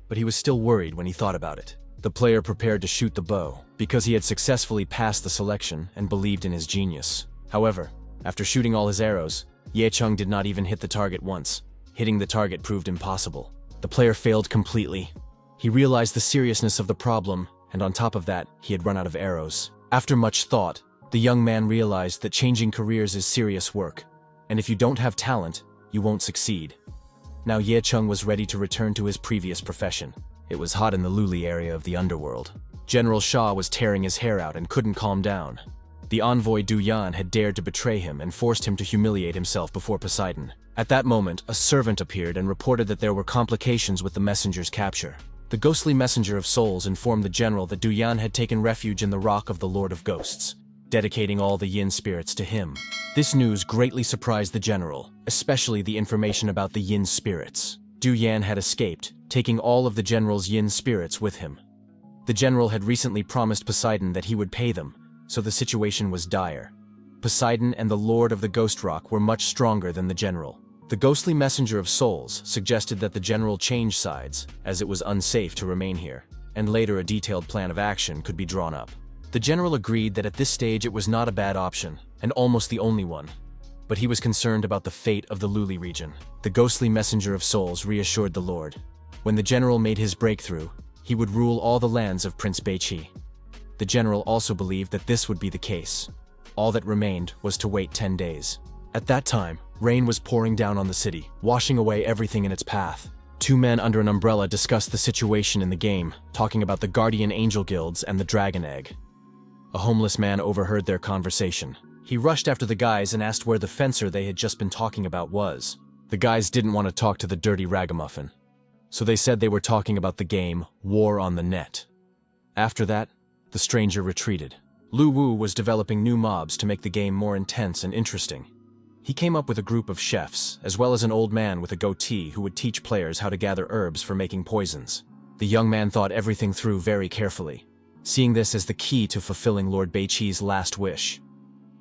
but he was still worried when he thought about it. The player prepared to shoot the bow, because he had successfully passed the selection and believed in his genius. However, after shooting all his arrows, Ye Cheng did not even hit the target once. Hitting the target proved impossible. The player failed completely. He realized the seriousness of the problem, and on top of that, he had run out of arrows. After much thought, the young man realized that changing careers is serious work, and if you don't have talent, you won't succeed. Now Ye Cheng was ready to return to his previous profession. It was hot in the Luli area of the underworld. General Shah was tearing his hair out and couldn't calm down. The envoy Du Yan had dared to betray him and forced him to humiliate himself before Poseidon. At that moment, a servant appeared and reported that there were complications with the messenger's capture. The ghostly messenger of souls informed the general that Du Yan had taken refuge in the rock of the Lord of Ghosts, dedicating all the yin spirits to him. This news greatly surprised the general, especially the information about the yin spirits. Du Yan had escaped, taking all of the general's yin spirits with him. The general had recently promised Poseidon that he would pay them, so the situation was dire. Poseidon and the Lord of the Ghost Rock were much stronger than the general. The ghostly messenger of souls suggested that the general change sides, as it was unsafe to remain here, and later a detailed plan of action could be drawn up. The general agreed that at this stage it was not a bad option, and almost the only one. But he was concerned about the fate of the Luli region. The ghostly messenger of souls reassured the Lord. When the general made his breakthrough, he would rule all the lands of Prince Beiqi. The general also believed that this would be the case. All that remained was to wait 10 days. At that time, rain was pouring down on the city, washing away everything in its path. 2 men under an umbrella discussed the situation in the game, talking about the guardian angel guilds and the dragon egg. A homeless man overheard their conversation. He rushed after the guys and asked where the fencer they had just been talking about was. The guys didn't want to talk to the dirty ragamuffin, so they said they were talking about the game War on the Net. After that, the stranger retreated. Lu Wu was developing new mobs to make the game more intense and interesting. He came up with a group of chefs, as well as an old man with a goatee who would teach players how to gather herbs for making poisons. The young man thought everything through very carefully, seeing this as the key to fulfilling Lord Beiqi's last wish.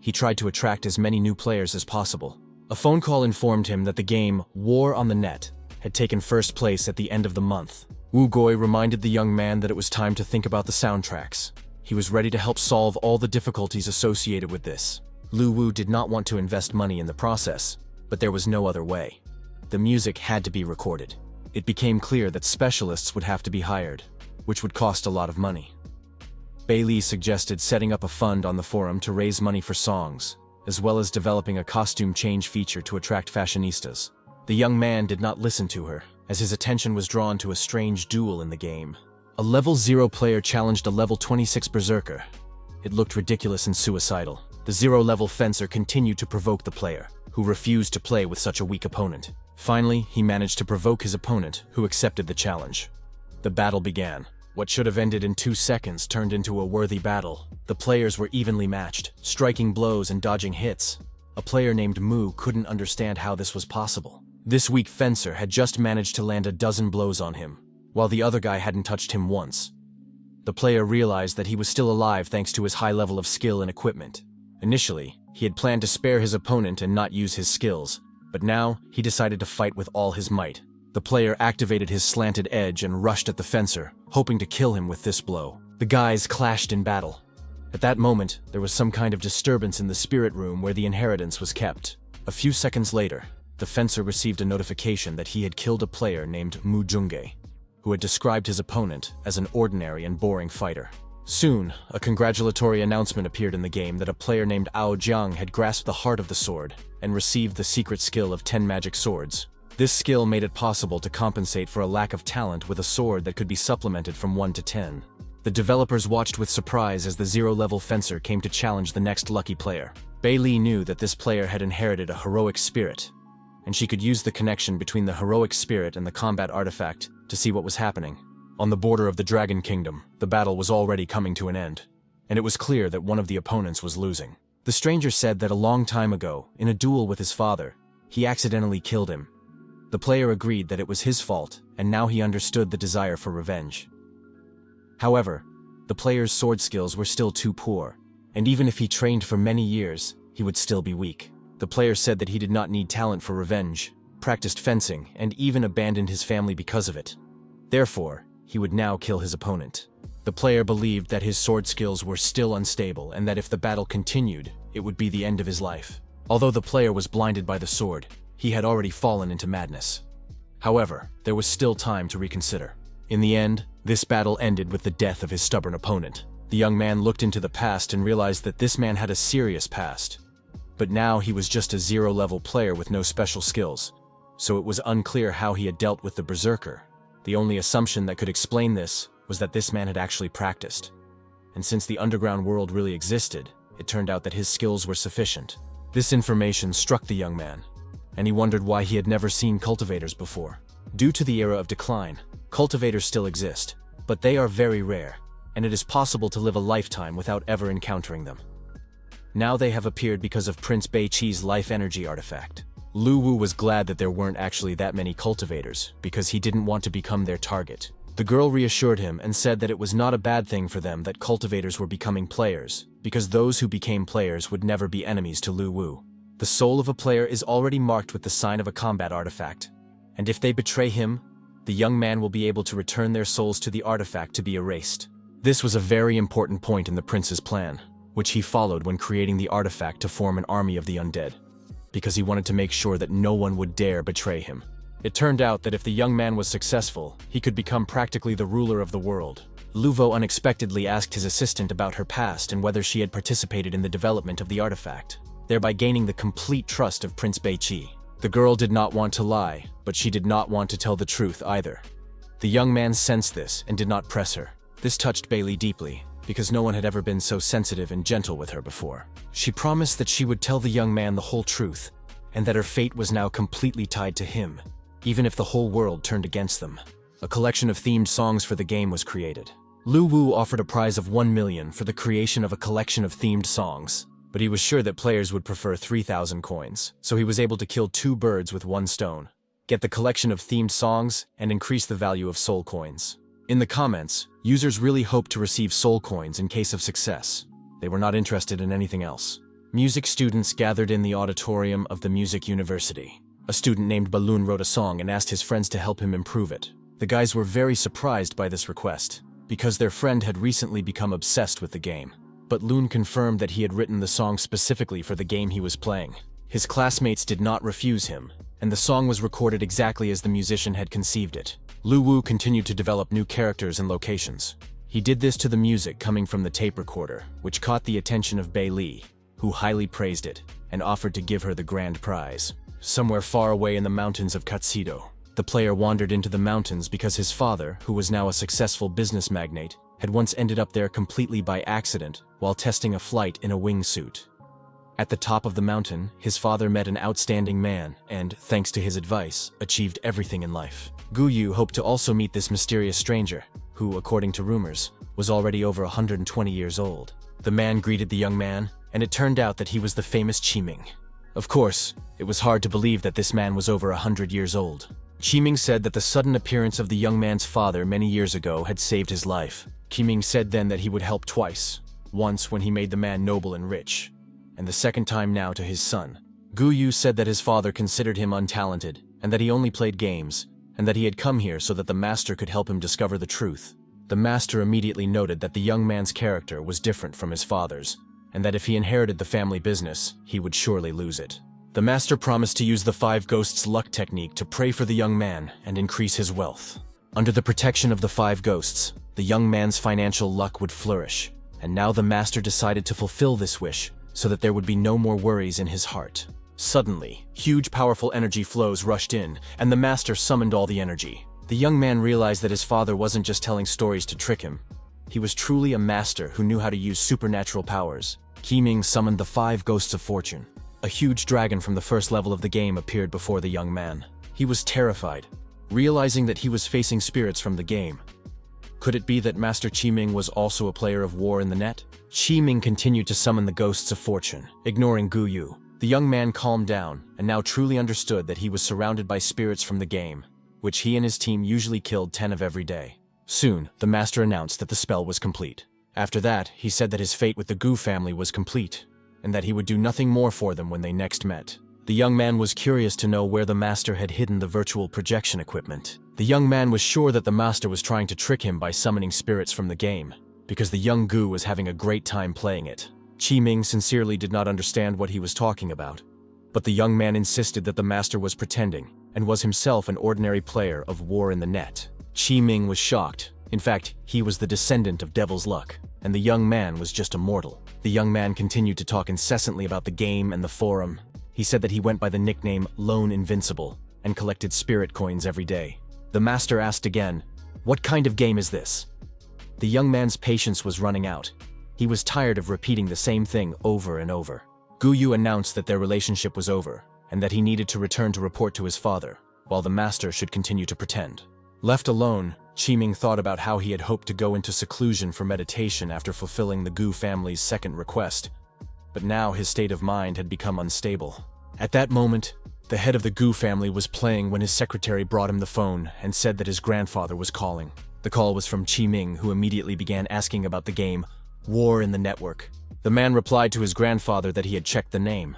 He tried to attract as many new players as possible. A phone call informed him that the game War on the Net had taken first place at the end of the month. Wu Goi reminded the young man that it was time to think about the soundtracks. He was ready to help solve all the difficulties associated with this. Lu Wu did not want to invest money in the process, but there was no other way. The music had to be recorded. It became clear that specialists would have to be hired, which would cost a lot of money. Bailey suggested setting up a fund on the forum to raise money for songs, as well as developing a costume change feature to attract fashionistas. The young man did not listen to her, as his attention was drawn to a strange duel in the game. A level 0 player challenged a level 26 berserker. It looked ridiculous and suicidal. The 0-level fencer continued to provoke the player, who refused to play with such a weak opponent. Finally, he managed to provoke his opponent, who accepted the challenge. The battle began. What should have ended in 2 seconds turned into a worthy battle. The players were evenly matched, striking blows and dodging hits. A player named Mu couldn't understand how this was possible. This weak fencer had just managed to land a dozen blows on him, while the other guy hadn't touched him once. The player realized that he was still alive thanks to his high level of skill and equipment. Initially, He had planned to spare his opponent and not use his skills, but now he decided to fight with all his might. The player activated his slanted edge and rushed at the fencer, hoping to kill him with this blow. The guys clashed in battle. At that moment, there was some kind of disturbance in the spirit room where the inheritance was kept. A few seconds later, the fencer received a notification that he had killed a player named Mu Junge, who had described his opponent as an ordinary and boring fighter. Soon, a congratulatory announcement appeared in the game that a player named Ao Jiang had grasped the heart of the sword and received the secret skill of 10 magic swords. This skill made it possible to compensate for a lack of talent with a sword that could be supplemented from 1 to 10. The developers watched with surprise as the zero-level fencer came to challenge the next lucky player. Bei Li knew that this player had inherited a heroic spirit, and she could use the connection between the heroic spirit and the combat artifact to see what was happening. On the border of the Dragon Kingdom, the battle was already coming to an end, and it was clear that one of the opponents was losing. The stranger said that a long time ago, in a duel with his father, he accidentally killed him. The player agreed that it was his fault, and now he understood the desire for revenge. However, the player's sword skills were still too poor, and even if he trained for many years, he would still be weak. The player said that he did not need talent for revenge, practiced fencing, and even abandoned his family because of it. Therefore, he would now kill his opponent. The player believed that his sword skills were still unstable and that if the battle continued, it would be the end of his life. Although the player was blinded by the sword, he had already fallen into madness. However, there was still time to reconsider. In the end, this battle ended with the death of his stubborn opponent. The young man looked into the past and realized that this man had a serious past. But now he was just a zero-level player with no special skills, so it was unclear how he had dealt with the berserker. The only assumption that could explain this was that this man had actually practiced. And since the underground world really existed, it turned out that his skills were sufficient. This information struck the young man, and he wondered why he had never seen cultivators before. Due to the era of decline, cultivators still exist, but they are very rare, and it is possible to live a lifetime without ever encountering them. Now they have appeared because of Prince Beiqi's life energy artifact. Lu Wu was glad that there weren't actually that many cultivators, because he didn't want to become their target. The girl reassured him and said that it was not a bad thing for them that cultivators were becoming players, because those who became players would never be enemies to Lu Wu. The soul of a player is already marked with the sign of a combat artifact, and if they betray him, the young man will be able to return their souls to the artifact to be erased. This was a very important point in the prince's plan, which he followed when creating the artifact to form an army of the undead, because he wanted to make sure that no one would dare betray him. It turned out that if the young man was successful, he could become practically the ruler of the world. Luvo unexpectedly asked his assistant about her past and whether she had participated in the development of the artifact, thereby gaining the complete trust of Prince Beiqi. The girl did not want to lie, but she did not want to tell the truth either. The young man sensed this and did not press her. This touched Bailey deeply, because no one had ever been so sensitive and gentle with her before. She promised that she would tell the young man the whole truth, and that her fate was now completely tied to him, even if the whole world turned against them. A collection of themed songs for the game was created. Lu Wu offered a prize of 1 million for the creation of a collection of themed songs, but he was sure that players would prefer 3,000 coins, so he was able to kill 2 birds with 1 stone, get the collection of themed songs, and increase the value of soul coins. In the comments, users really hoped to receive soul coins in case of success. They were not interested in anything else. Music students gathered in the auditorium of the Music University. A student named Balloon wrote a song and asked his friends to help him improve it. The guys were very surprised by this request, because their friend had recently become obsessed with the game. But Loon confirmed that he had written the song specifically for the game he was playing. His classmates did not refuse him, and the song was recorded exactly as the musician had conceived it. Lu Wu continued to develop new characters and locations. He did this to the music coming from the tape recorder, which caught the attention of Bei Li, who highly praised it and offered to give her the grand prize. Somewhere far away in the mountains of Katsido, the player wandered into the mountains because his father, who was now a successful business magnate, had once ended up there completely by accident while testing a flight in a wingsuit. At the top of the mountain, his father met an outstanding man and, thanks to his advice, achieved everything in life. Gu Yu hoped to also meet this mysterious stranger, who, according to rumors, was already over 120 years old. The man greeted the young man, and it turned out that he was the famous Qiming. Of course, it was hard to believe that this man was over 100 years old. Qiming said that the sudden appearance of the young man's father many years ago had saved his life. Qiming said then that he would help twice, once when he made the man noble and rich, and the second time now to his son. Gu Yu said that his father considered him untalented, and that he only played games, and that he had come here so that the master could help him discover the truth. The master immediately noted that the young man's character was different from his father's, and that if he inherited the family business, he would surely lose it. The master promised to use the 5 ghosts luck technique to pray for the young man and increase his wealth. Under the protection of the 5 ghosts, the young man's financial luck would flourish, and now the master decided to fulfill this wish so that there would be no more worries in his heart. Suddenly, huge powerful energy flows rushed in, and the master summoned all the energy. The young man realized that his father wasn't just telling stories to trick him. He was truly a master who knew how to use supernatural powers. Qiming summoned the 5 ghosts of fortune. A huge dragon from the first level of the game appeared before the young man. He was terrified, realizing that he was facing spirits from the game. Could it be that Master Qiming was also a player of War in the Net? Qiming continued to summon the ghosts of fortune, ignoring Gu Yu. The young man calmed down and now truly understood that he was surrounded by spirits from the game, which he and his team usually killed 10 of every day. Soon, the master announced that the spell was complete. After that, he said that his fate with the Gu family was complete, and that he would do nothing more for them when they next met. The young man was curious to know where the master had hidden the virtual projection equipment. The young man was sure that the master was trying to trick him by summoning spirits from the game, because the young Gu was having a great time playing it. Qiming sincerely did not understand what he was talking about, but the young man insisted that the master was pretending, and was himself an ordinary player of War in the Net. Qiming was shocked. In fact, he was the descendant of Devil's Luck, and the young man was just a mortal. The young man continued to talk incessantly about the game and the forum. He said that he went by the nickname Lone Invincible, and collected spirit coins every day. The master asked again, "What kind of game is this?" The young man's patience was running out. He was tired of repeating the same thing over and over. Gu Yu announced that their relationship was over, and that he needed to return to report to his father, while the master should continue to pretend. Left alone, Qiming thought about how he had hoped to go into seclusion for meditation after fulfilling the Gu family's second request, but now his state of mind had become unstable. At that moment, the head of the Gu family was playing when his secretary brought him the phone and said that his grandfather was calling. The call was from Qiming, who immediately began asking about the game War in the Network. The man replied to his grandfather that he had checked the name.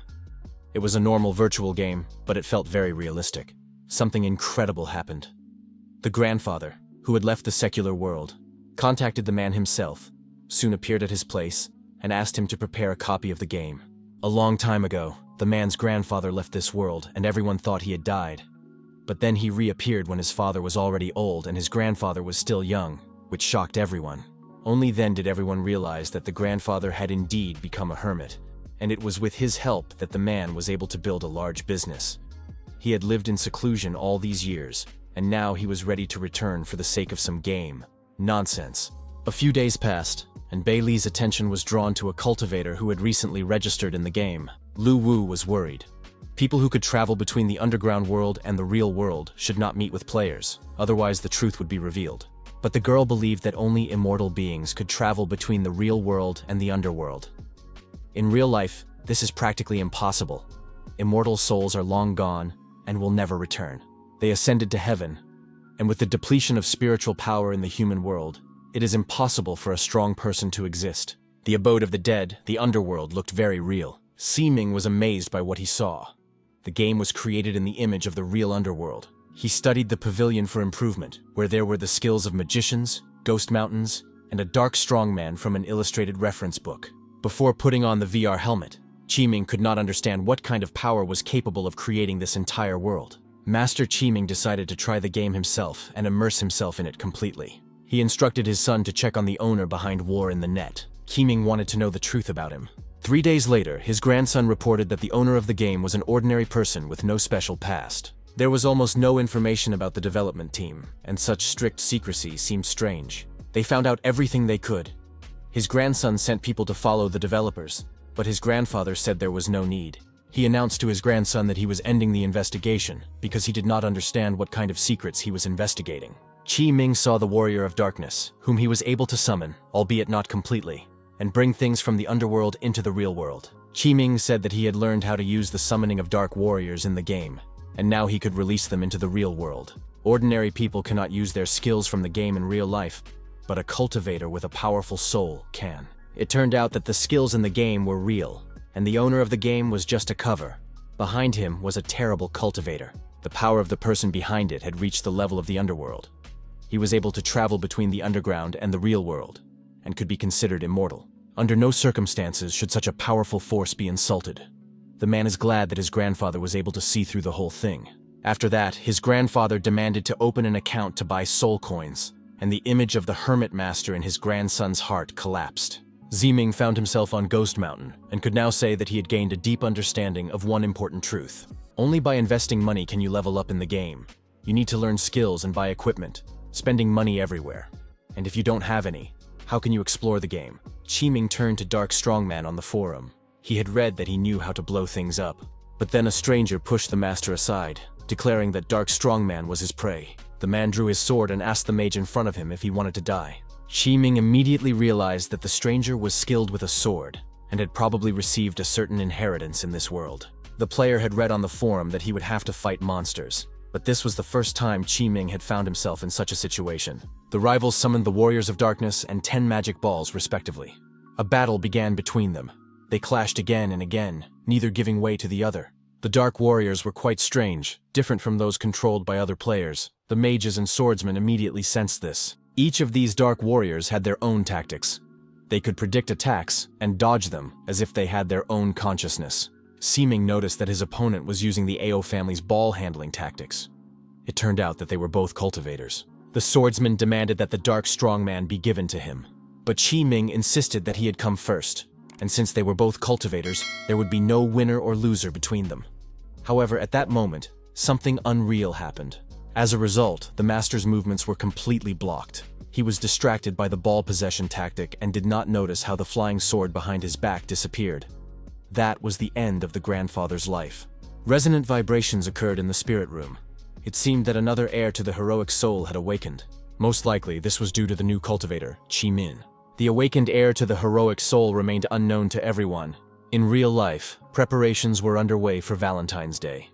It was a normal virtual game, but it felt very realistic. Something incredible happened. The grandfather, who had left the secular world, contacted the man himself, soon appeared at his place, and asked him to prepare a copy of the game. A long time ago, the man's grandfather left this world, and everyone thought he had died. But then he reappeared when his father was already old and his grandfather was still young, which shocked everyone. Only then did everyone realize that the grandfather had indeed become a hermit, and it was with his help that the man was able to build a large business. He had lived in seclusion all these years, and now he was ready to return for the sake of some game. Nonsense. A few days passed, and Bailey's attention was drawn to a cultivator who had recently registered in the game. Lu Wu was worried. People who could travel between the underground world and the real world should not meet with players, otherwise the truth would be revealed. But the girl believed that only immortal beings could travel between the real world and the underworld. In real life, this is practically impossible. Immortal souls are long gone and will never return. They ascended to heaven, and with the depletion of spiritual power in the human world, it is impossible for a strong person to exist. The abode of the dead, the underworld, looked very real. Qiming was amazed by what he saw. The game was created in the image of the real underworld. He studied the pavilion for improvement, where there were the skills of magicians, ghost mountains, and a dark strongman from an illustrated reference book. Before putting on the VR helmet, Qiming could not understand what kind of power was capable of creating this entire world. Master Qiming decided to try the game himself and immerse himself in it completely. He instructed his son to check on the owner behind War in the Net. Qiming wanted to know the truth about him. 3 days later, his grandson reported that the owner of the game was an ordinary person with no special past. There was almost no information about the development team, and such strict secrecy seemed strange. They found out everything they could. His grandson sent people to follow the developers, but his grandfather said there was no need. He announced to his grandson that he was ending the investigation because he did not understand what kind of secrets he was investigating. Qiming saw the Warrior of Darkness, whom he was able to summon, albeit not completely, and bring things from the underworld into the real world. Qiming said that he had learned how to use the summoning of dark warriors in the game, and now he could release them into the real world. Ordinary people cannot use their skills from the game in real life, but a cultivator with a powerful soul can. It turned out that the skills in the game were real, and the owner of the game was just a cover. Behind him was a terrible cultivator. The power of the person behind it had reached the level of the underworld. He was able to travel between the underground and the real world, and could be considered immortal. Under no circumstances should such a powerful force be insulted. The man is glad that his grandfather was able to see through the whole thing. After that, his grandfather demanded to open an account to buy soul coins, and the image of the Hermit Master in his grandson's heart collapsed. Ziming found himself on Ghost Mountain, and could now say that he had gained a deep understanding of one important truth. Only by investing money can you level up in the game. You need to learn skills and buy equipment, spending money everywhere. And if you don't have any, how can you explore the game? Qiming turned to Dark Strongman on the forum. He had read that he knew how to blow things up. But then a stranger pushed the master aside, declaring that Dark Strongman was his prey. The man drew his sword and asked the mage in front of him if he wanted to die. Qiming immediately realized that the stranger was skilled with a sword, and had probably received a certain inheritance in this world. The player had read on the forum that he would have to fight monsters, but this was the first time Qiming had found himself in such a situation. The rivals summoned the Warriors of Darkness and 10 magic balls, respectively. A battle began between them. They clashed again and again, neither giving way to the other. The Dark Warriors were quite strange, different from those controlled by other players. The mages and swordsmen immediately sensed this. Each of these Dark Warriors had their own tactics. They could predict attacks and dodge them as if they had their own consciousness. Qiming noticed that his opponent was using the Ao family's ball-handling tactics. It turned out that they were both cultivators. The swordsman demanded that the Dark Strongman be given to him, but Qiming insisted that he had come first, and since they were both cultivators, there would be no winner or loser between them. However, at that moment, something unreal happened. As a result, the master's movements were completely blocked. He was distracted by the ball possession tactic and did not notice how the flying sword behind his back disappeared. That was the end of the grandfather's life. Resonant vibrations occurred in the spirit room. It seemed that another heir to the heroic soul had awakened. Most likely, this was due to the new cultivator, Qiming. The awakened heir to the heroic soul remained unknown to everyone. In real life, preparations were underway for Valentine's Day.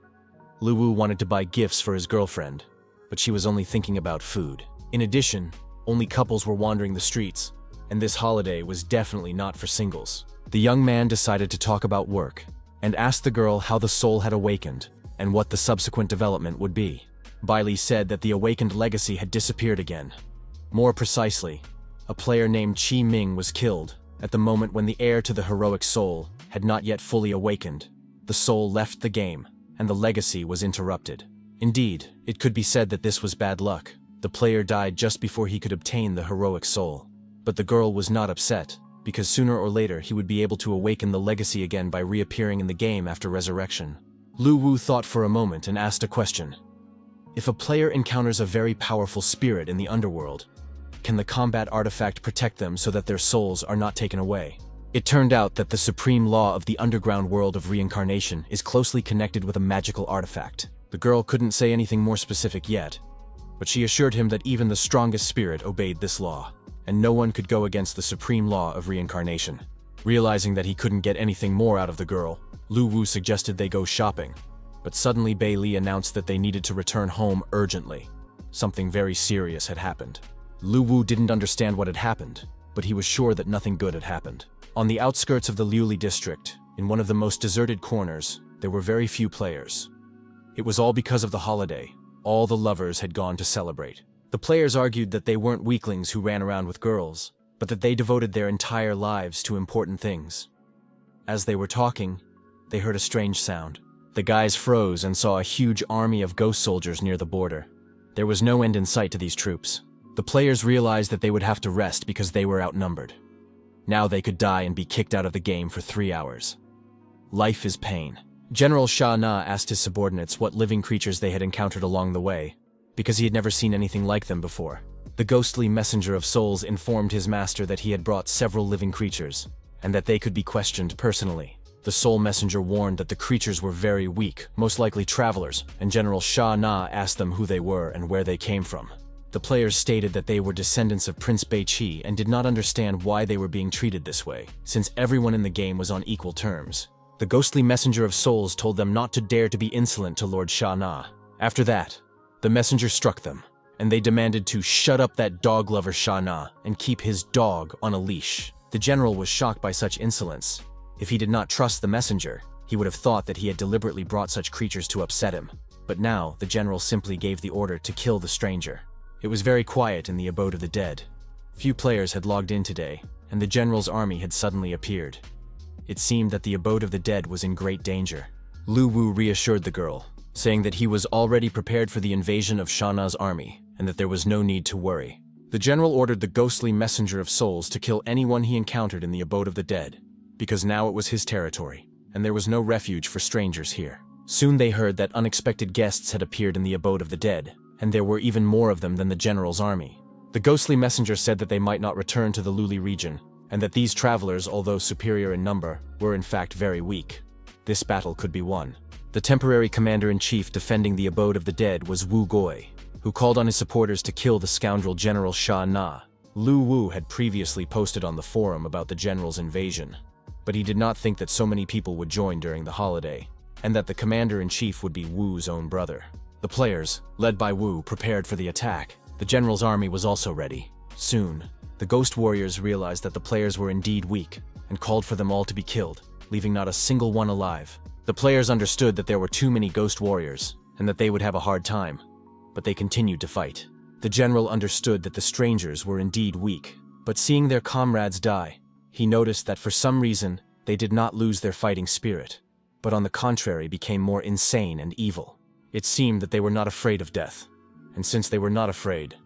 Luwu wanted to buy gifts for his girlfriend, but she was only thinking about food. In addition, only couples were wandering the streets, and this holiday was definitely not for singles. The young man decided to talk about work, and asked the girl how the soul had awakened, and what the subsequent development would be. Bailey said that the awakened legacy had disappeared again. More precisely, a player named Qiming was killed at the moment when the heir to the heroic soul had not yet fully awakened. The soul left the game, and the legacy was interrupted. Indeed, it could be said that this was bad luck. The player died just before he could obtain the heroic soul. But the girl was not upset, because sooner or later he would be able to awaken the legacy again by reappearing in the game after resurrection. Luwu thought for a moment and asked a question. If a player encounters a very powerful spirit in the underworld, can the combat artifact protect them so that their souls are not taken away? It turned out that the supreme law of the underground world of reincarnation is closely connected with a magical artifact. The girl couldn't say anything more specific yet, but she assured him that even the strongest spirit obeyed this law, and no one could go against the supreme law of reincarnation. Realizing that he couldn't get anything more out of the girl, Luwu suggested they go shopping, but suddenly Bailey announced that they needed to return home urgently. Something very serious had happened. Luwu didn't understand what had happened, but he was sure that nothing good had happened. On the outskirts of the Liuli district, in one of the most deserted corners, there were very few players. It was all because of the holiday. All the lovers had gone to celebrate. The players argued that they weren't weaklings who ran around with girls, but that they devoted their entire lives to important things. As they were talking, they heard a strange sound. The guys froze and saw a huge army of ghost soldiers near the border. There was no end in sight to these troops. The players realized that they would have to rest because they were outnumbered. Now they could die and be kicked out of the game for 3 hours. Life is pain. General Sha Na asked his subordinates what living creatures they had encountered along the way, because he had never seen anything like them before. The ghostly messenger of souls informed his master that he had brought several living creatures, and that they could be questioned personally. The soul messenger warned that the creatures were very weak, most likely travelers, and General Sha Na asked them who they were and where they came from. The players stated that they were descendants of Prince Beiqi and did not understand why they were being treated this way, since everyone in the game was on equal terms. The ghostly messenger of souls told them not to dare to be insolent to Lord Sha Na. After that, the messenger struck them, and they demanded to shut up that dog lover Sha Na and keep his dog on a leash. The general was shocked by such insolence, If he did not trust the messenger, he would have thought that he had deliberately brought such creatures to upset him. But now, the general simply gave the order to kill the stranger. It was very quiet in the abode of the dead. Few players had logged in today, and the general's army had suddenly appeared. It seemed that the abode of the dead was in great danger. Lu Wu reassured the girl, saying that he was already prepared for the invasion of Sha Na's army, and that there was no need to worry. The general ordered the ghostly messenger of souls to kill anyone he encountered in the abode of the dead, because now it was his territory, and there was no refuge for strangers here. Soon they heard that unexpected guests had appeared in the abode of the dead, and there were even more of them than the general's army. The ghostly messenger said that they might not return to the Luli region, and that these travelers, although superior in number, were in fact very weak. This battle could be won. The temporary commander-in-chief defending the abode of the dead was Wu Goi, who called on his supporters to kill the scoundrel General Sha Na. Lu Wu had previously posted on the forum about the general's invasion, but he did not think that so many people would join during the holiday, and that the commander-in-chief would be Wu's own brother. The players, led by Wu, prepared for the attack. The general's army was also ready. Soon, the ghost warriors realized that the players were indeed weak, and called for them all to be killed, leaving not a single one alive. The players understood that there were too many ghost warriors, and that they would have a hard time, but they continued to fight. The general understood that the strangers were indeed weak, but seeing their comrades die, he noticed that for some reason, they did not lose their fighting spirit, but on the contrary became more insane and evil. It seemed that they were not afraid of death, and since they were not afraid,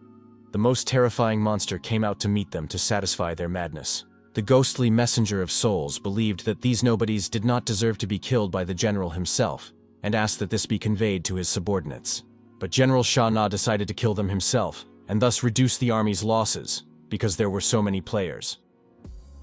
the most terrifying monster came out to meet them to satisfy their madness. The ghostly messenger of souls believed that these nobodies did not deserve to be killed by the general himself, and asked that this be conveyed to his subordinates. But General Sha Na decided to kill them himself, and thus reduce the army's losses, because there were so many players.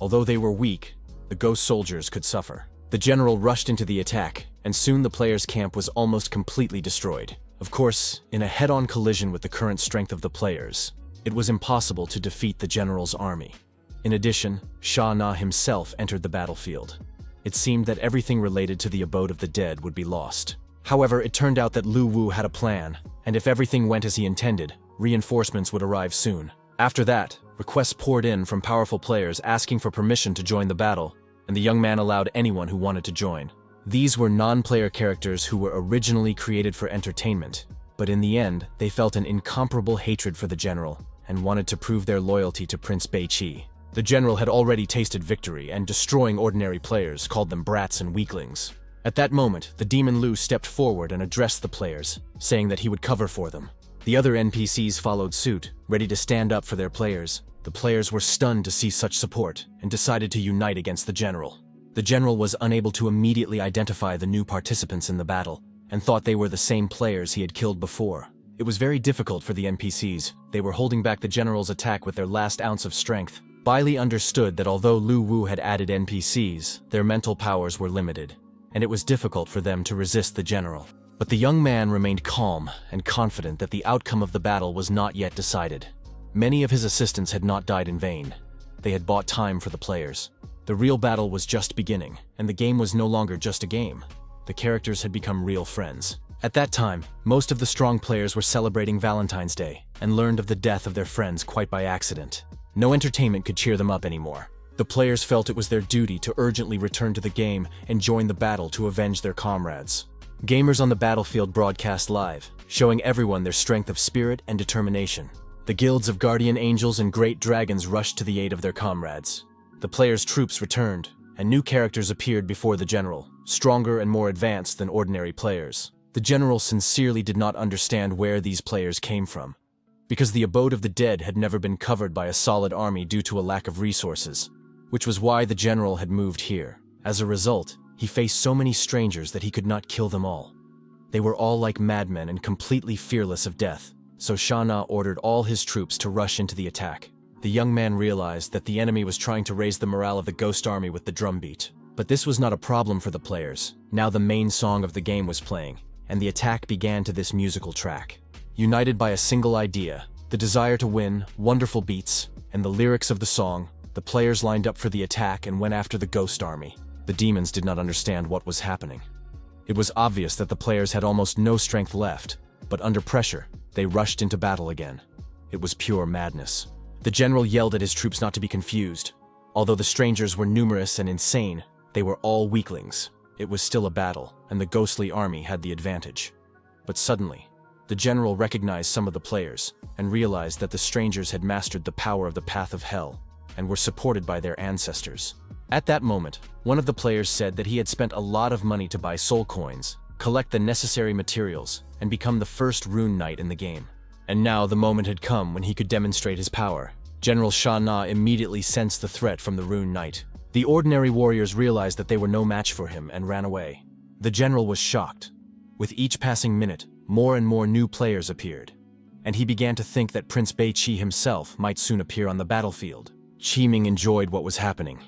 Although they were weak, the ghost soldiers could suffer. The general rushed into the attack, and soon the players' camp was almost completely destroyed. Of course, in a head-on collision with the current strength of the players, it was impossible to defeat the general's army. In addition, Sha Na himself entered the battlefield. It seemed that everything related to the abode of the dead would be lost. However, it turned out that Lu Wu had a plan, and if everything went as he intended, reinforcements would arrive soon. After that, requests poured in from powerful players asking for permission to join the battle, and the young man allowed anyone who wanted to join. These were non-player characters who were originally created for entertainment, but in the end, they felt an incomparable hatred for the general and wanted to prove their loyalty to Prince Beiqi. The general had already tasted victory, and destroying ordinary players called them brats and weaklings. At that moment, the demon Lu stepped forward and addressed the players, saying that he would cover for them. The other NPCs followed suit, ready to stand up for their players. The players were stunned to see such support and decided to unite against the general. The general was unable to immediately identify the new participants in the battle and thought they were the same players he had killed before. It was very difficult for the NPCs. They were holding back the general's attack with their last ounce of strength. Bailey understood that although Lu Wu had added NPCs, their mental powers were limited, and it was difficult for them to resist the general. But the young man remained calm and confident that the outcome of the battle was not yet decided. Many of his assistants had not died in vain. They had bought time for the players. The real battle was just beginning, and the game was no longer just a game. The characters had become real friends. At that time, most of the strong players were celebrating Valentine's Day and learned of the death of their friends quite by accident. No entertainment could cheer them up anymore. The players felt it was their duty to urgently return to the game and join the battle to avenge their comrades. Gamers on the battlefield broadcast live, showing everyone their strength of spirit and determination. The guilds of guardian angels and great dragons rushed to the aid of their comrades. The players' troops returned, and new characters appeared before the general, stronger and more advanced than ordinary players. The general sincerely did not understand where these players came from, because the abode of the dead had never been covered by a solid army due to a lack of resources, which was why the general had moved here. As a result, he faced so many strangers that he could not kill them all. They were all like madmen and completely fearless of death, so Sha Na ordered all his troops to rush into the attack. The young man realized that the enemy was trying to raise the morale of the ghost army with the drumbeat. But this was not a problem for the players. Now the main song of the game was playing, and the attack began to this musical track. United by a single idea, the desire to win, wonderful beats, and the lyrics of the song, the players lined up for the attack and went after the ghost army. The demons did not understand what was happening. It was obvious that the players had almost no strength left, but under pressure, they rushed into battle again. It was pure madness. The general yelled at his troops not to be confused. Although the strangers were numerous and insane, They were all weaklings. It was still a battle, and the ghostly army had the advantage. But suddenly, the general recognized some of the players and realized that the strangers had mastered the power of the path of hell and were supported by their ancestors. At that moment, one of the players said that he had spent a lot of money to buy soul coins, collect the necessary materials, and become the first rune knight in the game. And now the moment had come when he could demonstrate his power. General Sha Na immediately sensed the threat from the rune knight. The ordinary warriors realized that they were no match for him and ran away. The general was shocked. With each passing minute, more and more new players appeared, and he began to think that Prince Beiqi himself might soon appear on the battlefield. Qi Ming enjoyed what was happening.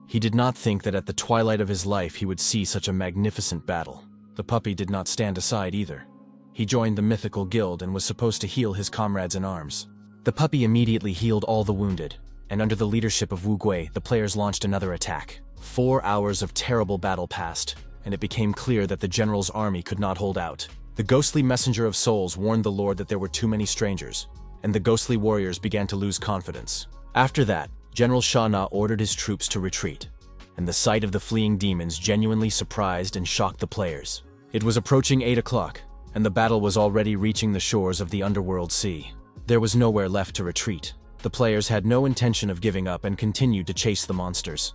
He did not think that at the twilight of his life he would see such a magnificent battle. The puppy did not stand aside either. He joined the mythical guild and was supposed to heal his comrades in arms. The puppy immediately healed all the wounded, and under the leadership of Wu Gui, the players launched another attack. 4 hours of terrible battle passed, and it became clear that the general's army could not hold out. The ghostly messenger of souls warned the Lord that there were too many strangers, and the ghostly warriors began to lose confidence. After that, General Sha Na ordered his troops to retreat, and the sight of the fleeing demons genuinely surprised and shocked the players. It was approaching 8 o'clock, and the battle was already reaching the shores of the underworld sea. There was nowhere left to retreat. The players had no intention of giving up and continued to chase the monsters.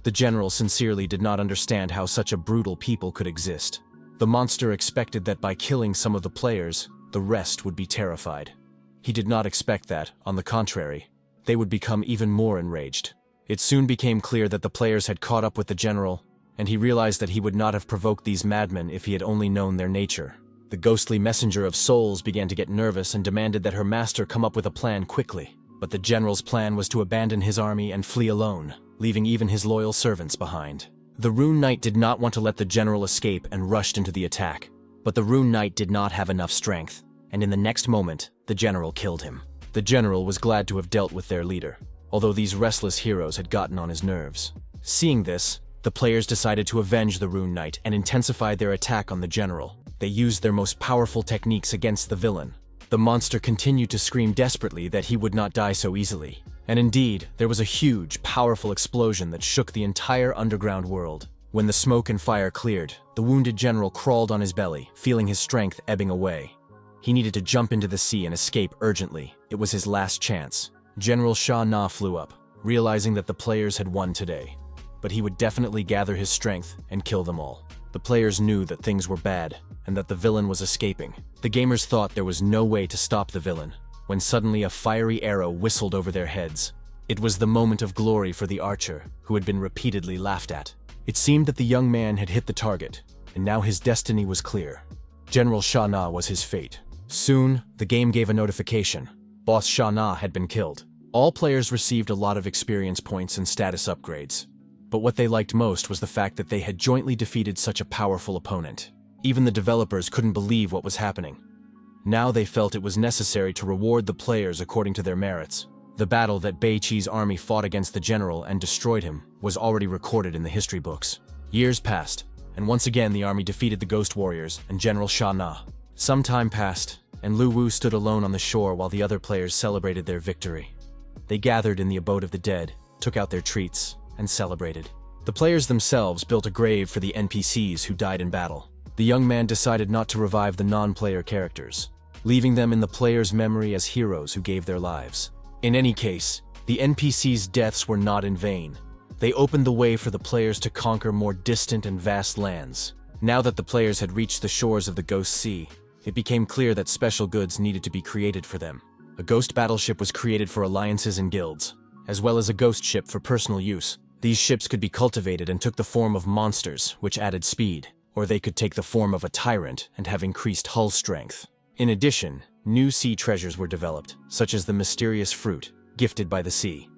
The general sincerely did not understand how such a brutal people could exist. The monster expected that by killing some of the players, the rest would be terrified. He did not expect that, on the contrary, they would become even more enraged. It soon became clear that the players had caught up with the general, and he realized that he would not have provoked these madmen if he had only known their nature. The ghostly messenger of souls began to get nervous and demanded that her master come up with a plan quickly. But the general's plan was to abandon his army and flee alone, leaving even his loyal servants behind. The Rune Knight did not want to let the general escape and rushed into the attack. But the Rune Knight did not have enough strength, and in the next moment, the general killed him. The general was glad to have dealt with their leader, although these restless heroes had gotten on his nerves. Seeing this, the players decided to avenge the Rune Knight and intensified their attack on the general. They used their most powerful techniques against the villain. The monster continued to scream desperately that he would not die so easily. And indeed, there was a huge, powerful explosion that shook the entire underground world. When the smoke and fire cleared, the wounded general crawled on his belly, feeling his strength ebbing away. He needed to jump into the sea and escape urgently. It was his last chance. General Sha Na flew up, realizing that the players had won today. But he would definitely gather his strength and kill them all. The players knew that things were bad, and that the villain was escaping. The gamers thought there was no way to stop the villain, when suddenly a fiery arrow whistled over their heads. It was the moment of glory for the archer, who had been repeatedly laughed at. It seemed that the young man had hit the target, and now his destiny was clear. General Sha Na was his fate. Soon, the game gave a notification. Boss Sha Na had been killed. All players received a lot of experience points and status upgrades. But what they liked most was the fact that they had jointly defeated such a powerful opponent. Even the developers couldn't believe what was happening. Now they felt it was necessary to reward the players according to their merits. The battle that Beiqi's army fought against the general and destroyed him was already recorded in the history books. Years passed, and once again the army defeated the Ghost Warriors and General Sha Na. Some time passed, and Lu Wu stood alone on the shore while the other players celebrated their victory. They gathered in the abode of the dead, took out their treats, and celebrated. The players themselves built a grave for the NPCs who died in battle. The young man decided not to revive the non-player characters, leaving them in the player's memory as heroes who gave their lives. In any case, the NPCs' deaths were not in vain. They opened the way for the players to conquer more distant and vast lands. Now that the players had reached the shores of the Ghost Sea, it became clear that special goods needed to be created for them. A ghost battleship was created for alliances and guilds, as well as a ghost ship for personal use. These ships could be cultivated and took the form of monsters, which added speed, or they could take the form of a tyrant and have increased hull strength. In addition, new sea treasures were developed, such as the mysterious fruit, gifted by the sea.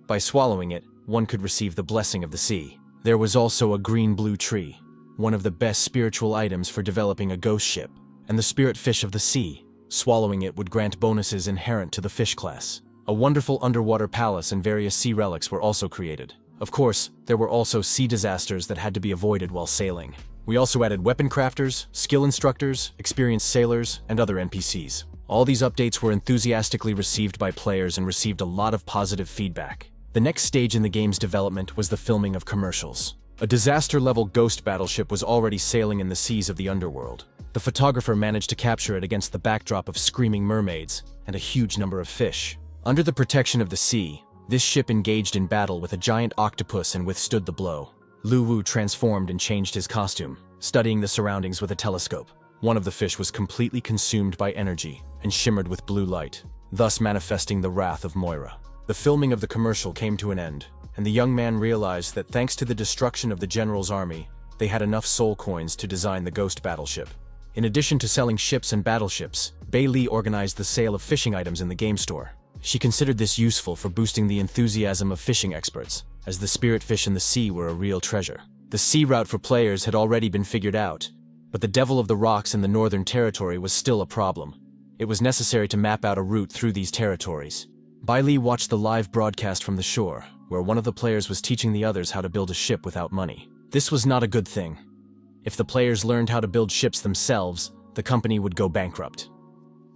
By swallowing it, one could receive the blessing of the sea. There was also a green-blue tree, one of the best spiritual items for developing a ghost ship, and the spirit fish of the sea. Swallowing it would grant bonuses inherent to the fish class. A wonderful underwater palace and various sea relics were also created. Of course, there were also sea disasters that had to be avoided while sailing. We also added weapon crafters, skill instructors, experienced sailors, and other NPCs. All these updates were enthusiastically received by players and received a lot of positive feedback. The next stage in the game's development was the filming of commercials. A disaster-level ghost battleship was already sailing in the seas of the underworld. The photographer managed to capture it against the backdrop of screaming mermaids and a huge number of fish. Under the protection of the sea, this ship engaged in battle with a giant octopus and withstood the blow. Lu Wu transformed and changed his costume, studying the surroundings with a telescope. One of the fish was completely consumed by energy and shimmered with blue light, thus manifesting the wrath of Moira. The filming of the commercial came to an end, and the young man realized that thanks to the destruction of the general's army, they had enough soul coins to design the ghost battleship. In addition to selling ships and battleships, Bei Li organized the sale of fishing items in the game store. She considered this useful for boosting the enthusiasm of fishing experts, as the spirit fish in the sea were a real treasure. The sea route for players had already been figured out, but the Devil of the Rocks in the Northern Territory was still a problem. It was necessary to map out a route through these territories. Bei Li watched the live broadcast from the shore, where one of the players was teaching the others how to build a ship without money. This was not a good thing. If the players learned how to build ships themselves, the company would go bankrupt.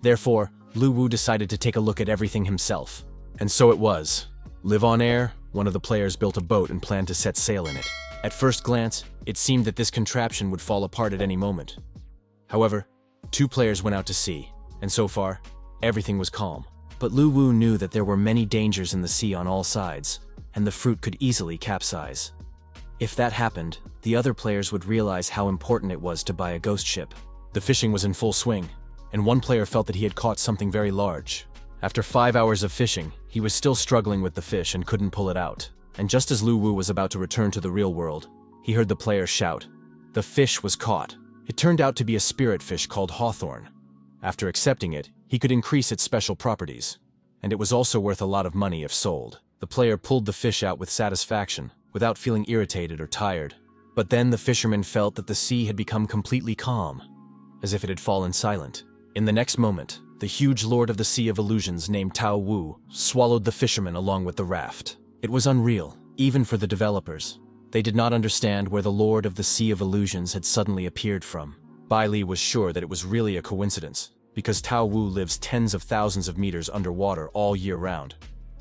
Therefore, Lu Wu decided to take a look at everything himself. And so it was. Live on air, one of the players built a boat and planned to set sail in it. At first glance, it seemed that this contraption would fall apart at any moment. However, 2 players went out to sea, and so far, everything was calm. But Lu Wu knew that there were many dangers in the sea on all sides, and the fruit could easily capsize. If that happened, the other players would realize how important it was to buy a ghost ship. The fishing was in full swing, and one player felt that he had caught something very large. After 5 hours of fishing, he was still struggling with the fish and couldn't pull it out. And just as Lu Wu was about to return to the real world, he heard the player shout. The fish was caught. It turned out to be a spirit fish called Hawthorn. After accepting it, he could increase its special properties, and it was also worth a lot of money if sold. The player pulled the fish out with satisfaction, without feeling irritated or tired. But then the fisherman felt that the sea had become completely calm, as if it had fallen silent. In the next moment, the huge lord of the Sea of Illusions named Tao Wu swallowed the fisherman along with the raft. It was unreal, even for the developers. They did not understand where the Lord of the Sea of Illusions had suddenly appeared from. Bei Li was sure that it was really a coincidence, because Tao Wu lives tens of thousands of meters underwater all year round.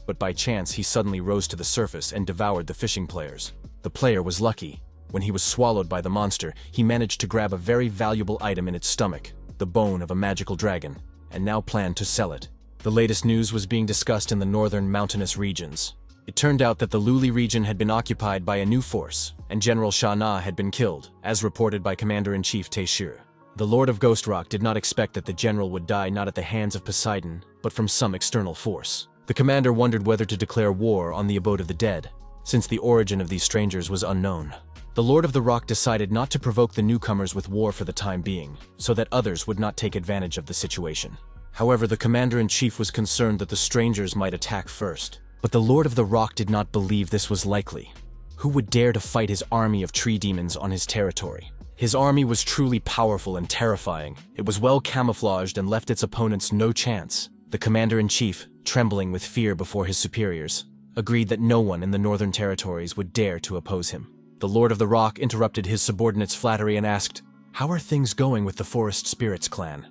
But by chance he suddenly rose to the surface and devoured the fishing players. The player was lucky. When he was swallowed by the monster, he managed to grab a very valuable item in its stomach, the bone of a magical dragon, and now planned to sell it. The latest news was being discussed in the northern mountainous regions. It turned out that the Luli region had been occupied by a new force, and General Sha Na had been killed, as reported by Commander-in-Chief Taishir. The Lord of Ghost Rock did not expect that the general would die not at the hands of Poseidon, but from some external force. The commander wondered whether to declare war on the abode of the dead, since the origin of these strangers was unknown. The Lord of the Rock decided not to provoke the newcomers with war for the time being, so that others would not take advantage of the situation. However, the Commander-in-Chief was concerned that the strangers might attack first. But the Lord of the Rock did not believe this was likely. Who would dare to fight his army of tree demons on his territory? His army was truly powerful and terrifying. It was well camouflaged and left its opponents no chance. The Commander-in-Chief, trembling with fear before his superiors, agreed that no one in the Northern Territories would dare to oppose him. The Lord of the Rock interrupted his subordinate's flattery and asked, "How are things going with the Forest Spirits clan?"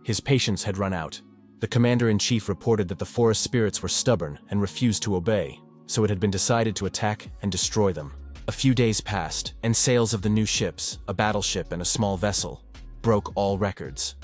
His patience had run out. The Commander-in-Chief reported that the Forest Spirits were stubborn and refused to obey, so it had been decided to attack and destroy them. A few days passed, and sales of the new ships, a battleship and a small vessel, broke all records.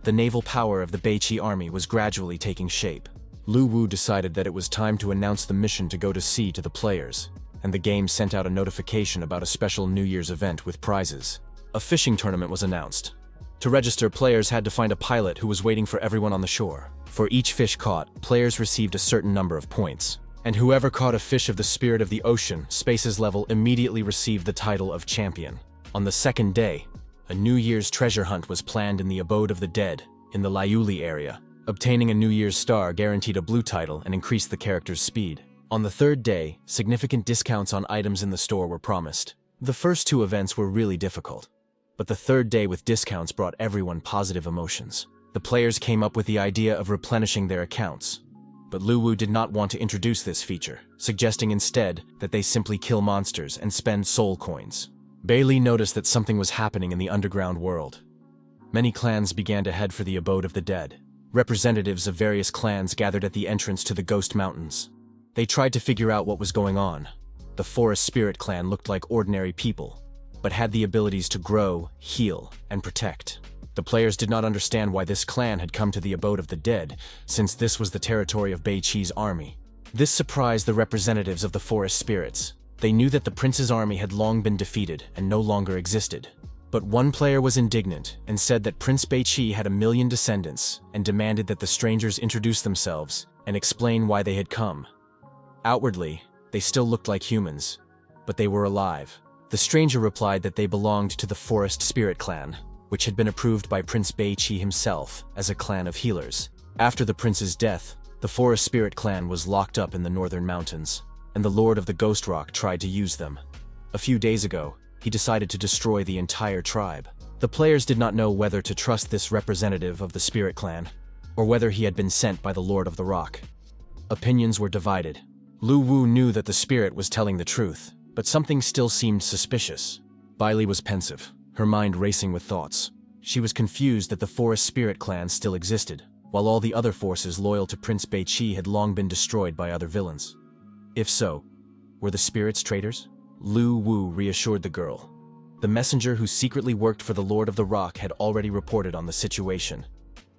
The naval power of the Beiqi army was gradually taking shape. Lu Wu decided that it was time to announce the mission to go to sea to the players, and the game sent out a notification about a special New Year's event with prizes. A fishing tournament was announced. To register, players had to find a pilot who was waiting for everyone on the shore. For each fish caught, players received a certain number of points. And whoever caught a fish of the spirit of the ocean, Space's level, immediately received the title of champion. On the second day, a New Year's treasure hunt was planned in the abode of the dead, in the Liuli area. Obtaining a New Year's star guaranteed a blue title and increased the character's speed. On the third day, significant discounts on items in the store were promised. The first 2 events were really difficult, but the third day with discounts brought everyone positive emotions. The players came up with the idea of replenishing their accounts, but Lu Wu did not want to introduce this feature, suggesting instead that they simply kill monsters and spend soul coins. Bei Li noticed that something was happening in the underground world. Many clans began to head for the abode of the dead. Representatives of various clans gathered at the entrance to the Ghost Mountains. They tried to figure out what was going on. The Forest Spirit Clan looked like ordinary people, but had the abilities to grow, heal, and protect. The players did not understand why this clan had come to the abode of the dead, since this was the territory of Bei Qi's army. This surprised the representatives of the forest spirits. They knew that the prince's army had long been defeated and no longer existed. But one player was indignant and said that Prince Bei Qi had 1,000,000 descendants and demanded that the strangers introduce themselves and explain why they had come. Outwardly, they still looked like humans, but they were alive. The stranger replied that they belonged to the Forest Spirit Clan, which had been approved by Prince Bei Qi himself as a clan of healers. After the prince's death, the Forest Spirit Clan was locked up in the northern mountains, and the Lord of the Ghost Rock tried to use them. A few days ago, he decided to destroy the entire tribe. The players did not know whether to trust this representative of the Spirit Clan, or whether he had been sent by the Lord of the Rock. Opinions were divided. Lu Wu knew that the spirit was telling the truth, but something still seemed suspicious. Bailey was pensive, her mind racing with thoughts. She was confused that the Forest Spirit Clan still existed, while all the other forces loyal to Prince Bei Qi had long been destroyed by other villains. If so, were the spirits traitors? Lu Wu reassured the girl. The messenger who secretly worked for the Lord of the Rock had already reported on the situation.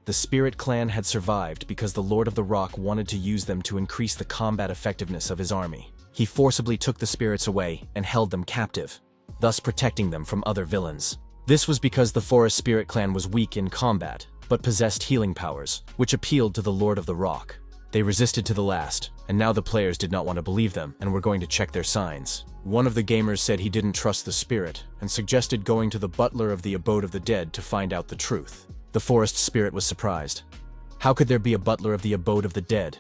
The Spirit Clan had survived because the Lord of the Rock wanted to use them to increase the combat effectiveness of his army. He forcibly took the spirits away and held them captive, thus protecting them from other villains. This was because the Forest Spirit Clan was weak in combat, but possessed healing powers, which appealed to the Lord of the Rock. They resisted to the last, and now the players did not want to believe them and were going to check their signs. One of the gamers said he didn't trust the spirit and suggested going to the butler of the abode of the dead to find out the truth. The forest spirit was surprised. How could there be a butler of the abode of the dead?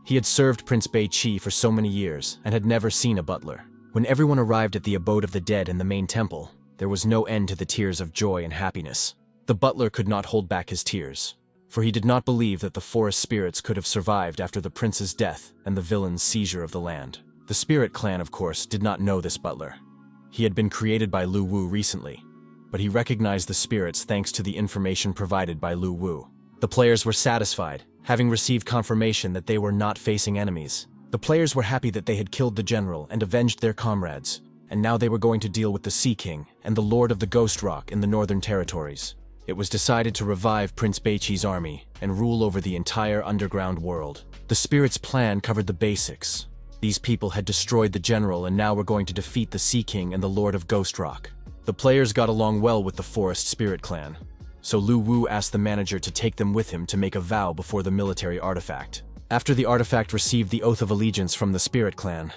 He had served Prince Bei Qi for so many years and had never seen a butler. When everyone arrived at the abode of the dead in the main temple, there was no end to the tears of joy and happiness. The butler could not hold back his tears, for he did not believe that the forest spirits could have survived after the prince's death and the villain's seizure of the land. The Spirit Clan, of course, did not know this butler. He had been created by Lu Wu recently, but he recognized the spirits thanks to the information provided by Lu Wu. The players were satisfied, having received confirmation that they were not facing enemies. The players were happy that they had killed the general and avenged their comrades, and now they were going to deal with the Sea King and the Lord of the Ghost Rock in the Northern Territories. It was decided to revive Prince Bei Qi's army and rule over the entire underground world. The spirits' plan covered the basics. These people had destroyed the general and now were going to defeat the Sea King and the Lord of Ghost Rock. The players got along well with the Forest Spirit Clan, so Lu Wu asked the manager to take them with him to make a vow before the military artifact. After the artifact received the Oath of Allegiance from the Spirit Clan,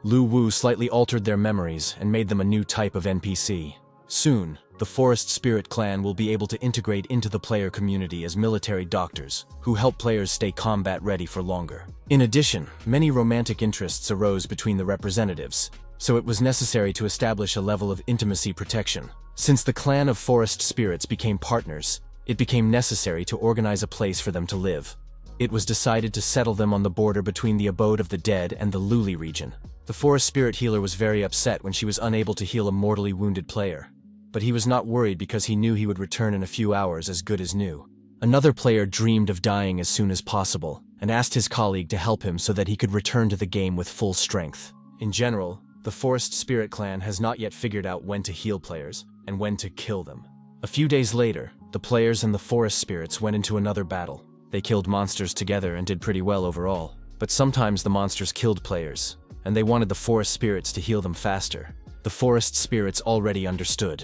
Lu Wu slightly altered their memories and made them a new type of NPC. Soon, the Forest Spirit Clan will be able to integrate into the player community as military doctors, who help players stay combat ready for longer. In addition, many romantic interests arose between the representatives, so it was necessary to establish a level of intimacy protection. Since the clan of forest spirits became partners, it became necessary to organize a place for them to live. It was decided to settle them on the border between the abode of the dead and the Luli region. The forest spirit healer was very upset when she was unable to heal a mortally wounded player, but he was not worried because he knew he would return in a few hours as good as new. Another player dreamed of dying as soon as possible and asked his colleague to help him so that he could return to the game with full strength. In general, the Forest Spirit Clan has not yet figured out when to heal players and when to kill them. A few days later, the players and the forest spirits went into another battle. They killed monsters together and did pretty well overall, but sometimes the monsters killed players, and they wanted the forest spirits to heal them faster. The forest spirits already understood.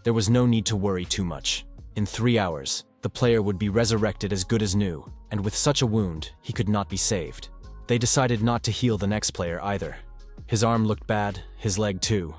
There was no need to worry too much. In 3 hours, the player would be resurrected as good as new, and with such a wound, he could not be saved. They decided not to heal the next player either. His arm looked bad, his leg too.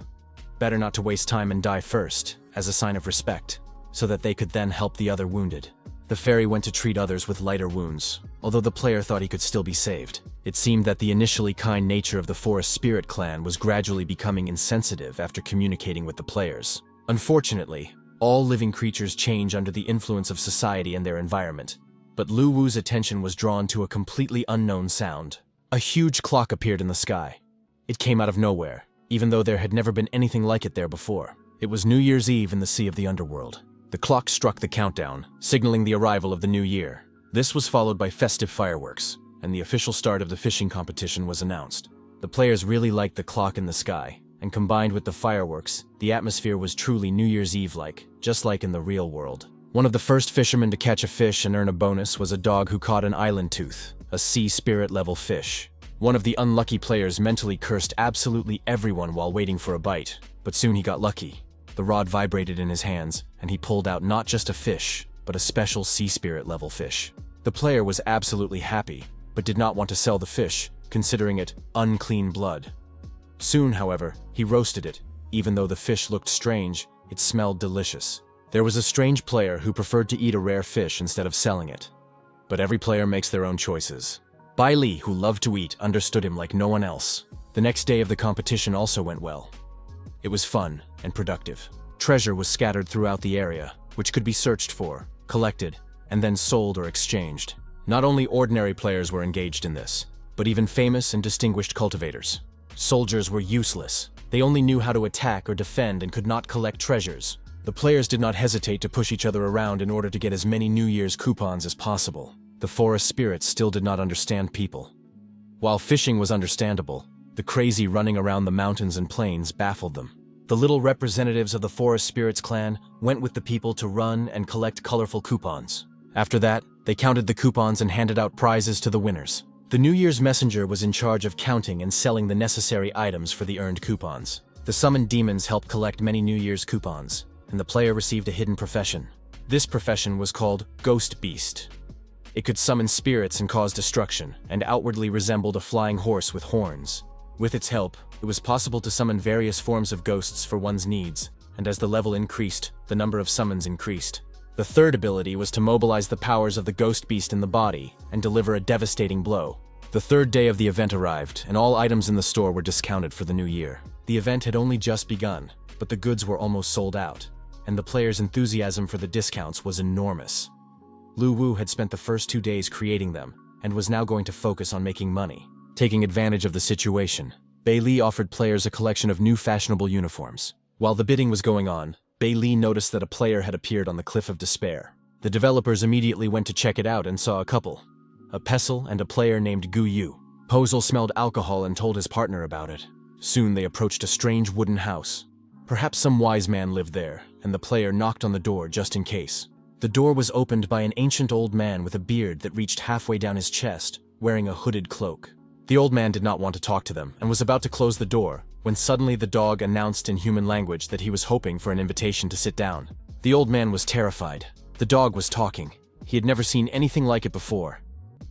Better not to waste time and die first, as a sign of respect, so that they could then help the other wounded. The fairy went to treat others with lighter wounds, although the player thought he could still be saved. It seemed that the initially kind nature of the Forest Spirit Clan was gradually becoming insensitive after communicating with the players. Unfortunately, all living creatures change under the influence of society and their environment. But Lu Wu's attention was drawn to a completely unknown sound. A huge clock appeared in the sky. It came out of nowhere, even though there had never been anything like it there before. It was New Year's Eve in the Sea of the Underworld. The clock struck the countdown, signaling the arrival of the new year. This was followed by festive fireworks, and the official start of the fishing competition was announced. The players really liked the clock in the sky, and combined with the fireworks, the atmosphere was truly New Year's Eve-like, just like in the real world. One of the first fishermen to catch a fish and earn a bonus was a dog who caught an island tooth, a sea spirit-level fish. One of the unlucky players mentally cursed absolutely everyone while waiting for a bite, but soon he got lucky. The rod vibrated in his hands, and he pulled out not just a fish, but a special sea spirit-level fish. The player was absolutely happy, but did not want to sell the fish, considering it unclean blood. Soon, however, he roasted it. Even though the fish looked strange, it smelled delicious. There was a strange player who preferred to eat a rare fish instead of selling it. But every player makes their own choices. Bai Li, who loved to eat, understood him like no one else. The next day of the competition also went well. It was fun and productive. Treasure was scattered throughout the area, which could be searched for, collected, and then sold or exchanged. Not only ordinary players were engaged in this, but even famous and distinguished cultivators. Soldiers were useless. They only knew how to attack or defend and could not collect treasures. The players did not hesitate to push each other around in order to get as many New Year's coupons as possible. The forest spirits still did not understand people. While fishing was understandable, the crazy running around the mountains and plains baffled them. The little representatives of the forest spirits clan went with the people to run and collect colorful coupons. After that, they counted the coupons and handed out prizes to the winners. The New Year's messenger was in charge of counting and selling the necessary items for the earned coupons. The summoned demons helped collect many New Year's coupons, and the player received a hidden profession. This profession was called Ghost Beast. It could summon spirits and cause destruction, and outwardly resembled a flying horse with horns. With its help, it was possible to summon various forms of ghosts for one's needs, and as the level increased, the number of summons increased. The third ability was to mobilize the powers of the Ghost Beast in the body and deliver a devastating blow. The third day of the event arrived, and all items in the store were discounted for the new year. The event had only just begun, but the goods were almost sold out, and the players' enthusiasm for the discounts was enormous. Lu Wu had spent the first 2 days creating them, and was now going to focus on making money. Taking advantage of the situation, Bai Li offered players a collection of new fashionable uniforms. While the bidding was going on, Bai Li noticed that a player had appeared on the Cliff of Despair. The developers immediately went to check it out and saw a couple, a Pestle and a player named Gu Yu. Posel smelled alcohol and told his partner about it. Soon they approached a strange wooden house. Perhaps some wise man lived there, and the player knocked on the door just in case. The door was opened by an ancient old man with a beard that reached halfway down his chest, wearing a hooded cloak. The old man did not want to talk to them and was about to close the door, when suddenly the dog announced in human language that he was hoping for an invitation to sit down. The old man was terrified. The dog was talking. He had never seen anything like it before.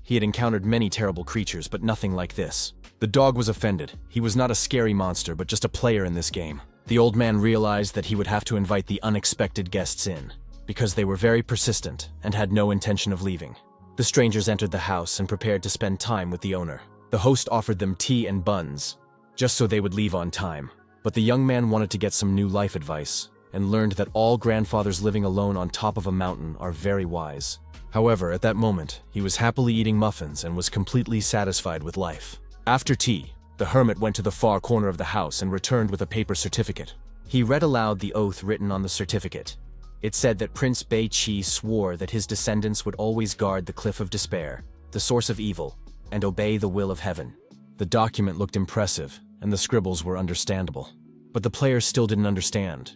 He had encountered many terrible creatures, but nothing like this. The dog was offended. He was not a scary monster, but just a player in this game. The old man realized that he would have to invite the unexpected guests in, because they were very persistent and had no intention of leaving. The strangers entered the house and prepared to spend time with the owner. The host offered them tea and buns, just so they would leave on time. But the young man wanted to get some new life advice, and learned that all grandfathers living alone on top of a mountain are very wise. However, at that moment, he was happily eating muffins and was completely satisfied with life. After tea, the hermit went to the far corner of the house and returned with a paper certificate. He read aloud the oath written on the certificate. It said that Prince Bei Qi swore that his descendants would always guard the Cliff of Despair, the source of evil, and obey the will of heaven. The document looked impressive, and the scribbles were understandable. But the players still didn't understand.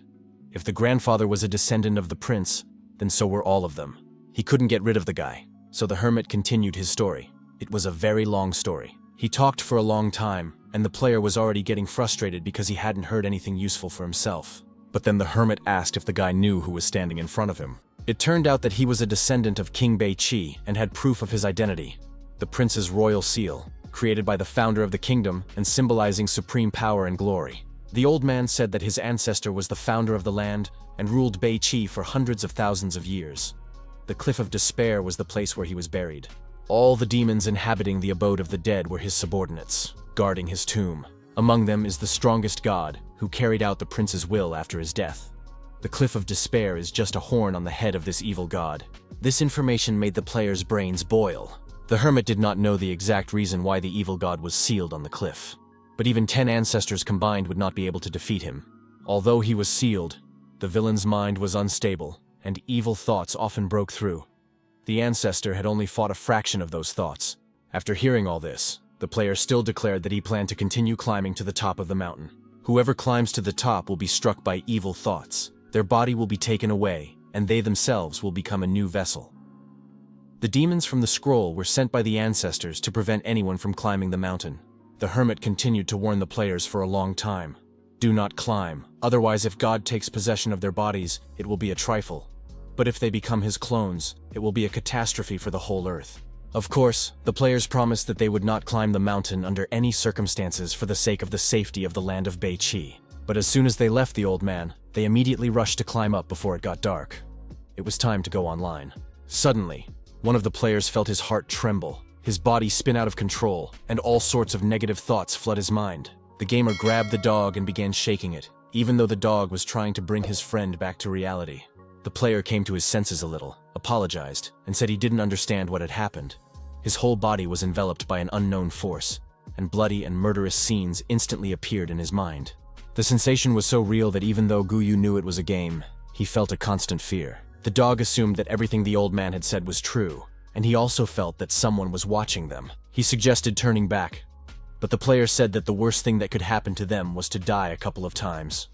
If the grandfather was a descendant of the prince, then so were all of them. He couldn't get rid of the guy, so the hermit continued his story. It was a very long story. He talked for a long time, and the player was already getting frustrated because he hadn't heard anything useful for himself. But then the hermit asked if the guy knew who was standing in front of him. It turned out that he was a descendant of King Bei Qi and had proof of his identity, the prince's royal seal, created by the founder of the kingdom and symbolizing supreme power and glory. The old man said that his ancestor was the founder of the land and ruled Bei Qi for hundreds of thousands of years. The Cliff of Despair was the place where he was buried. All the demons inhabiting the abode of the dead were his subordinates, guarding his tomb. Among them is the strongest god, who carried out the prince's will after his death. The Cliff of Despair is just a horn on the head of this evil god. This information made the players' brains boil. The hermit did not know the exact reason why the evil god was sealed on the cliff. But even 10 ancestors combined would not be able to defeat him. Although he was sealed, the villain's mind was unstable, and evil thoughts often broke through. The ancestor had only fought a fraction of those thoughts. After hearing all this, the player still declared that he planned to continue climbing to the top of the mountain. Whoever climbs to the top will be struck by evil thoughts. Their body will be taken away, and they themselves will become a new vessel. The demons from the scroll were sent by the ancestors to prevent anyone from climbing the mountain. The hermit continued to warn the players for a long time. Do not climb, otherwise if God takes possession of their bodies, it will be a trifle. But if they become his clones, it will be a catastrophe for the whole earth. Of course, the players promised that they would not climb the mountain under any circumstances for the sake of the safety of the land of Beiqi. But as soon as they left the old man, they immediately rushed to climb up before it got dark. It was time to go online. Suddenly, one of the players felt his heart tremble, his body spin out of control, and all sorts of negative thoughts flood his mind. The gamer grabbed the dog and began shaking it, even though the dog was trying to bring his friend back to reality. The player came to his senses a little, apologized, and said he didn't understand what had happened. His whole body was enveloped by an unknown force, and bloody and murderous scenes instantly appeared in his mind. The sensation was so real that even though Guyu knew it was a game, he felt a constant fear. The dog assumed that everything the old man had said was true, and he also felt that someone was watching them. He suggested turning back, but the player said that the worst thing that could happen to them was to die a couple of times.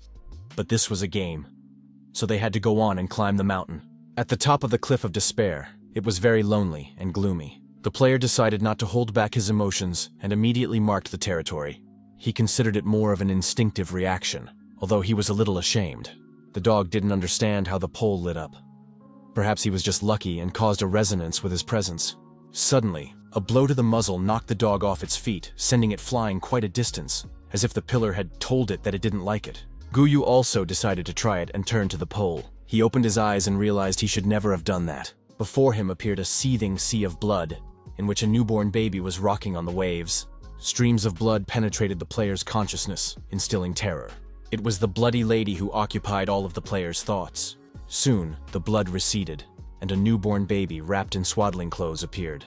But this was a game, so they had to go on and climb the mountain. At the top of the Cliff of Despair, it was very lonely and gloomy. The player decided not to hold back his emotions and immediately marked the territory. He considered it more of an instinctive reaction, although he was a little ashamed. The dog didn't understand how the pole lit up. Perhaps he was just lucky and caused a resonance with his presence. Suddenly, a blow to the muzzle knocked the dog off its feet, sending it flying quite a distance, as if the pillar had told it that it didn't like it. Guyu also decided to try it and turned to the pole. He opened his eyes and realized he should never have done that. Before him appeared a seething sea of blood, in which a newborn baby was rocking on the waves. Streams of blood penetrated the player's consciousness, instilling terror. It was the bloody lady who occupied all of the player's thoughts. Soon, the blood receded, and a newborn baby wrapped in swaddling clothes appeared.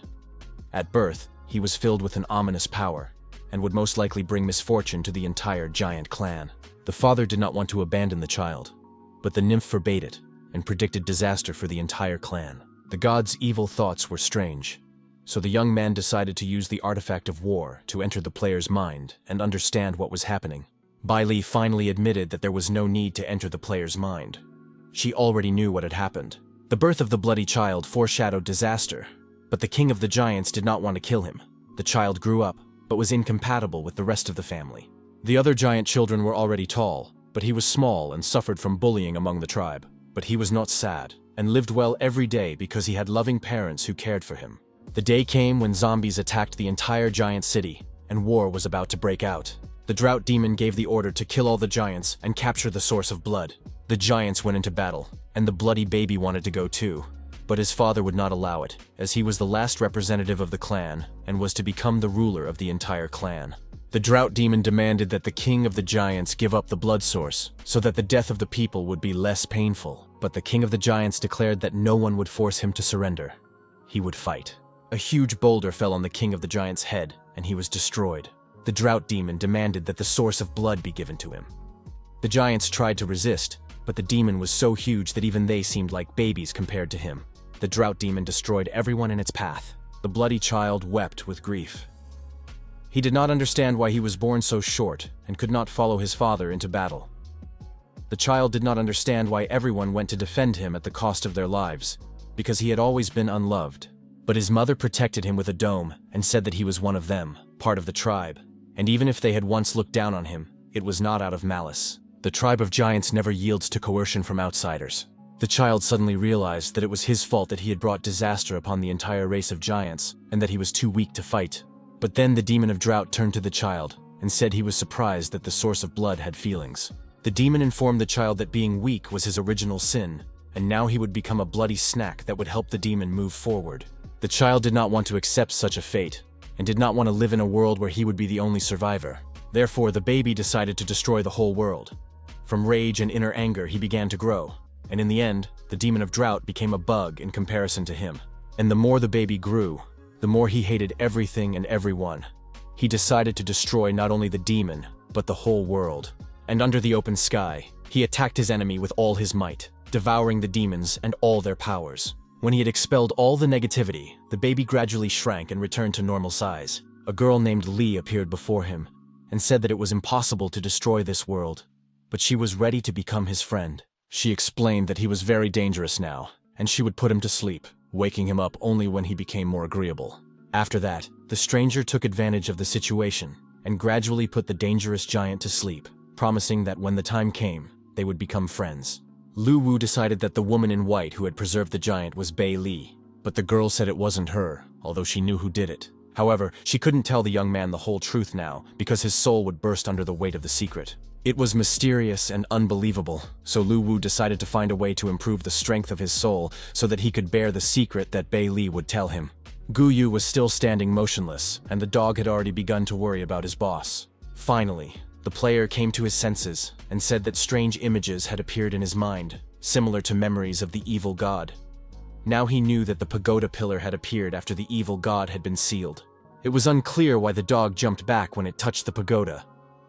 At birth, he was filled with an ominous power, and would most likely bring misfortune to the entire giant clan. The father did not want to abandon the child, but the nymph forbade it, and predicted disaster for the entire clan. The god's evil thoughts were strange, so the young man decided to use the artifact of war to enter the player's mind and understand what was happening. Bai Li finally admitted that there was no need to enter the player's mind. She already knew what had happened. The birth of the bloody child foreshadowed disaster, but the king of the giants did not want to kill him. The child grew up, but was incompatible with the rest of the family. The other giant children were already tall, but he was small and suffered from bullying among the tribe. But he was not sad, and lived well every day because he had loving parents who cared for him. The day came when zombies attacked the entire giant city, and war was about to break out. The drought demon gave the order to kill all the giants and capture the source of blood. The giants went into battle, and the bloody baby wanted to go too. But his father would not allow it, as he was the last representative of the clan and was to become the ruler of the entire clan. The drought demon demanded that the king of the giants give up the blood source, so that the death of the people would be less painful. But the king of the giants declared that no one would force him to surrender. He would fight. A huge boulder fell on the king of the giants' head, and he was destroyed. The drought demon demanded that the source of blood be given to him. The giants tried to resist, but the demon was so huge that even they seemed like babies compared to him. The drought demon destroyed everyone in its path. The bloody child wept with grief. He did not understand why he was born so short and could not follow his father into battle. The child did not understand why everyone went to defend him at the cost of their lives, because he had always been unloved. But his mother protected him with a dome and said that he was one of them, part of the tribe. And even if they had once looked down on him, it was not out of malice. The tribe of giants never yields to coercion from outsiders. The child suddenly realized that it was his fault that he had brought disaster upon the entire race of giants, and that he was too weak to fight. But then the demon of drought turned to the child and said he was surprised that the source of blood had feelings. The demon informed the child that being weak was his original sin, and now he would become a bloody snack that would help the demon move forward. The child did not want to accept such a fate, and did not want to live in a world where he would be the only survivor. Therefore, the baby decided to destroy the whole world. From rage and inner anger, he began to grow, and in the end, the demon of drought became a bug in comparison to him. And the more the baby grew, the more he hated everything and everyone. He decided to destroy not only the demon, but the whole world. And under the open sky, he attacked his enemy with all his might, devouring the demons and all their powers. When he had expelled all the negativity, the baby gradually shrank and returned to normal size. A girl named Lee appeared before him and said that it was impossible to destroy this world, but she was ready to become his friend. She explained that he was very dangerous now, and she would put him to sleep, waking him up only when he became more agreeable. After that, the stranger took advantage of the situation and gradually put the dangerous giant to sleep, promising that when the time came, they would become friends. Lu Wu decided that the woman in white who had preserved the giant was Bei Li, but the girl said it wasn't her, although she knew who did it. However, she couldn't tell the young man the whole truth now because his soul would burst under the weight of the secret. It was mysterious and unbelievable, so Lu Wu decided to find a way to improve the strength of his soul so that he could bear the secret that Bei Li would tell him. Gu Yu was still standing motionless, and the dog had already begun to worry about his boss. Finally, the player came to his senses and said that strange images had appeared in his mind, similar to memories of the evil god. Now he knew that the pagoda pillar had appeared after the evil god had been sealed. It was unclear why the dog jumped back when it touched the pagoda.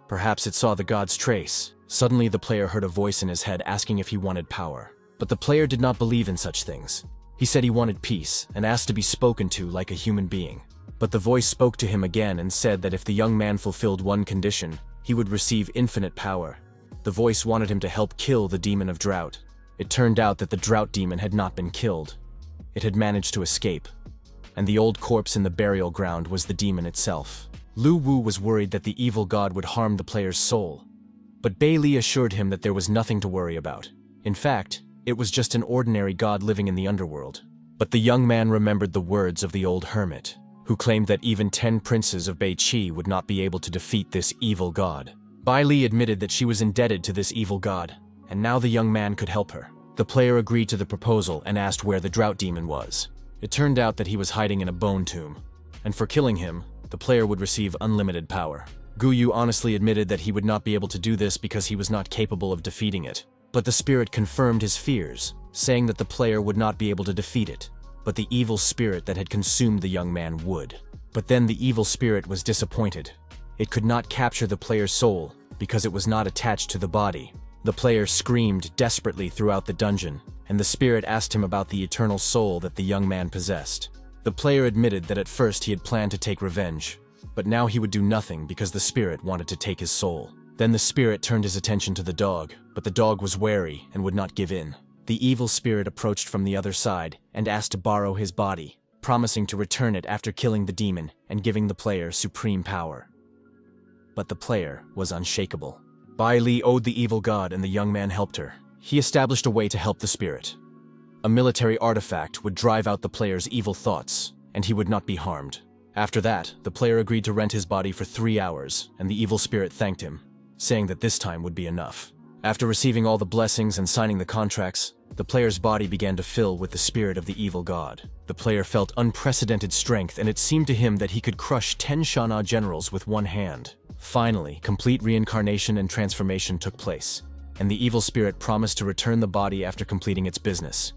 Perhaps it saw the god's trace. Suddenly the player heard a voice in his head asking if he wanted power. But the player did not believe in such things. He said he wanted peace and asked to be spoken to like a human being. But the voice spoke to him again and said that if the young man fulfilled one condition, he would receive infinite power. The voice wanted him to help kill the demon of drought. It turned out that the drought demon had not been killed. It had managed to escape, and the old corpse in the burial ground was the demon itself. Lu Wu was worried that the evil god would harm the player's soul, but Bei Li assured him that there was nothing to worry about. In fact, it was just an ordinary god living in the underworld. But the young man remembered the words of the old hermit, who claimed that even 10 princes of Beiqi would not be able to defeat this evil god. Bei Li admitted that she was indebted to this evil god, and now the young man could help her. The player agreed to the proposal and asked where the drought demon was. It turned out that he was hiding in a bone tomb, and for killing him, the player would receive unlimited power. Gu Yu honestly admitted that he would not be able to do this because he was not capable of defeating it. But the spirit confirmed his fears, saying that the player would not be able to defeat it, but the evil spirit that had consumed the young man would. But then the evil spirit was disappointed. It could not capture the player's soul because it was not attached to the body. The player screamed desperately throughout the dungeon, and the spirit asked him about the eternal soul that the young man possessed. The player admitted that at first he had planned to take revenge, but now he would do nothing because the spirit wanted to take his soul. Then the spirit turned his attention to the dog, but the dog was wary and would not give in. The evil spirit approached from the other side and asked to borrow his body, promising to return it after killing the demon and giving the player supreme power. But the player was unshakable. Bei Li owed the evil god and the young man helped her. He established a way to help the spirit. A military artifact would drive out the player's evil thoughts, and he would not be harmed. After that, the player agreed to rent his body for 3 hours, and the evil spirit thanked him, saying that this time would be enough. After receiving all the blessings and signing the contracts, the player's body began to fill with the spirit of the evil god. The player felt unprecedented strength, and it seemed to him that he could crush 10 Shana generals with one hand. Finally, complete reincarnation and transformation took place, and the evil spirit promised to return the body after completing its business,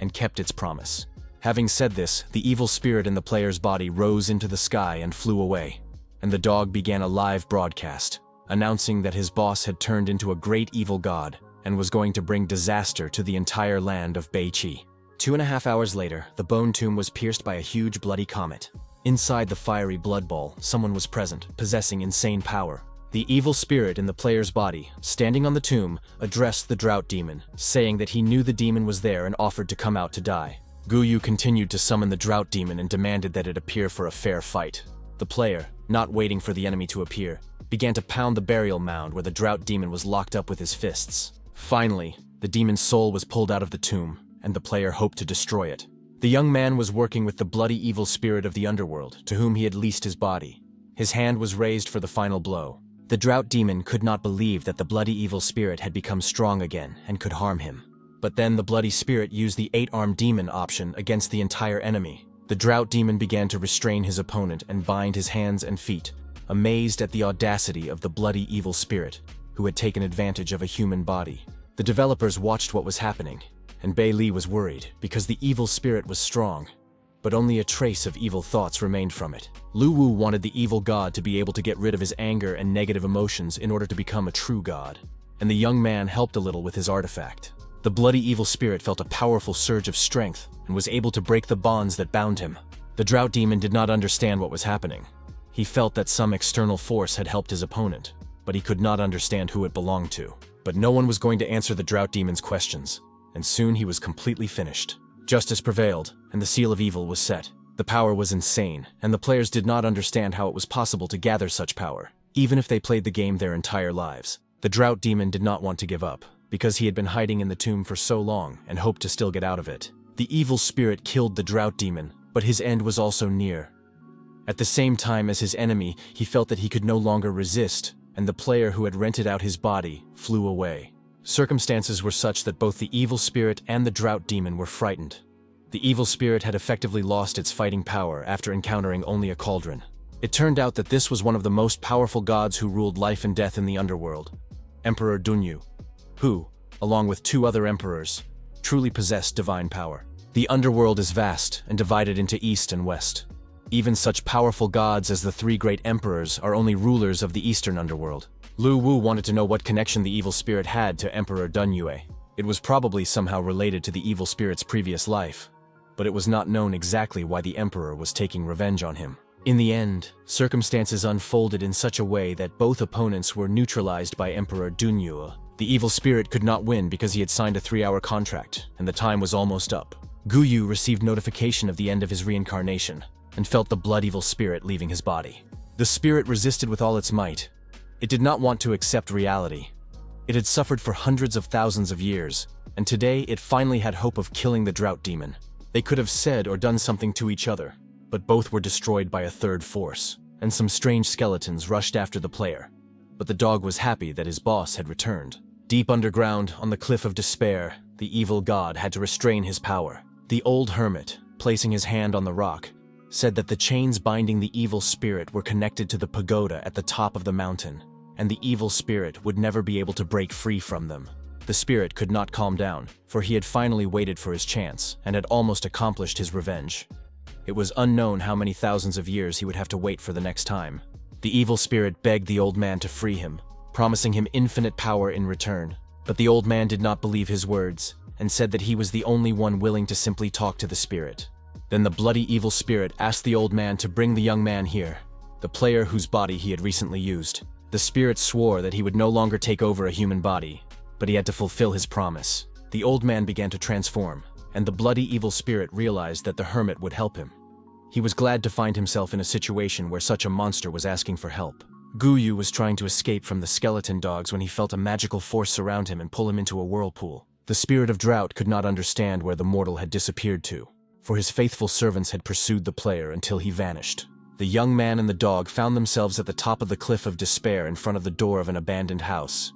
and kept its promise. Having said this, the evil spirit in the player's body rose into the sky and flew away, and the dog began a live broadcast, announcing that his boss had turned into a great evil god and was going to bring disaster to the entire land of Beiqi. 2.5 hours later, the bone tomb was pierced by a huge bloody comet. Inside the fiery blood ball, someone was present, possessing insane power. The evil spirit in the player's body, standing on the tomb, addressed the drought demon, saying that he knew the demon was there and offered to come out to die. Gu Yu continued to summon the drought demon and demanded that it appear for a fair fight. The player, not waiting for the enemy to appear, began to pound the burial mound where the drought demon was locked up with his fists. Finally, the demon's soul was pulled out of the tomb, and the player hoped to destroy it. The young man was working with the bloody evil spirit of the underworld, to whom he had leased his body. His hand was raised for the final blow. The drought demon could not believe that the bloody evil spirit had become strong again and could harm him. But then the bloody spirit used the 8-armed demon option against the entire enemy. The drought demon began to restrain his opponent and bind his hands and feet, amazed at the audacity of the bloody evil spirit, who had taken advantage of a human body. The developers watched what was happening, and Bei Li was worried because the evil spirit was strong, but only a trace of evil thoughts remained from it. Lu Wu wanted the evil god to be able to get rid of his anger and negative emotions in order to become a true god, and the young man helped a little with his artifact. The bloody evil spirit felt a powerful surge of strength and was able to break the bonds that bound him. The drought demon did not understand what was happening. He felt that some external force had helped his opponent, but he could not understand who it belonged to. But no one was going to answer the drought demon's questions, and soon he was completely finished. Justice prevailed, and the seal of evil was set. The power was insane, and the players did not understand how it was possible to gather such power, even if they played the game their entire lives. The drought demon did not want to give up, because he had been hiding in the tomb for so long and hoped to still get out of it. The evil spirit killed the drought demon, but his end was also near. At the same time as his enemy, he felt that he could no longer resist, and the player who had rented out his body flew away. Circumstances were such that both the evil spirit and the drought demon were frightened. The evil spirit had effectively lost its fighting power after encountering only a cauldron. It turned out that this was one of the most powerful gods who ruled life and death in the underworld, Emperor Dunyu, who, along with 2 other emperors, truly possessed divine power. The underworld is vast and divided into east and west. Even such powerful gods as the 3 great emperors are only rulers of the eastern underworld. Lu Wu wanted to know what connection the evil spirit had to Emperor Dunyue. It was probably somehow related to the evil spirit's previous life, but it was not known exactly why the emperor was taking revenge on him. In the end, circumstances unfolded in such a way that both opponents were neutralized by Emperor Dunyue. The evil spirit could not win because he had signed a 3-hour contract, and the time was almost up. Guyu received notification of the end of his reincarnation, and felt the blood evil spirit leaving his body. The spirit resisted with all its might. It did not want to accept reality. It had suffered for hundreds of thousands of years, and today it finally had hope of killing the drought demon. They could have said or done something to each other, but both were destroyed by a third force, and some strange skeletons rushed after the player. But the dog was happy that his boss had returned. Deep underground, on the cliff of despair, the evil god had to restrain his power. The old hermit, placing his hand on the rock, said that the chains binding the evil spirit were connected to the pagoda at the top of the mountain, and the evil spirit would never be able to break free from them. The spirit could not calm down, for he had finally waited for his chance and had almost accomplished his revenge. It was unknown how many thousands of years he would have to wait for the next time. The evil spirit begged the old man to free him, promising him infinite power in return. But the old man did not believe his words, and said that he was the only one willing to simply talk to the spirit. Then the bloody evil spirit asked the old man to bring the young man here, the player whose body he had recently used. The spirit swore that he would no longer take over a human body, but he had to fulfill his promise. The old man began to transform, and the bloody evil spirit realized that the hermit would help him. He was glad to find himself in a situation where such a monster was asking for help. Guyu was trying to escape from the skeleton dogs when he felt a magical force surround him and pull him into a whirlpool. The spirit of drought could not understand where the mortal had disappeared to, for his faithful servants had pursued the player until he vanished. The young man and the dog found themselves at the top of the cliff of despair in front of the door of an abandoned house.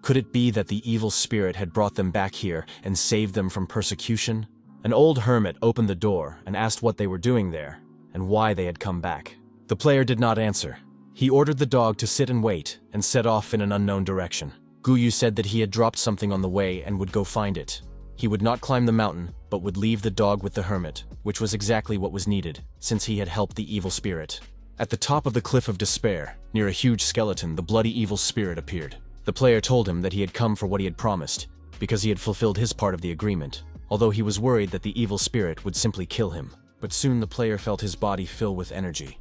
Could it be that the evil spirit had brought them back here and saved them from persecution? An old hermit opened the door and asked what they were doing there and why they had come back. The player did not answer. He ordered the dog to sit and wait and set off in an unknown direction. Guyu said that he had dropped something on the way and would go find it. He would not climb the mountain, but would leave the dog with the hermit, which was exactly what was needed, since he had helped the evil spirit. At the top of the cliff of despair, near a huge skeleton, the bloody evil spirit appeared. The player told him that he had come for what he had promised, because he had fulfilled his part of the agreement, although he was worried that the evil spirit would simply kill him. But soon the player felt his body fill with energy,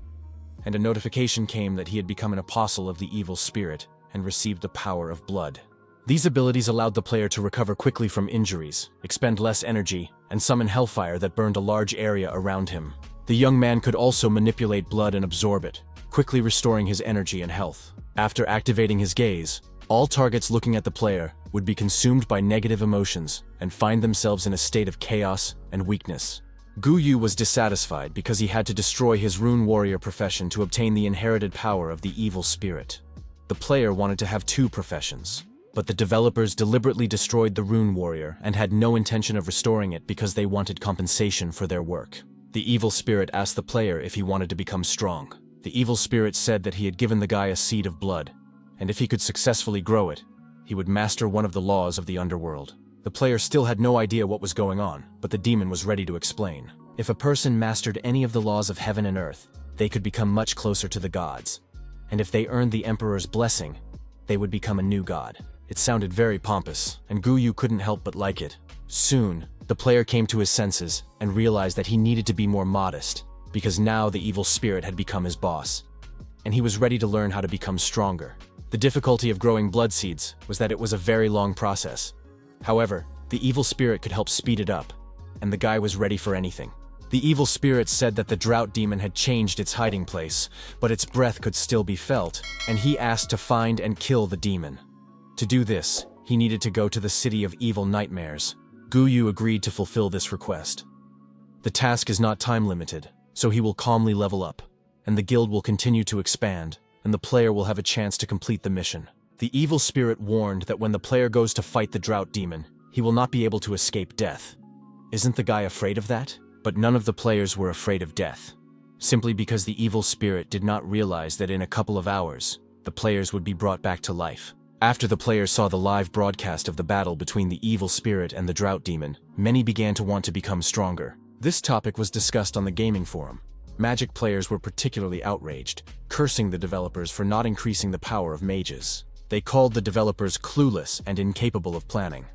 and a notification came that he had become an apostle of the evil spirit and received the power of blood. These abilities allowed the player to recover quickly from injuries, expend less energy, and summon hellfire that burned a large area around him. The young man could also manipulate blood and absorb it, quickly restoring his energy and health. After activating his gaze, all targets looking at the player would be consumed by negative emotions and find themselves in a state of chaos and weakness. Guyu was dissatisfied because he had to destroy his rune warrior profession to obtain the inherited power of the evil spirit. The player wanted to have two professions, but the developers deliberately destroyed the rune warrior and had no intention of restoring it because they wanted compensation for their work. The evil spirit asked the player if he wanted to become strong. The evil spirit said that he had given the guy a seed of blood, and if he could successfully grow it, he would master one of the laws of the underworld. The player still had no idea what was going on, but the demon was ready to explain. If a person mastered any of the laws of heaven and earth, they could become much closer to the gods. And if they earned the emperor's blessing, they would become a new god. It sounded very pompous, and Guyu couldn't help but like it. Soon, the player came to his senses and realized that he needed to be more modest, because now the evil spirit had become his boss. and he was ready to learn how to become stronger. The difficulty of growing blood seeds was that it was a very long process. However, the evil spirit could help speed it up, and the guy was ready for anything. The evil spirit said that the drought demon had changed its hiding place, but its breath could still be felt, and he asked to find and kill the demon. To do this, he needed to go to the city of evil nightmares. Guyu agreed to fulfill this request. The task is not time-limited, so he will calmly level up, and the guild will continue to expand, and the player will have a chance to complete the mission. The evil spirit warned that when the player goes to fight the drought demon, he will not be able to escape death. Isn't the guy afraid of that? But none of the players were afraid of death, simply because the evil spirit did not realize that in a couple of hours, the players would be brought back to life. After the players saw the live broadcast of the battle between the evil spirit and the drought demon, many began to want to become stronger. This topic was discussed on the gaming forum. Magic players were particularly outraged, cursing the developers for not increasing the power of mages. They called the developers clueless and incapable of planning.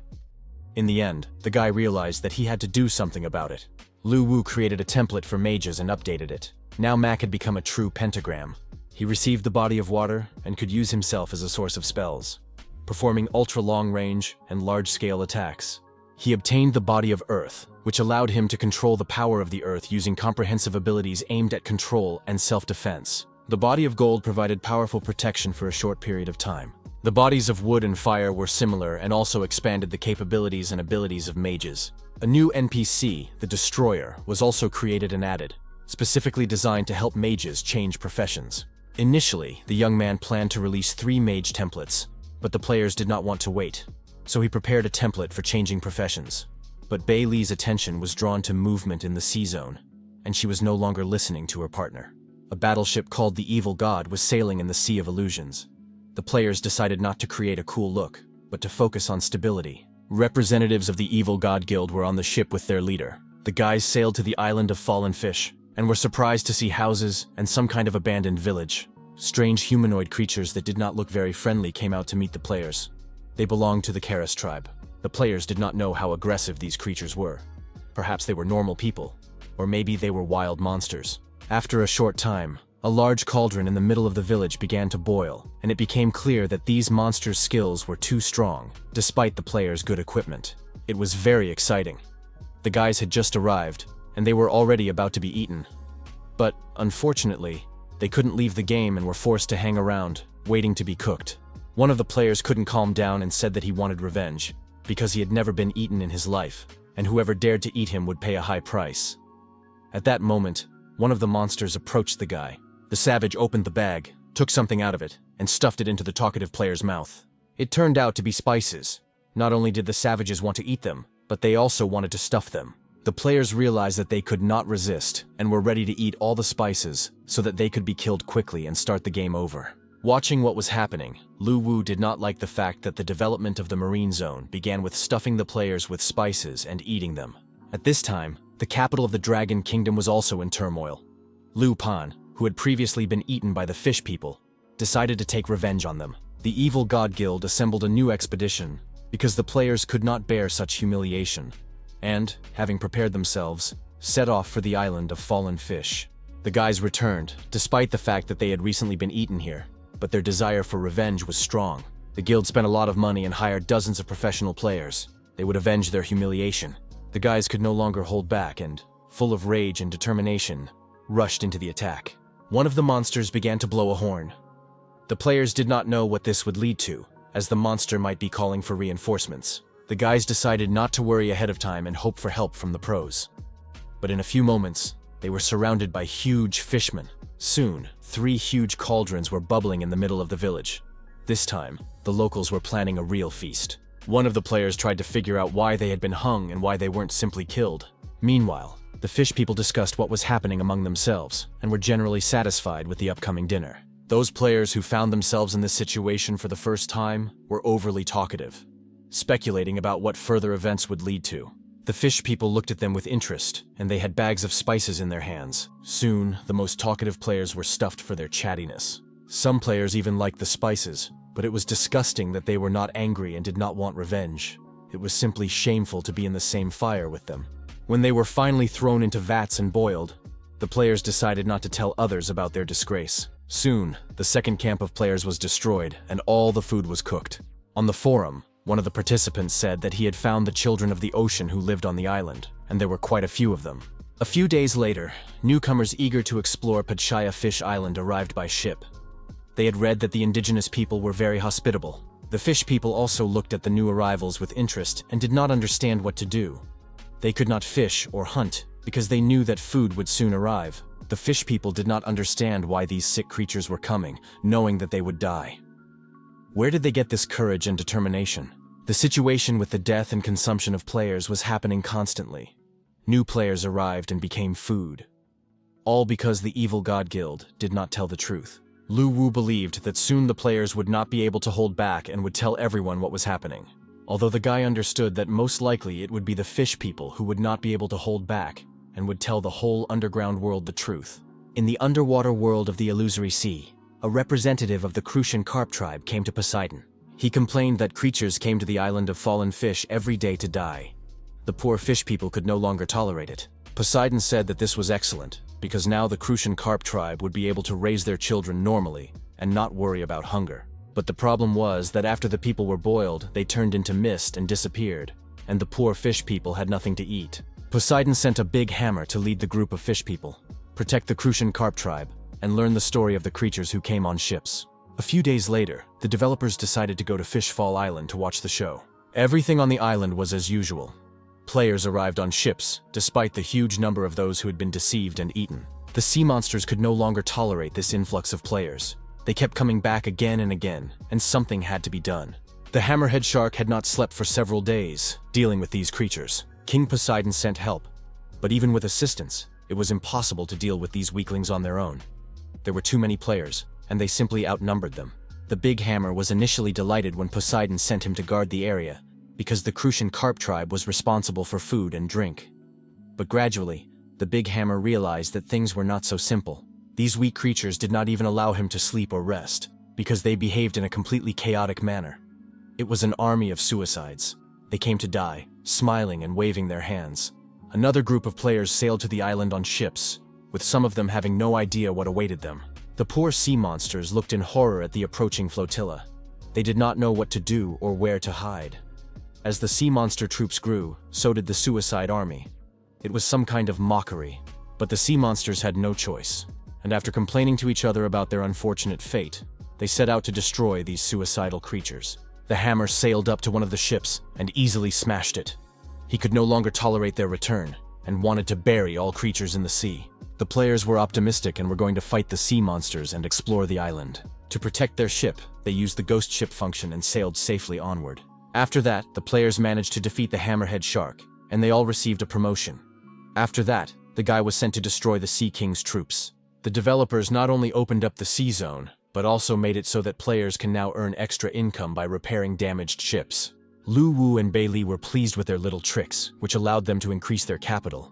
In the end, the guy realized that he had to do something about it. Lu Wu created a template for mages and updated it. Now Mac had become a true pentagram. He received the body of water and could use himself as a source of spells, performing ultra-long range and large-scale attacks. He obtained the body of earth, which allowed him to control the power of the earth using comprehensive abilities aimed at control and self-defense. The body of gold provided powerful protection for a short period of time. The bodies of wood and fire were similar and also expanded the capabilities and abilities of mages. A new NPC, the Destroyer, was also created and added, specifically designed to help mages change professions. Initially, the young man planned to release 3 mage templates, but the players did not want to wait, so he prepared a template for changing professions. But Bei Li's attention was drawn to movement in the sea zone, and she was no longer listening to her partner. A battleship called the Evil God was sailing in the Sea of Illusions. The players decided not to create a cool look, but to focus on stability. Representatives of the Evil God Guild were on the ship with their leader. The guys sailed to the island of Fallen Fish, and were surprised to see houses and some kind of abandoned village. Strange humanoid creatures that did not look very friendly came out to meet the players. They belonged to the Karas tribe. The players did not know how aggressive these creatures were. Perhaps they were normal people, or maybe they were wild monsters. After a short time, a large cauldron in the middle of the village began to boil, and it became clear that these monsters' skills were too strong, despite the players' good equipment. It was very exciting. The guys had just arrived, and they were already about to be eaten. But, unfortunately, they couldn't leave the game and were forced to hang around, waiting to be cooked. One of the players couldn't calm down and said that he wanted revenge, because he had never been eaten in his life, and whoever dared to eat him would pay a high price. At that moment, one of the monsters approached the guy. The savage opened the bag, took something out of it, and stuffed it into the talkative player's mouth. It turned out to be spices. Not only did the savages want to eat them, but they also wanted to stuff them. The players realized that they could not resist, and were ready to eat all the spices, so that they could be killed quickly and start the game over. Watching what was happening, Lu Wu did not like the fact that the development of the marine zone began with stuffing the players with spices and eating them. At this time, the capital of the Dragon Kingdom was also in turmoil. Lu Pan, who had previously been eaten by the fish people, decided to take revenge on them. The Evil God Guild assembled a new expedition because the players could not bear such humiliation, and, having prepared themselves, set off for the island of Fallen Fish. The guys returned, despite the fact that they had recently been eaten here, but their desire for revenge was strong. The guild spent a lot of money and hired dozens of professional players. They would avenge their humiliation. The guys could no longer hold back and, full of rage and determination, rushed into the attack. One of the monsters began to blow a horn. The players did not know what this would lead to, as the monster might be calling for reinforcements. The guys decided not to worry ahead of time and hope for help from the pros. But in a few moments, they were surrounded by huge fishmen. Soon, 3 huge cauldrons were bubbling in the middle of the village. This time, the locals were planning a real feast. One of the players tried to figure out why they had been hung and why they weren't simply killed. Meanwhile, the fish people discussed what was happening among themselves and were generally satisfied with the upcoming dinner. Those players who found themselves in this situation for the first time were overly talkative, speculating about what further events would lead to. The fish people looked at them with interest, and they had bags of spices in their hands. Soon, the most talkative players were stuffed for their chattiness. Some players even liked the spices, but it was disgusting that they were not angry and did not want revenge. It was simply shameful to be in the same fire with them. When they were finally thrown into vats and boiled, the players decided not to tell others about their disgrace. Soon, the second camp of players was destroyed, and all the food was cooked. On the forum, one of the participants said that he had found the children of the ocean who lived on the island, and there were quite a few of them. A few days later, newcomers eager to explore Pachaya Fish Island arrived by ship. They had read that the indigenous people were very hospitable. The fish people also looked at the new arrivals with interest and did not understand what to do. They could not fish or hunt because they knew that food would soon arrive. The fish people did not understand why these sick creatures were coming, knowing that they would die. Where did they get this courage and determination? The situation with the death and consumption of players was happening constantly. New players arrived and became food. All because the evil God Guild did not tell the truth. Lu Wu believed that soon the players would not be able to hold back and would tell everyone what was happening. Although the guy understood that most likely it would be the fish people who would not be able to hold back and would tell the whole underground world the truth. In the underwater world of the Illusory Sea, a representative of the Crucian carp tribe came to Poseidon. He complained that creatures came to the island of fallen fish every day to die. The poor fish people could no longer tolerate it. Poseidon said that this was excellent, because now the Crucian carp tribe would be able to raise their children normally and not worry about hunger. But the problem was that after the people were boiled, they turned into mist and disappeared, and the poor fish people had nothing to eat. Poseidon sent a big hammer to lead the group of fish people, protect the Crucian carp tribe, and learn the story of the creatures who came on ships. A few days later, the developers decided to go to Fishfall Island to watch the show. Everything on the island was as usual. Players arrived on ships, despite the huge number of those who had been deceived and eaten. The sea monsters could no longer tolerate this influx of players. They kept coming back again and again, and something had to be done. The hammerhead shark had not slept for several days, dealing with these creatures. King Poseidon sent help, but even with assistance, it was impossible to deal with these weaklings on their own. There were too many players, and they simply outnumbered them. The big hammer was initially delighted when Poseidon sent him to guard the area, because the Crucian carp tribe was responsible for food and drink. But gradually, the big hammer realized that things were not so simple. These weak creatures did not even allow him to sleep or rest, because they behaved in a completely chaotic manner. It was an army of suicides. They came to die, smiling and waving their hands. Another group of players sailed to the island on ships, with some of them having no idea what awaited them. The poor sea monsters looked in horror at the approaching flotilla. They did not know what to do or where to hide. As the sea monster troops grew, so did the suicide army. It was some kind of mockery, but the sea monsters had no choice. And after complaining to each other about their unfortunate fate, they set out to destroy these suicidal creatures. The hammer sailed up to one of the ships and easily smashed it. He could no longer tolerate their return and wanted to bury all creatures in the sea. The players were optimistic and were going to fight the sea monsters and explore the island. To protect their ship, they used the ghost ship function and sailed safely onward. After that, the players managed to defeat the hammerhead shark, and they all received a promotion. After that, the guy was sent to destroy the Sea King's troops. The developers not only opened up the sea zone, but also made it so that players can now earn extra income by repairing damaged ships. Lu Wu and Bei Li were pleased with their little tricks, which allowed them to increase their capital,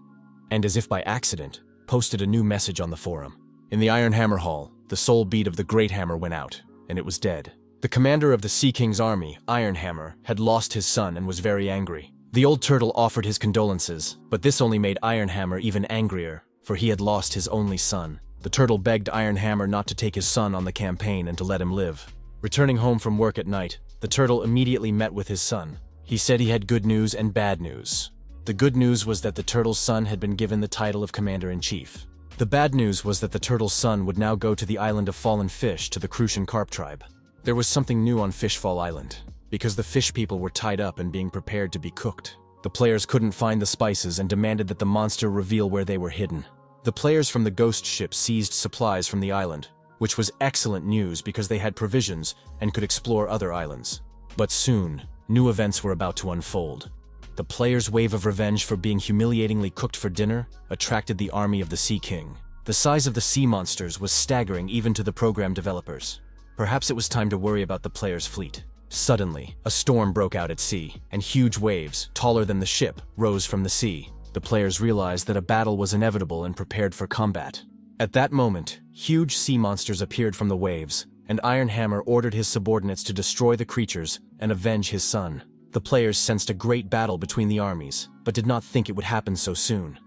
and as if by accident, posted a new message on the forum. In the Iron Hammer Hall, the soul bead of the Great Hammer went out, and it was dead. The commander of the Sea King's army, Iron Hammer, had lost his son and was very angry. The old turtle offered his condolences, but this only made Iron Hammer even angrier, for he had lost his only son. The turtle begged Iron Hammer not to take his son on the campaign and to let him live. Returning home from work at night, the turtle immediately met with his son. He said he had good news and bad news. The good news was that the turtle's son had been given the title of Commander-in-Chief. The bad news was that the turtle's son would now go to the island of fallen fish to the Crucian carp tribe. There was something new on Fishfall Island, because the fish people were tied up and being prepared to be cooked. The players couldn't find the spices and demanded that the monster reveal where they were hidden. The players from the ghost ship seized supplies from the island, which was excellent news because they had provisions and could explore other islands. But soon, new events were about to unfold. The players' wave of revenge for being humiliatingly cooked for dinner attracted the army of the Sea King. The size of the sea monsters was staggering even to the program developers. Perhaps it was time to worry about the players' fleet. Suddenly, a storm broke out at sea, and huge waves, taller than the ship, rose from the sea. The players realized that a battle was inevitable and prepared for combat. At that moment, huge sea monsters appeared from the waves, and Iron Hammer ordered his subordinates to destroy the creatures and avenge his son. The players sensed a great battle between the armies, but did not think it would happen so soon.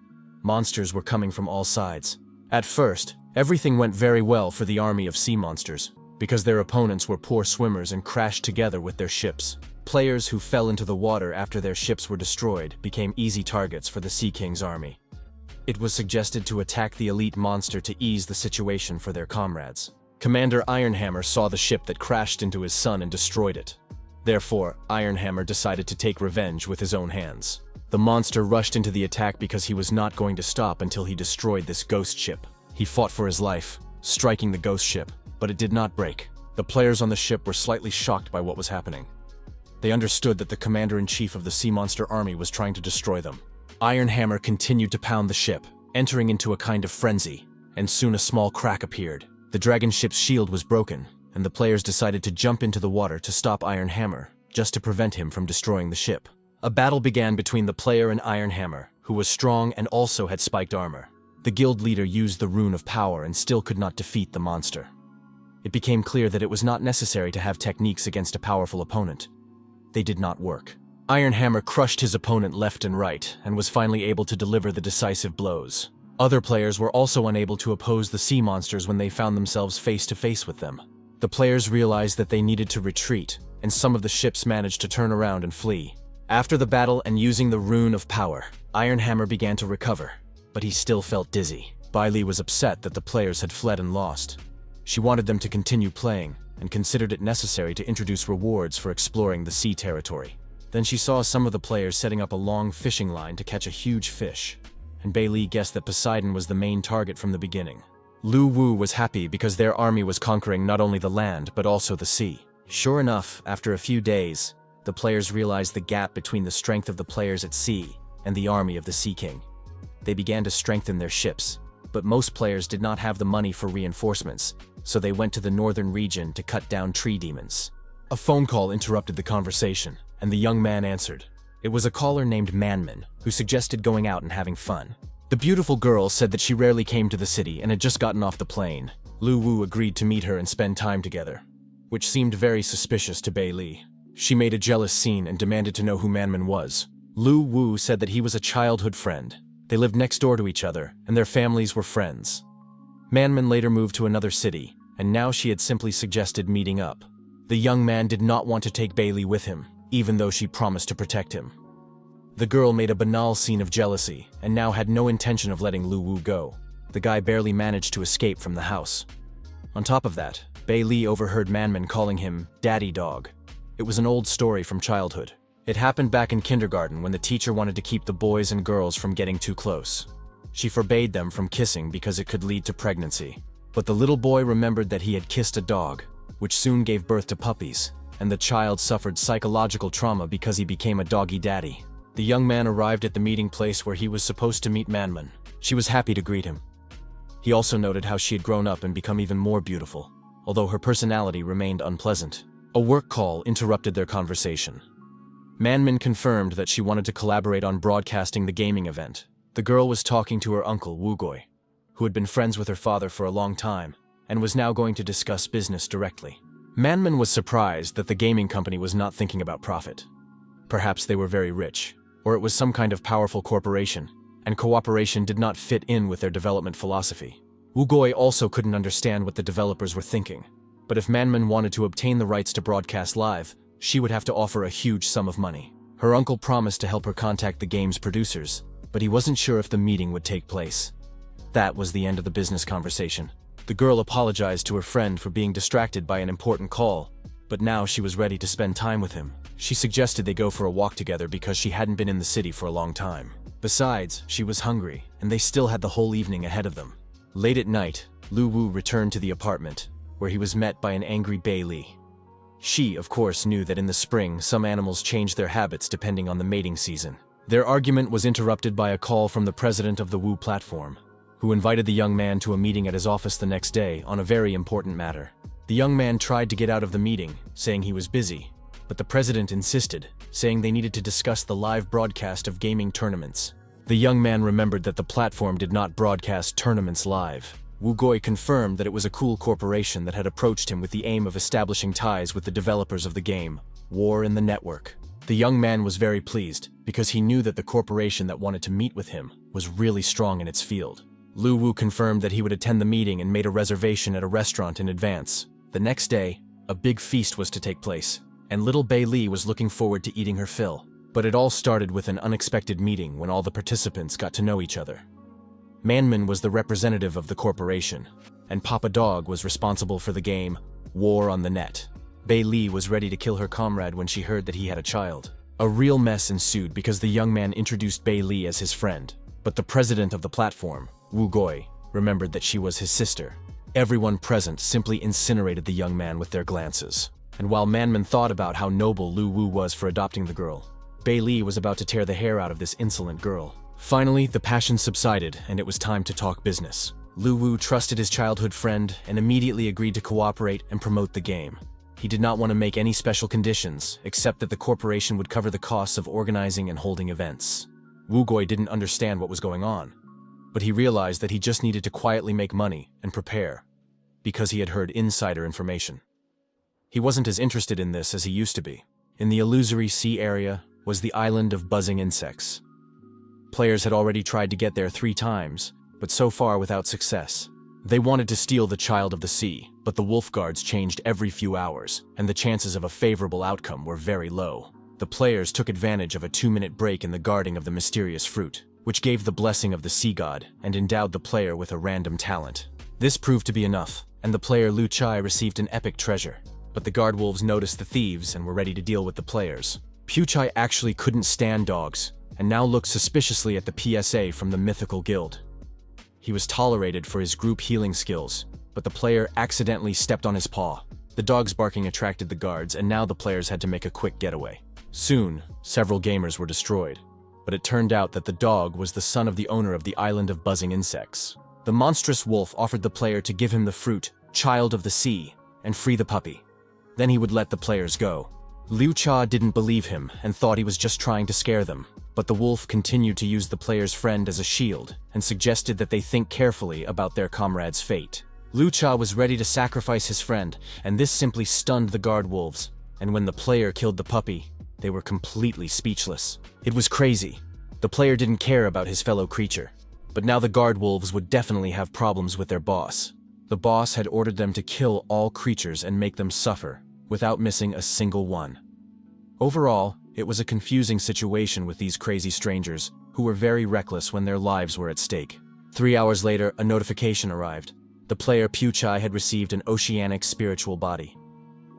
Monsters were coming from all sides. At first, Everything went very well for the army of sea monsters, because their opponents were poor swimmers and crashed together with their ships. Players who fell into the water after their ships were destroyed became easy targets for the Sea King's army. It was suggested to attack the elite monster to ease the situation for their comrades. Commander Ironhammer saw the ship that crashed into his sun and destroyed it. Therefore, Ironhammer decided to take revenge with his own hands. The monster rushed into the attack because he was not going to stop until he destroyed this ghost ship. He fought for his life, striking the ghost ship, but it did not break. The players on the ship were slightly shocked by what was happening. They understood that the commander-in-chief of the sea monster army was trying to destroy them. Ironhammer continued to pound the ship, entering into a kind of frenzy, and soon a small crack appeared. The dragon ship's shield was broken, and the players decided to jump into the water to stop Ironhammer, just to prevent him from destroying the ship. A battle began between the player and Ironhammer, who was strong and also had spiked armor. The guild leader used the rune of power and still could not defeat the monster. It became clear that it was not necessary to have techniques against a powerful opponent. They did not work. Ironhammer crushed his opponent left and right, and was finally able to deliver the decisive blows. Other players were also unable to oppose the sea monsters when they found themselves face to face with them. The players realized that they needed to retreat, and some of the ships managed to turn around and flee. After the battle and using the rune of power, Ironhammer began to recover, but he still felt dizzy. Bailey was upset that the players had fled and lost. She wanted them to continue playing, and considered it necessary to introduce rewards for exploring the sea territory. Then she saw some of the players setting up a long fishing line to catch a huge fish, and Bailey guessed that Poseidon was the main target from the beginning. Lu Wu was happy because their army was conquering not only the land but also the sea. Sure enough, after a few days, the players realized the gap between the strength of the players at sea and the army of the Sea King. They began to strengthen their ships, but most players did not have the money for reinforcements, so they went to the northern region to cut down tree demons. A phone call interrupted the conversation, and the young man answered. It was a caller named Manman, who suggested going out and having fun. The beautiful girl said that she rarely came to the city and had just gotten off the plane. Lu Wu agreed to meet her and spend time together, which seemed very suspicious to Bailey. She made a jealous scene and demanded to know who Manman was. Lu Wu said that he was a childhood friend. They lived next door to each other, and their families were friends. Manman later moved to another city, and now she had simply suggested meeting up. The young man did not want to take Bailey with him, even though she promised to protect him. The girl made a banal scene of jealousy, and now had no intention of letting Lu Wu go. The guy barely managed to escape from the house. On top of that, Bailey overheard Manman calling him Daddy Dog. It was an old story from childhood. It happened back in kindergarten when the teacher wanted to keep the boys and girls from getting too close. She forbade them from kissing because it could lead to pregnancy. But the little boy remembered that he had kissed a dog, which soon gave birth to puppies, and the child suffered psychological trauma because he became a doggy daddy. The young man arrived at the meeting place where he was supposed to meet Manman. She was happy to greet him. He also noted how she had grown up and become even more beautiful, although her personality remained unpleasant. A work call interrupted their conversation. Manman confirmed that she wanted to collaborate on broadcasting the gaming event. The girl was talking to her uncle, Wugoi, who had been friends with her father for a long time, and was now going to discuss business directly. Manman was surprised that the gaming company was not thinking about profit. Perhaps they were very rich, or it was some kind of powerful corporation, and cooperation did not fit in with their development philosophy. Wugoi also couldn't understand what the developers were thinking, but if Manman wanted to obtain the rights to broadcast live, she would have to offer a huge sum of money. Her uncle promised to help her contact the game's producers, but he wasn't sure if the meeting would take place. That was the end of the business conversation. The girl apologized to her friend for being distracted by an important call, but now she was ready to spend time with him. She suggested they go for a walk together because she hadn't been in the city for a long time. Besides, she was hungry, and they still had the whole evening ahead of them. Late at night, Lu Wu returned to the apartment, where he was met by an angry Bailey. She, of course, knew that in the spring, some animals changed their habits depending on the mating season. Their argument was interrupted by a call from the president of the Wu platform, who invited the young man to a meeting at his office the next day on a very important matter. The young man tried to get out of the meeting, saying he was busy, but the president insisted, saying they needed to discuss the live broadcast of gaming tournaments. The young man remembered that the platform did not broadcast tournaments live. Wugoi confirmed that it was a cool corporation that had approached him with the aim of establishing ties with the developers of the game, War in the Network. The young man was very pleased, because he knew that the corporation that wanted to meet with him was really strong in its field. Lu Wu confirmed that he would attend the meeting and made a reservation at a restaurant in advance. The next day, a big feast was to take place, and little Bei Li was looking forward to eating her fill. But it all started with an unexpected meeting when all the participants got to know each other. Manman was the representative of the corporation, and Papa Dog was responsible for the game War on the Net. Bei Li was ready to kill her comrade when she heard that he had a child. A real mess ensued because the young man introduced Bei Li as his friend, but the president of the platform, Wu Goi, remembered that she was his sister. Everyone present simply incinerated the young man with their glances. And while Manman thought about how noble Lu Wu was for adopting the girl, Bei Li was about to tear the hair out of this insolent girl. Finally, the passion subsided, and it was time to talk business. Lu Wu trusted his childhood friend and immediately agreed to cooperate and promote the game. He did not want to make any special conditions, except that the corporation would cover the costs of organizing and holding events. Wu Goi didn't understand what was going on, but he realized that he just needed to quietly make money and prepare, because he had heard insider information. He wasn't as interested in this as he used to be. In the illusory sea area was the island of buzzing insects. Players had already tried to get there 3 times, but so far without success. They wanted to steal the child of the sea, but the wolf guards changed every few hours, and the chances of a favorable outcome were very low. The players took advantage of a 2-minute break in the guarding of the mysterious fruit, which gave the blessing of the sea god and endowed the player with a random talent. This proved to be enough, and the player Lu Chai received an epic treasure. But the guard wolves noticed the thieves and were ready to deal with the players. Pu Chai actually couldn't stand dogs, and now looked suspiciously at the PSA from the mythical guild. He was tolerated for his group healing skills, but the player accidentally stepped on his paw. The dog's barking attracted the guards, and now the players had to make a quick getaway. Soon, several gamers were destroyed, but it turned out that the dog was the son of the owner of the island of buzzing insects. The monstrous wolf offered the player to give him the fruit, Child of the Sea, and free the puppy. Then he would let the players go. Liu Cha didn't believe him and thought he was just trying to scare them, but the wolf continued to use the player's friend as a shield and suggested that they think carefully about their comrade's fate. Liu Cha was ready to sacrifice his friend, and this simply stunned the guard wolves, and when the player killed the puppy, they were completely speechless. It was crazy. The player didn't care about his fellow creature, but now the guard wolves would definitely have problems with their boss. The boss had ordered them to kill all creatures and make them suffer, without missing a single one. Overall, it was a confusing situation with these crazy strangers, who were very reckless when their lives were at stake. 3 hours later, a notification arrived. The player Pu Chai had received an oceanic spiritual body.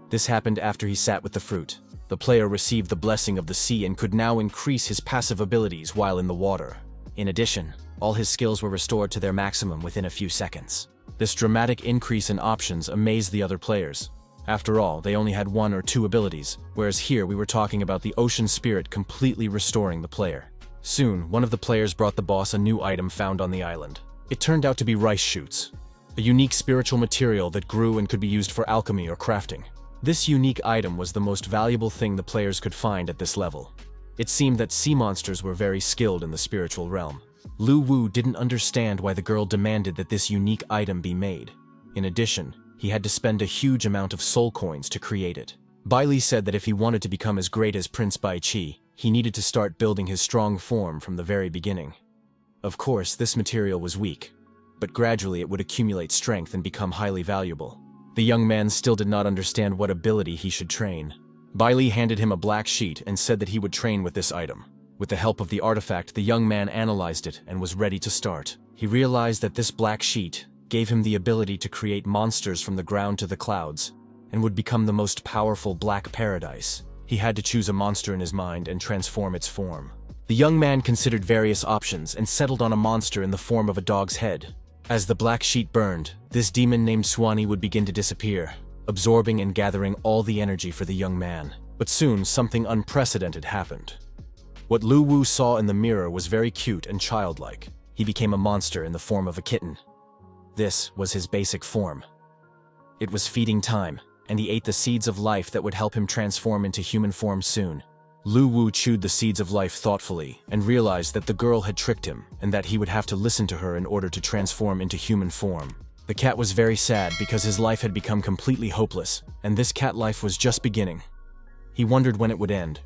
This happened after he sat with the fruit. The player received the blessing of the sea and could now increase his passive abilities while in the water. In addition, all his skills were restored to their maximum within a few seconds. This dramatic increase in options amazed the other players. After all, they only had 1 or 2 abilities, whereas here we were talking about the ocean spirit completely restoring the player. Soon, one of the players brought the boss a new item found on the island. It turned out to be rice shoots, a unique spiritual material that grew and could be used for alchemy or crafting. This unique item was the most valuable thing the players could find at this level. It seemed that sea monsters were very skilled in the spiritual realm. Lu Wu didn't understand why the girl demanded that this unique item be made. In addition, he had to spend a huge amount of soul coins to create it. Bai Li said that if he wanted to become as great as Prince Bai Qi, he needed to start building his strong form from the very beginning. Of course, this material was weak, but gradually it would accumulate strength and become highly valuable. The young man still did not understand what ability he should train. Bai Li handed him a black sheet and said that he would train with this item. With the help of the artifact, the young man analyzed it and was ready to start. He realized that this black sheet gave him the ability to create monsters from the ground to the clouds, and would become the most powerful black paradise. He had to choose a monster in his mind and transform its form. The young man considered various options and settled on a monster in the form of a dog's head. As the black sheet burned, this demon named Swanee would begin to disappear, absorbing and gathering all the energy for the young man. But soon, something unprecedented happened. What Lu Wu saw in the mirror was very cute and childlike. He became a monster in the form of a kitten. This was his basic form. It was feeding time, and he ate the seeds of life that would help him transform into human form soon. Lu Wu chewed the seeds of life thoughtfully and realized that the girl had tricked him and that he would have to listen to her in order to transform into human form. The cat was very sad because his life had become completely hopeless, and this cat life was just beginning. He wondered when it would end,